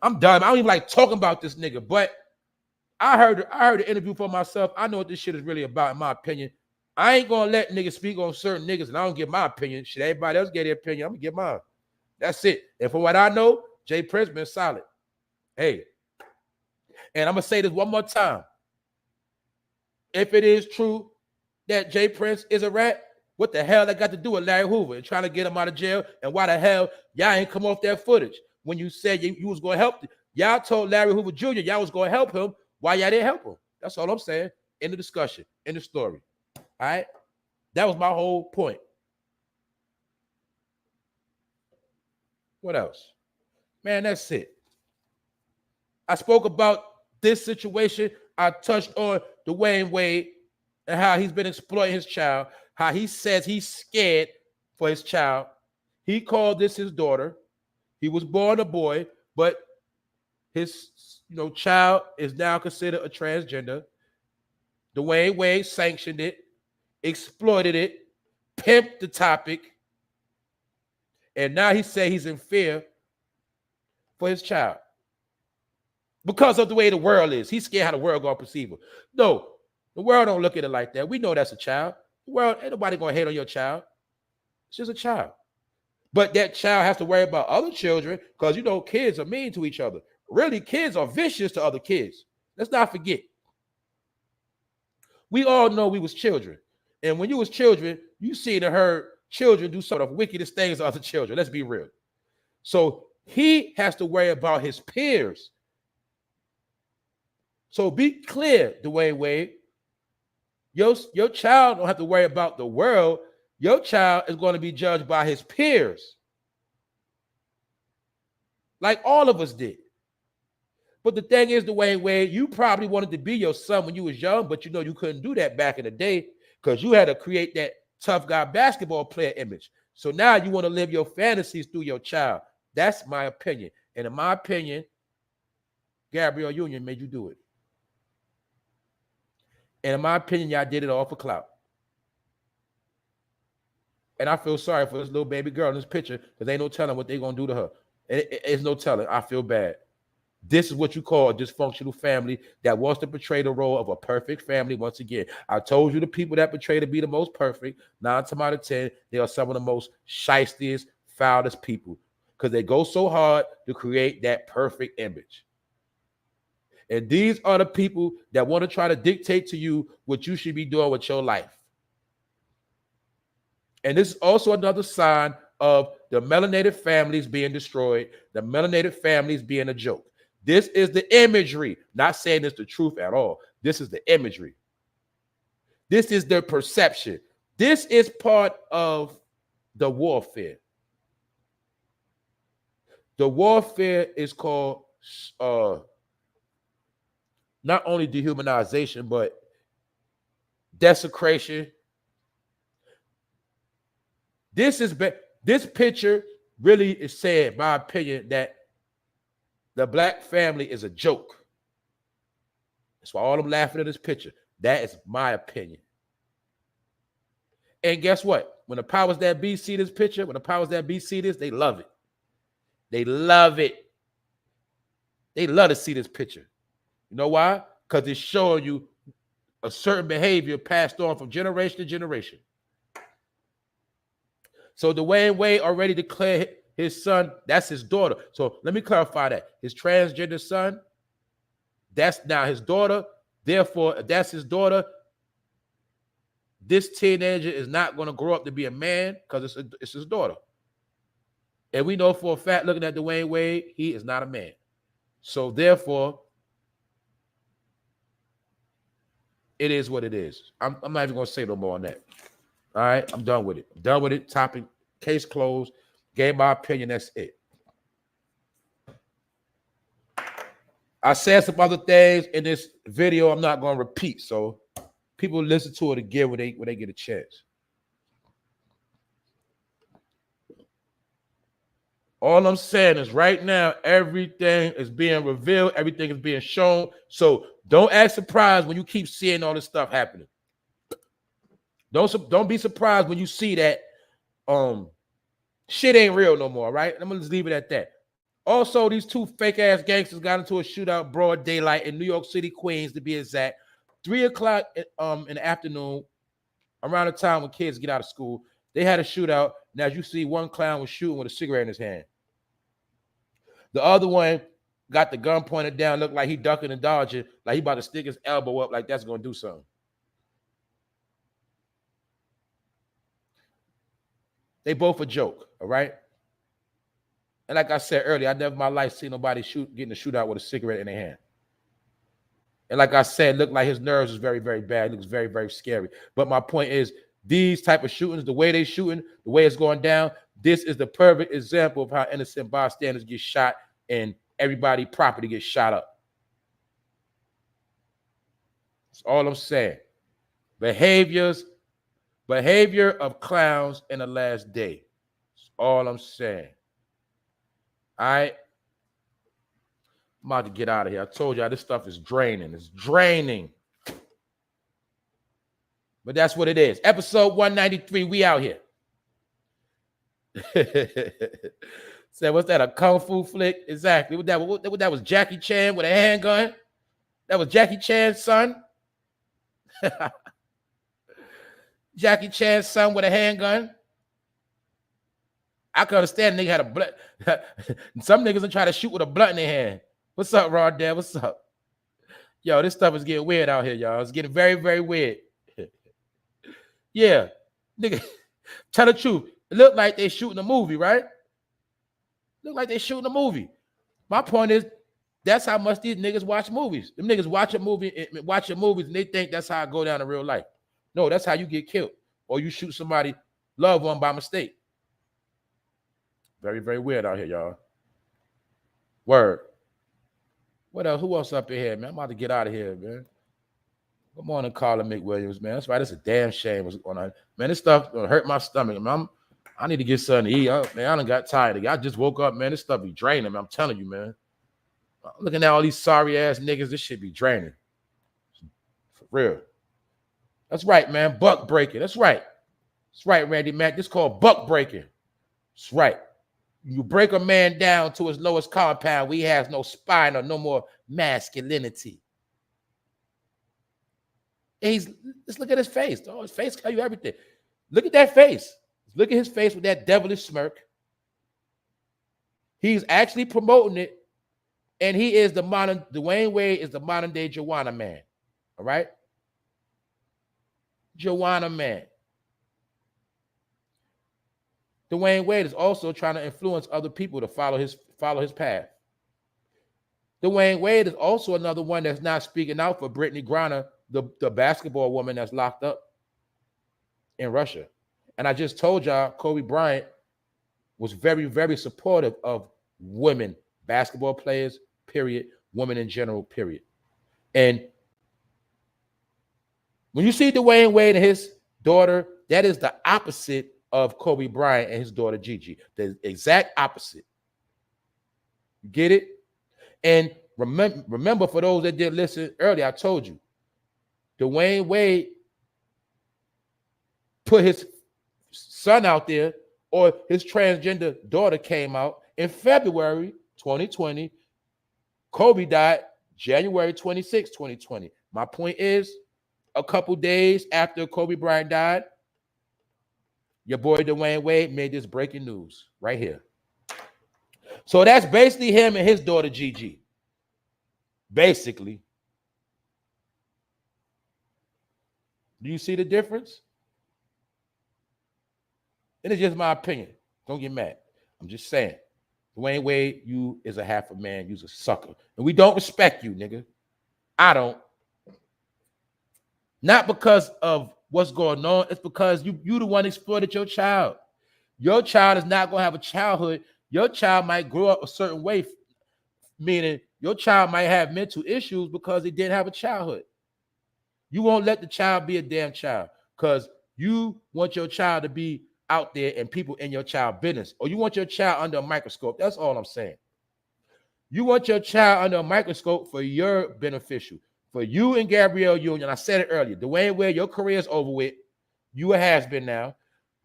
I'm done. I don't even like talking about this nigga, but I heard the interview for myself. I know what this shit is really about, in my opinion. I ain't gonna let niggas speak on certain niggas, and I don't give my opinion. Should everybody else get their opinion, I'm gonna give mine. That's it. And for what I know, J.PRINCE been solid. Hey, and I'm gonna say this one more time. If it is true that J.PRINCE is a rat, what the hell that got to do with Larry Hoover and trying to get him out of jail? And why the hell y'all ain't come off that footage when you said you was gonna help? Y'all told Larry Hoover Jr. y'all was gonna help him. Why y'all didn't help him? That's all I'm saying. In the discussion, in the story. All right, that was my whole point. What else? Man, that's it. I spoke about this situation. I touched on DwayneWade and how he's been exploiting his child, how he says he's scared for his child. He called this his daughter. He was born a boy, but his child is now considered a transgender. DwayneWade sanctioned it, exploited it, pimped the topic, and now he said he's in fear for his child because of the way the world is. He's scared how the world gonna perceive him. No, the world don't look at it like that. We know that's a child. The world, ain't nobody gonna hate on your child. It's just a child. But that child has to worry about other children because, kids are mean to each other. Really, kids are vicious to other kids. Let's not forget. We all know we was children. And when you was children, you seen and heard children do some of the wickedest things to other children. Let's be real. So he has to worry about his peers. So be clear, DwayneWade. Your child don't have to worry about the world. Your child is going to be judged by his peers. Like all of us did. But the thing is, DwayneWade, you probably wanted to be your son when you was young, but you couldn't do that back in the day because you had to create that tough guy basketball player image. So now you want to live your fantasies through your child. That's my opinion. And in my opinion, Gabrielle Union made you do it. And in my opinion, y'all did it all for clout. And I feel sorry for this little baby girl in this picture because ain't no telling what they're going to do to her. It's no telling. I feel bad. This is what you call a dysfunctional family that wants to portray the role of a perfect family. Once again, I told you the people that portray to be the most perfect, 9 times out of 10, they are some of the most shystiest, foulest people because they go so hard to create that perfect image. And these are the people that want to try to dictate to you what you should be doing with your life. And this is also another sign of the melanated families being destroyed, the melanated families being a joke. This is the imagery. Not saying it's the truth at all. This is the imagery. This is their perception. This is part of the warfare. The warfare is called not only dehumanization, but desecration. This picture really is saying, in my opinion, that the black family is a joke. That's why all I'm laughing at this picture. That is my opinion. And guess what? When the powers that be see this picture, when the powers that be see this, they love it. They love it. They love to see this picture. You know why? Because it's showing you a certain behavior passed on from generation to generation. So DwayneWade already declared his son, that's his daughter. So let me clarify that. His transgender son, that's now his daughter. Therefore, if that's his daughter, this teenager is not going to grow up to be a man because it's his daughter. And we know for a fact, looking at DwayneWade, he is not a man. So therefore, it is what it is. I'm not even going to say no more on that. All right, I'm done with it. I'm done with it. Topic, case closed. Gave my opinion. That's it. I said some other things in this video I'm not going to repeat. So People listen to it again when they get a chance. All I'm saying is right now, everything is being revealed. Everything is being shown. So don't act surprised when you keep seeing all this stuff happening. Don't be surprised when you see that shit ain't real no more, right? I'm gonna just leave it at that. Also, these two fake ass gangsters got into a shootout broad daylight in New York City, Queens, to be exact. 3 o'clock in the afternoon, around the time when kids get out of school, they had a shootout. And as you see, one clown was shooting with a cigarette in his hand. The other one got the gun pointed down, looked like he ducking and dodging, like he about to stick his elbow up, like that's gonna do something. They both a joke, all right? And like I said earlier, I never in my life seen nobody getting a shootout with a cigarette in their hand. And like I said, looked like his nerves is very, very bad. It looks very, very scary. But my point is, these type of shootings, the way they shooting, the way it's going down, this is the perfect example of how innocent bystanders get shot and everybody property gets shot up. That's all I'm saying. Behavior of clowns in the last day. That's all I'm saying. All right. I'm about to get out of here. I told y'all this stuff is draining. It's draining. But that's what it is. Episode 193, we out here. Said, what's that, a kung fu flick? Exactly. What that was Jackie Chan with a handgun? That was Jackie Chan's son? Jackie Chan's son with a handgun? I can understand a nigga had a blunt. Some niggas are trying to shoot with a blunt in their hand. What's up, Rod Dad? What's up? Yo, this stuff is getting weird out here, y'all. It's getting very, very weird. Yeah. Nigga, tell the truth. It looked like they shooting a movie, right? Look like they shooting a movie. My point is, that's how much these niggas watch movies. Them niggas watching movies and they think that's how I go down in real life. No, that's how you get killed. Or you shoot somebody, loved one by mistake. Very, very weird out here, y'all. Word. What else? Who else up in here, man? I'm about to get out of here, man. Good morning, Carla McWilliams, man. That's right. It's a damn shame what's going on. Man, this stuff gonna hurt my stomach, man. I need to get something to eat. Man, I done got tired. I just woke up, man. This stuff be draining, man. I'm telling you, man. I'm looking at all these sorry-ass niggas. This shit be draining. For real. That's right, man. Buck breaking. That's right. That's right, Randy Mack. This is called buck breaking. That's right. You break a man down to his lowest compound, he has no spine or no more masculinity. And just look at his face. Oh, his face tell you everything. Look at that face. Look at his face with that devilish smirk. He's actually promoting it, and he is DwayneWade is the modern day Joanna man. All right? Joanna man. DwayneWade is also trying to influence other people to follow his path. DwayneWade is also another one that's not speaking out for Brittany Griner, the basketball woman that's locked up in Russia. And I just told y'all Kobe Bryant was very, very supportive of women, basketball players, period, women in general, period. And when you see DwayneWade and his daughter, that is the opposite of Kobe Bryant and his daughter Gigi. The exact opposite. You get it? And remember, for those that didn't listen earlier, I told you, DwayneWade put his son out there, or his transgender daughter came out in February 2020. Kobe died January 26, 2020. My point is, a couple days after Kobe Bryant died, your boy DwayneWade made this breaking news right here. So that's basically him and his daughter Gigi. Basically. Do you see the difference? And it's just my opinion. Don't get mad. I'm just saying. DwayneWade, you is a half a man. You's a sucker. And we don't respect you, nigga. I don't. Not because of what's going on. It's because you the one exploited your child. Your child is not going to have a childhood. Your child might grow up a certain way, meaning your child might have mental issues because he didn't have a childhood. You won't let the child be a damn child because you want your child to be out there and people in your child business, or you want your child under a microscope. That's all I'm saying. You want your child under a microscope for your beneficial. For you and Gabrielle Union, I said it earlier, DwayneWade, your career is over with. You a has-been now.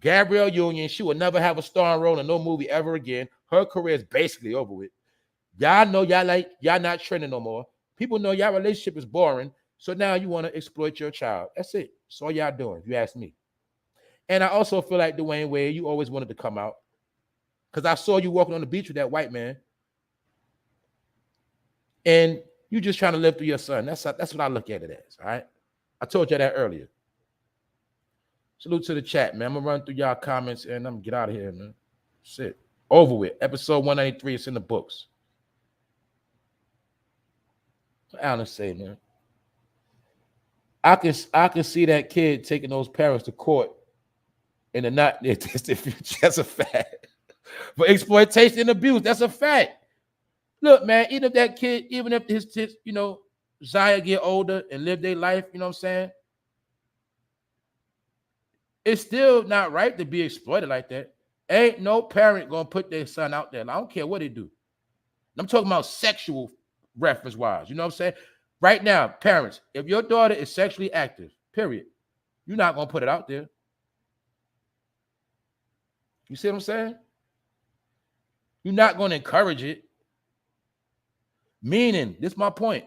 Gabrielle Union, she will never have a starring role in no movie ever again. Her career is basically over with. Y'all know y'all not trending no more. People know y'all relationship is boring. So now you want to exploit your child. That's it. That's all y'all doing, if you ask me. And I also feel like DwayneWade, you always wanted to come out. Because I saw you walking on the beach with that white man. And you just trying to live through your son. That's what I look at it as, all right? I told you that earlier. Salute to the chat, man. I'm going to run through y'all comments and I'm going to get out of here, man. Shit. Over with. Episode 193, it's in the books. What Alan say, man? I can see that kid taking those parents to court in the not near distant future. That's a fact. For exploitation and abuse, that's a fact. Look, man, even if that kid, even if his Zaya get older and live their life, you know what I'm saying? It's still not right to be exploited like that. Ain't no parent gonna put their son out there. I don't care what they do. I'm talking about sexual reference wise. You know what I'm saying? Right now, parents, if your daughter is sexually active, period, you're not gonna put it out there. You see what I'm saying? You're not gonna encourage it. Meaning, this is my point.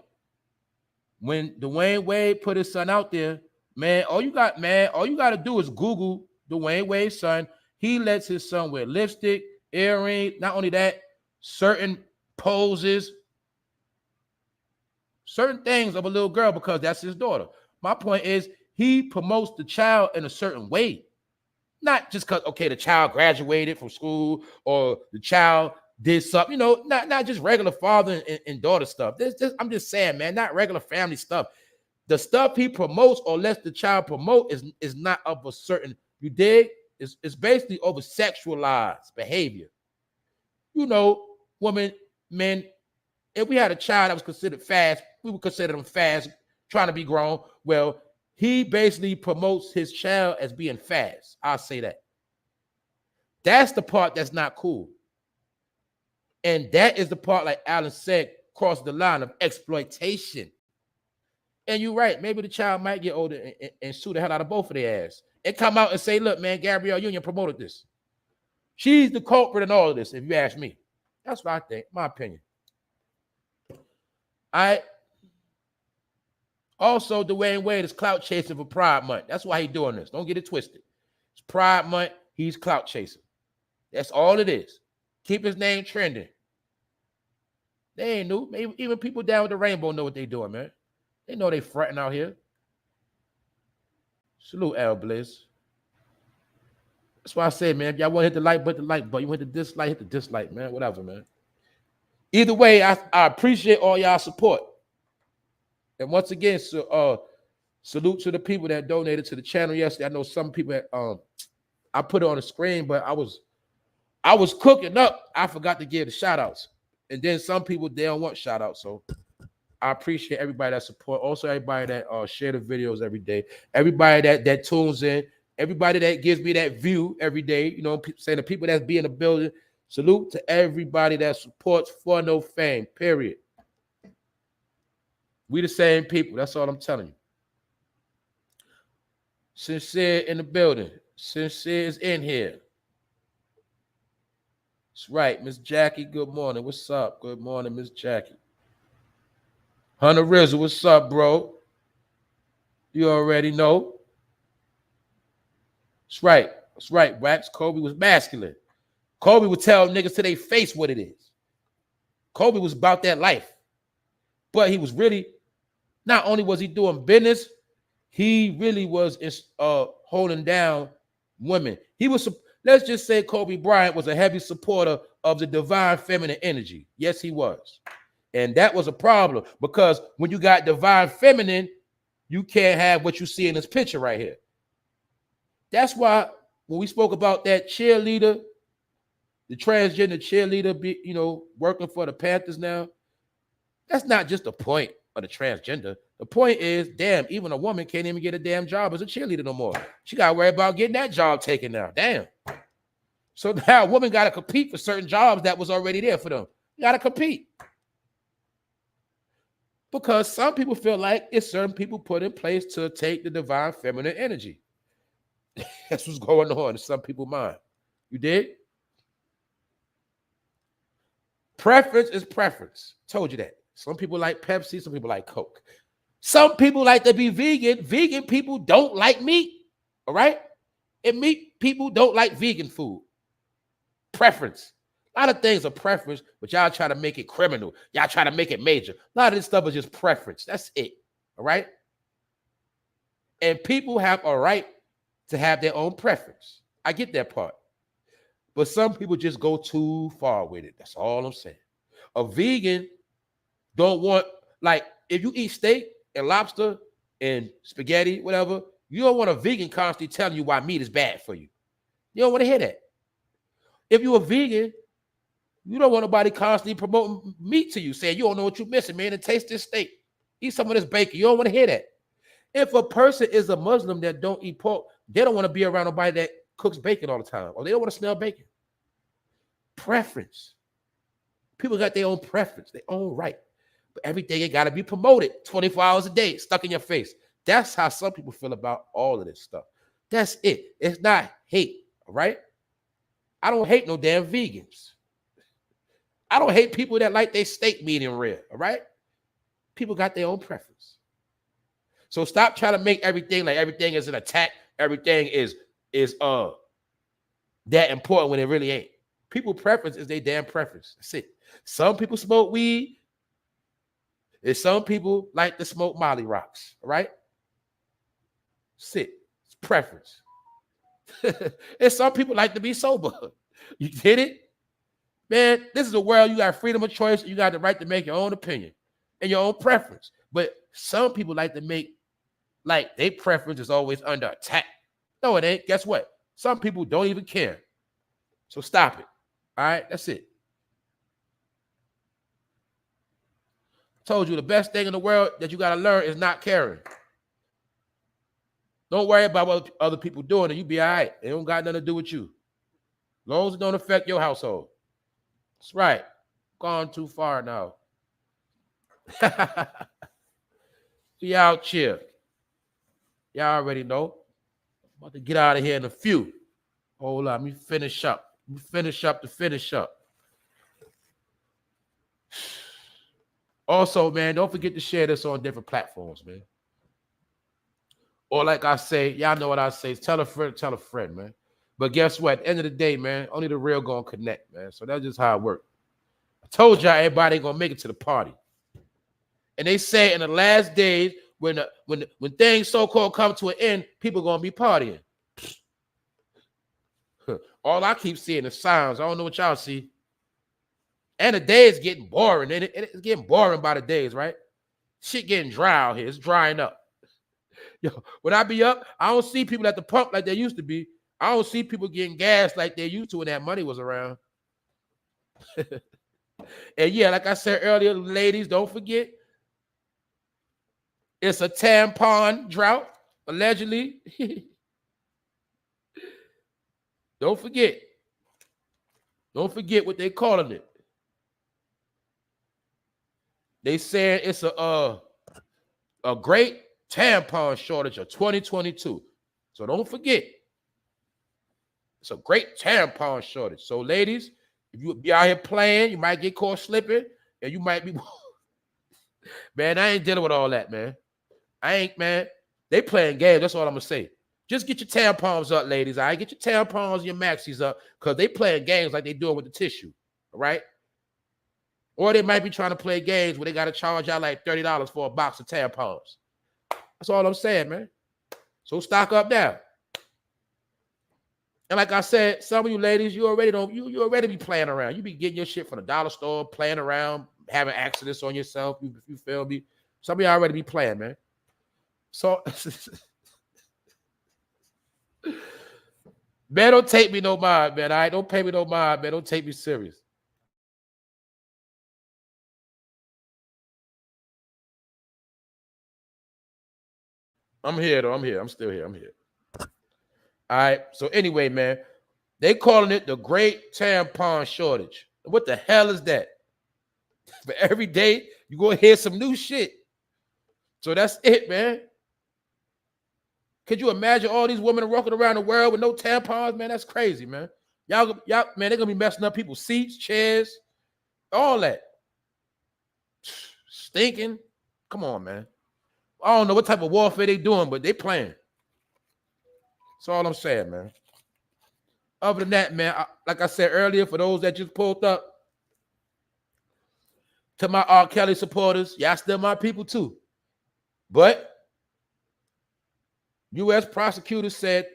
When DwayneWade put his son out there, man, all you got to do is Google DwayneWade's son. He lets his son wear lipstick, earrings, not only that, certain poses, certain things of a little girl because that's his daughter. My point is he promotes the child in a certain way. Not just because, okay, the child graduated from school or the child did something, not just regular father and daughter stuff. I'm just saying, man, not regular family stuff. The stuff he promotes or lets the child promote is not of a certain, you dig? It's basically over sexualized behavior. Women, men, if we had a child that was considered fast, we would consider them fast, trying to be grown. Well, he basically promotes his child as being fast. I'll say that. That's the part that's not cool. And that is the part, like Alan said, cross the line of exploitation. And you're right. Maybe the child might get older and sue the hell out of both of their ass. And come out and say, look, man, Gabrielle Union promoted this. She's the culprit in all of this, if you ask me. That's what I think, my opinion. Also, DwayneWade is clout chasing for Pride Month. That's why he's doing this. Don't get it twisted. It's Pride Month. He's clout chasing. That's all it is. Keep his name trending. They ain't new. Maybe even people down with the rainbow know what they doing, man. They know they fronting out here. Salute, L Blizz. That's why I say, man, if y'all want to hit the like button, the like button. You want to dislike, hit the dislike, man. Whatever, man. Either way, I appreciate all y'all support. And once again, salute to the people that donated to the channel yesterday. I know some people that I put it on the screen, but I was cooking up. I forgot to give the shout outs. And then some people, they don't want shout outs. So I appreciate everybody that support. Also, everybody that share the videos every day. Everybody that tunes in. Everybody that gives me that view every day. Saying the people that's be in the building. Salute to everybody that supports for no fame, period. We the same people. That's all I'm telling you. Sincere in the building. Sincere is in here. That's right. Miss Jackie, good morning. What's up? Good morning, Miss Jackie. Hunter Rizzo, what's up, bro? You already know. That's right. That's right, Wax. Kobe was masculine. Kobe would tell niggas to their face what it is. Kobe was about that life. But he was really, not only was he doing business, he really was holding down women. He was, let's just say Kobe Bryant was a heavy supporter of the divine feminine energy. Yes, he was. And that was a problem because when you got divine feminine, you can't have what you see in this picture right here. That's why when we spoke about that cheerleader, the transgender cheerleader, working for the Panthers now, that's not just the point of the transgender. The point is, damn, even a woman can't even get a damn job as a cheerleader no more. She got to worry about getting that job taken now. Damn. So now a woman got to compete for certain jobs that was already there for them. You got to compete. Because some people feel like it's certain people put in place to take the divine feminine energy. That's what's going on in some people's mind. You did? Preference is preference. Told you that. Some people like Pepsi, some people like Coke. Some people like to be vegan. Vegan people don't like meat. All right? And meat people don't like vegan food. Preference. A lot of things are preference, but y'all try to make it criminal. Y'all try to make it major. A lot of this stuff is just preference. That's it. All right? And people have a right to have their own preference. I get that part. But some people just go too far with it. That's all I'm saying. A vegan don't want, like, if you eat steak and lobster and spaghetti, whatever, you don't want a vegan constantly telling you why meat is bad for you. You don't want to hear that. If you're a vegan, you don't want nobody constantly promoting meat to you, saying you don't know what you're missing, man, and taste this steak. Eat some of this bacon. You don't want to hear that. If a person is a Muslim that don't eat pork, they don't want to be around nobody that cooks bacon all the time, or they don't want to smell bacon. Preference. People got their own preference, their own right. But everything ain't got to be promoted 24 hours a day, stuck in your face. That's how some people feel about all of this stuff. That's it. It's not hate, all right? I don't hate no damn vegans. I don't hate people that like their steak medium rare, all right? People got their own preference. So stop trying to make everything like everything is an attack. Everything is that important when it really ain't. People preference is their damn preference. That's it. Some people smoke weed. And some people like to smoke Molly rocks, all right? That's it. It's preference. And some people like to be sober. You get it? Man, this is a world you got freedom of choice. You got the right to make your own opinion and your own preference. But some people like to make, like, their preference is always under attack. No, it ain't. Guess what? Some people don't even care. So stop it. All right? That's it. Told you the best thing in the world that you got to learn is not caring. Don't worry about what other people doing and you be all right. It don't got nothing to do with you. As long as it don't affect your household. That's right. Gone too far now. We out here. Y'all already know. I'm about to get out of here in a few. Hold on. Let me finish up. Let me finish up to finish up. Also, man, don't forget to share this on different platforms, man. Or like I say, y'all know what I say. Tell a friend, man. But guess what? At the end of the day, man, only the real gonna connect, man. So that's just how it works. I told y'all everybody ain't gonna make it to the party. And they say in the last days, when things so-called come to an end, people gonna be partying. All I keep seeing is signs. I don't know what y'all see. And the day is getting boring. And it's getting boring by the days, right? Shit getting dry out here. It's drying up. Yo, when I be up, I don't see people at the pump like they used to be. I don't see people getting gas like they used to when that money was around. And yeah, like I said earlier, ladies, don't forget, it's a tampon drought, allegedly. Don't forget. Don't forget what they calling it. They saying it's a great tampon shortage of 2022. So don't forget. It's a great tampon shortage. So ladies, if you be out here playing, you might get caught slipping, and you might be... Man, I ain't dealing with all that, man. I ain't, man. They playing games. That's all I'm going to say. Just get your tampons up, ladies. All right? Get your tampons and your maxis up because they playing games like they doing with the tissue. All right? Or they might be trying to play games where they got to charge y'all like $30 for a box of tampons. That's all I'm saying, man. So stock up now. And like I said, some of you ladies, you already be playing around. You be getting your shit from the dollar store, playing around, having accidents on yourself. You feel me? Some of you already be playing, man. So, man, don't take me no mind, man. All right, don't pay me no mind, man. Don't take me serious. I'm here, though. I'm here. I'm still here. I'm here. All right. So anyway, man, they calling it the Great Tampon Shortage. What the hell is that? But every day you go hear some new shit. So that's it, man. Could you imagine all these women walking around the world with no tampons, man? That's crazy, man. Y'all, man, they're gonna be messing up people's seats, chairs, all that. Stinking. Come on, man. I don't know what type of warfare they doing, but they playing. That's all I'm saying, man. Other than that, man, like I said earlier, for those that just pulled up, to my R. Kelly supporters, y'all still my people too. But U.S. prosecutors said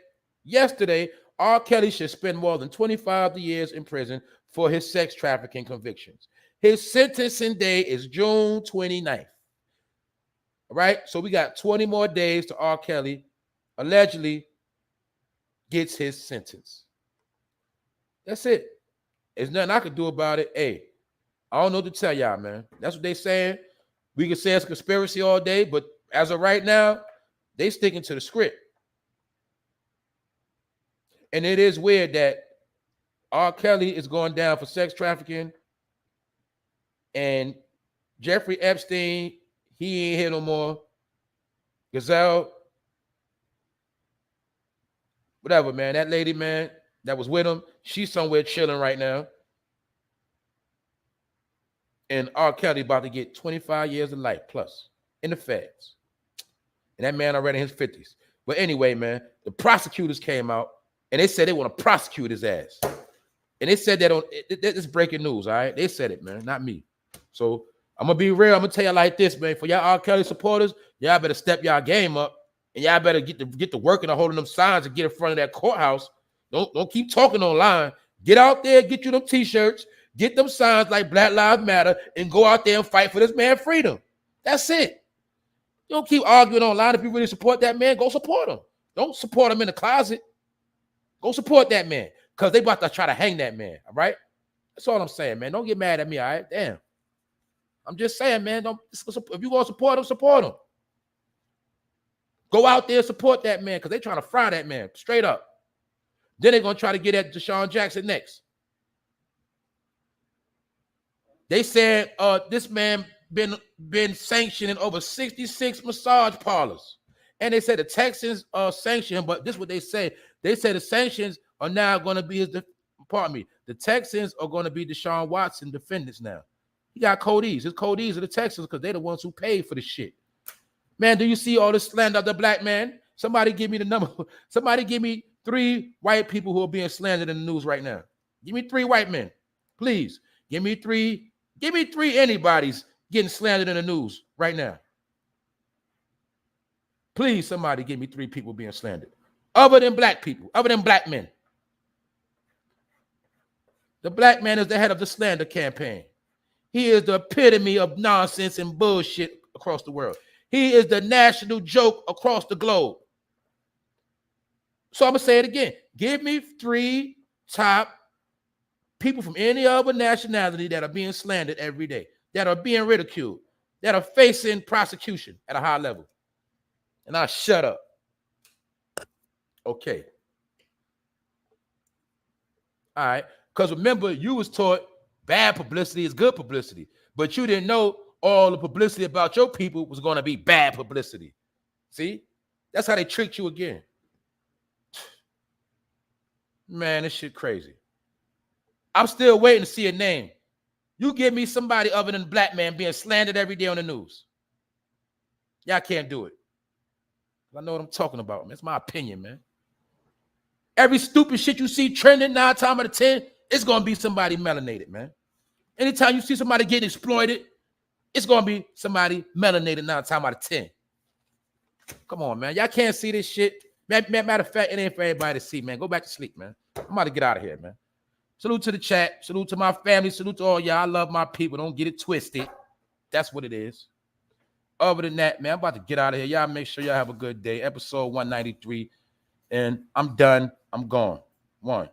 yesterday R. Kelly should spend more than 25 years in prison for his sex trafficking convictions. His sentencing day is June 29th. All right, so we got 20 more days to R. Kelly allegedly gets his sentence. That's it. There's nothing I could do about it. Hey, I don't know what to tell y'all, man. That's what they saying. We can say it's conspiracy all day, but as of right now, they sticking to the script. And it is weird that R. Kelly is going down for sex trafficking, and Jeffrey Epstein, he ain't here no more. Gazelle, whatever, man. That lady, man, that was with him, she's somewhere chilling right now. And R. Kelly about to get 25 years of life plus in the feds. And that man already in his 50s. But anyway, man, the prosecutors came out and they said they want to prosecute his ass. And they said that on this breaking news, all right? They said it, man, not me. So I'm gonna be real. I'm gonna tell you like this, man. For y'all R. Kelly supporters, y'all better step y'all game up, and y'all better get to working on holding them signs and get in front of that courthouse. Don't keep talking online. Get out there, get you them t-shirts, get them signs like Black Lives Matter, and go out there and fight for this man's freedom. That's it. You don't keep arguing online. If you really support that man, go support him. Don't support him in the closet. Go support that man, because they about to try to hang that man, all right? That's all I'm saying, man. Don't get mad at me, all right? Damn. I'm just saying, man, if you're going to support him, support him. Go out there and support that man, because they're trying to fry that man, straight up. Then they're going to try to get at Deshaun Jackson next. They said this man been sanctioning over 66 massage parlors. And they said the Texans sanctioned him, but this is what they say. They said the sanctions are now going to be the Texans are going to be Deshaun Watson defendants now. He got codees. His codees are the Texans because they're the ones who paid for the shit. Man, do you see all this slander of the black man? Somebody give me the number. Somebody give me 3 white people who are being slandered in the news right now. Give me 3 white men. Please. Give me 3. Give me 3 anybody's getting slandered in the news right now. Please, somebody give me 3 people being slandered. Other than black people, other than black men. The black man is the head of the slander campaign. He is the epitome of nonsense and bullshit across the world. He is the national joke across the globe. So I'm going to say it again. Give me 3 top people from any other nationality that are being slandered every day, that are being ridiculed, that are facing prosecution at a high level. And I'll shut up. Okay. All right. Because remember, you was taught bad publicity is good publicity, but you didn't know all the publicity about your people was going to be bad publicity. See? That's how they tricked you again. Man, this shit crazy. I'm still waiting to see a name. You give me somebody other than black man being slandered every day on the news. Y'all can't do it. I know what I'm talking about, man. It's my opinion, man. Every stupid shit you see trending 9 times out of 10, it's going to be somebody melanated, man. Anytime you see somebody getting exploited, it's going to be somebody melanated 9 times out of 10. Come on, man. Y'all can't see this shit. Matter of fact, it ain't for everybody to see, man. Go back to sleep, man. I'm about to get out of here, man. Salute to the chat. Salute to my family. Salute to all y'all. I love my people. Don't get it twisted. That's what it is. Other than that, man, I'm about to get out of here. Y'all make sure y'all have a good day. Episode 193. And I'm done. I'm gone. 1.